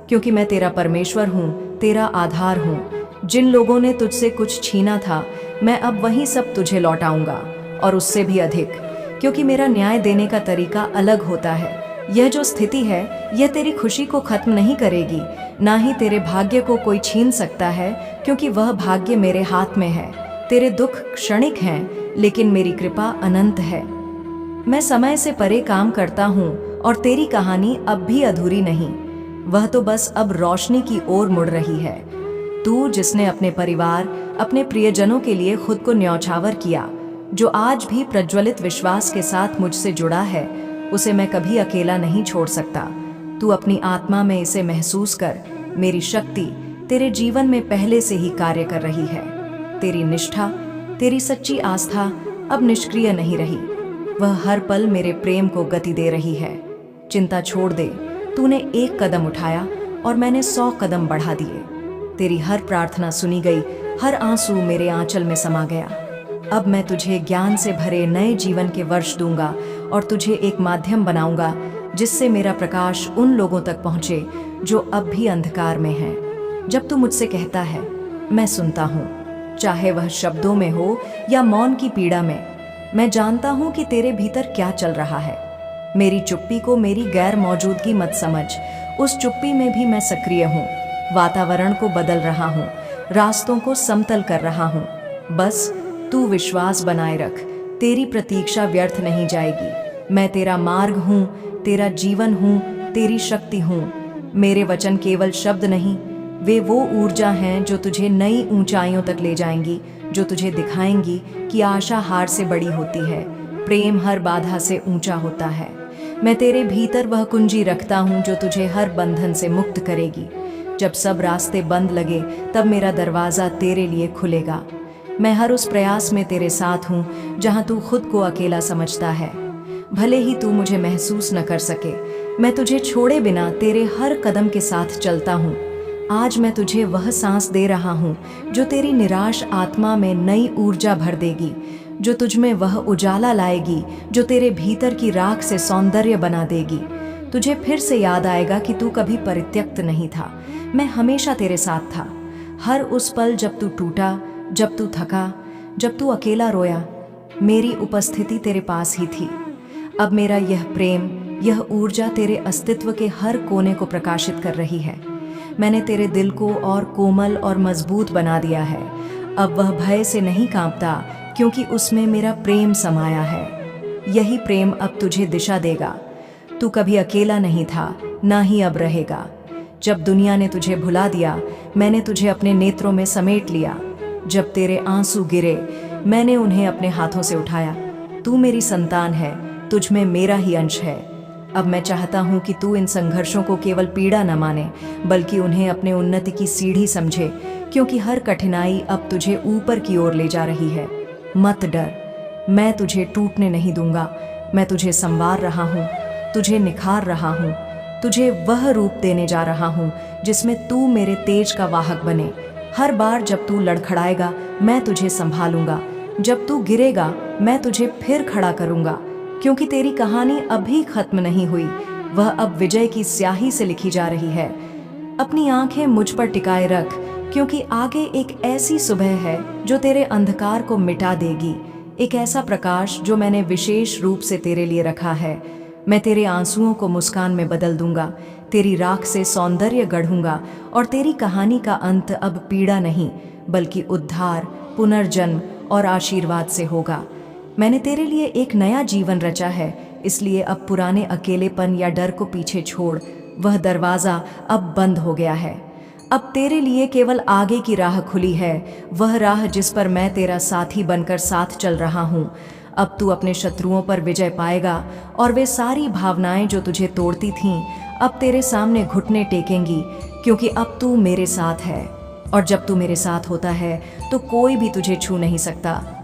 क्योंकि मैं तेरा परमेश्वर हूँ, तेरा आधार हूँ। जिन लोगों ने तुझसे कुछ छीना था, मैं अब वही सब तुझे लौटाऊंगा, और उससे भी अधिक, क्योंकि मेरा न्याय देने का तरीका अलग होता है। यह जो स्थिति है यह तेरी खुशी को खत्म नहीं करेगी, ना ही तेरे भाग्य को कोई छीन सकता है, क्योंकि वह भाग्य मेरे हाथ में है। तेरे दुख क्षणिक हैं, लेकिन मेरी कृपा अनंत है। मैं समय से परे काम करता हूँ और तेरी कहानी अब भी अधूरी नहीं, वह तो बस अब रोशनी की ओर मुड़ रही है। तू जिसने अपने परिवार, अपने प्रियजनों के लिए खुद को न्यौछावर किया, जो आज भी प्रज्वलित विश्वास के साथ मुझसे जुड़ा है, उसे मैं कभी अकेला नहीं छोड़ सकता। तू अपनी आत्मा में इसे महसूस कर, मेरी शक्ति तेरे जीवन में पहले से ही कार्य कर रही है। तेरी निष्ठा, तेरी सच्ची आस्था अब निष्क्रिय नहीं रही, वह हर पल मेरे प्रेम को गति दे रही है। चिंता छोड़ दे, तूने एक कदम उठाया और मैंने 100 कदम बढ़ा दिए। तेरी हर प्रार्थना सुनी गई, हर आंसू मेरे आंचल में समा गया। अब मैं तुझे ज्ञान से भरे नए जीवन के वर्ष दूंगा और तुझे एक माध्यम बनाऊंगा जिससे मेरा प्रकाश उन लोगों तक पहुंचे जो अब भी अंधकार में हैं। जब तू मुझसे कहता है, मैं सुनता हूँ, चाहे वह शब्दों में हो या मौन की पीड़ा में। मैं जानता हूँ कि तेरे भीतर क्या चल रहा है। मेरी चुप्पी को मेरी गैर मौजूदगी मत समझ, उस चुप्पी में भी मैं सक्रिय हूँ। वातावरण को बदल रहा हूँ, रास्तों को समतल कर रहा हूँ। बस तू विश्वास बनाए रख, तेरी प्रतीक्षा व्यर्थ नहीं जाएगी। मैं तेरा मार्ग हूँ, तेरा जीवन हूँ, तेरी शक्ति हूँ। मेरे वचन केवल शब्द नहीं, वे वो ऊर्जा हैं जो तुझे नई ऊंचाइयों तक ले जाएंगी, जो तुझे दिखाएंगी कि आशा हार से बड़ी होती है, प्रेम हर बाधा से ऊंचा होता है। मैं तेरे भीतर वह कुंजी रखता हूँ जो तुझे हर बंधन से मुक्त करेगी। जब सब रास्ते बंद लगे तब मेरा दरवाज़ा तेरे लिए खुलेगा। मैं हर उस प्रयास में तेरे साथ हूँ जहाँ तू खुद को अकेला समझता है। भले ही तू मुझे महसूस न कर सके। मैं तुझे छोड़े बिना तेरे हर कदम के साथ चलता हूँ। आज मैं तुझे वह सांस दे रहा हूँ जो तेरी निराश आत्मा में नई ऊर्जा भर देगी, जो तुझ में वह उजाला लाएगी जो तेरे भीतर की राख से सौंदर्य बना देगी। तुझे फिर से याद आएगा कि तू कभी परित्यक्त नहीं था। मैं हमेशा तेरे साथ था। हर उस पल जब तू टूटा, जब तू थका, जब तू अकेला रोया, मेरी उपस्थिति तेरे पास ही थी। अब मेरा यह प्रेम, यह ऊर्जा तेरे अस्तित्व के हर कोने को प्रकाशित कर रही है। मैंने तेरे दिल को और कोमल और मजबूत बना दिया है। अब वह भय से नहीं कांपता, क्योंकि उसमें मेरा प्रेम समाया है। यही प्रेम अब तुझे दिशा देगा। तू कभी अकेला नहीं था, ना ही अब रहेगा। जब दुनिया ने तुझे भुला दिया, मैंने तुझे अपने नेत्रों में समेट लिया। जब तेरे आंसू गिरे, मैंने उन्हें अपने हाथों से उठाया। तू मेरी संतान है, तुझ में मेरा ही अंश है। अब मैं चाहता हूँ कि तू इन संघर्षों को केवल पीड़ा न माने, बल्कि उन्हें अपने उन्नति की सीढ़ी समझे, क्योंकि हर कठिनाई अब तुझे ऊपर की ओर ले जा रही है। मत डर, मैं तुझे टूटने नहीं दूंगा। मैं तुझे संवार रहा हूँ, तुझे निखार रहा हूँ, तुझे वह रूप देने जा रहा हूँ जिसमें तू मेरे तेज का वाहक बने। हर बार जब तू लड़खड़ाएगा, मैं तुझे संभालूंगा। जब तू गिरेगा, मैं तुझे फिर खड़ा करूंगा, क्योंकि तेरी कहानी अभी खत्म नहीं हुई। वह अब विजय की स्याही से लिखी जा रही है। अपनी आंखें मुझ पर टिकाए रख, क्योंकि आगे एक ऐसी सुबह है जो तेरे अंधकार को मिटा देगी। एक ऐसा प्रकाश जो मैंने विशेष रूप से तेरे लिए रखा है। मैं तेरे आंसुओं को मुस्कान में बदल दूंगा, तेरी राख से सौंदर्य गढ़ूंगा, और तेरी कहानी का अंत अब पीड़ा नहीं, बल्कि उद्धार, पुनर्जन्म और आशीर्वाद से होगा। मैंने तेरे लिए एक नया जीवन रचा है, इसलिए अब पुराने अकेलेपन या डर को पीछे छोड़। वह दरवाज़ा अब बंद हो गया है। अब तेरे लिए केवल आगे की राह खुली है, वह राह जिस पर मैं तेरा साथी बनकर साथ चल रहा हूँ। अब तू अपने शत्रुओं पर विजय पाएगा, और वे सारी भावनाएं जो तुझे तोड़ती थीं, अब तेरे सामने घुटने टेकेंगी, क्योंकि अब तू मेरे साथ है। और जब तू मेरे साथ होता है, तो कोई भी तुझे छू नहीं सकता।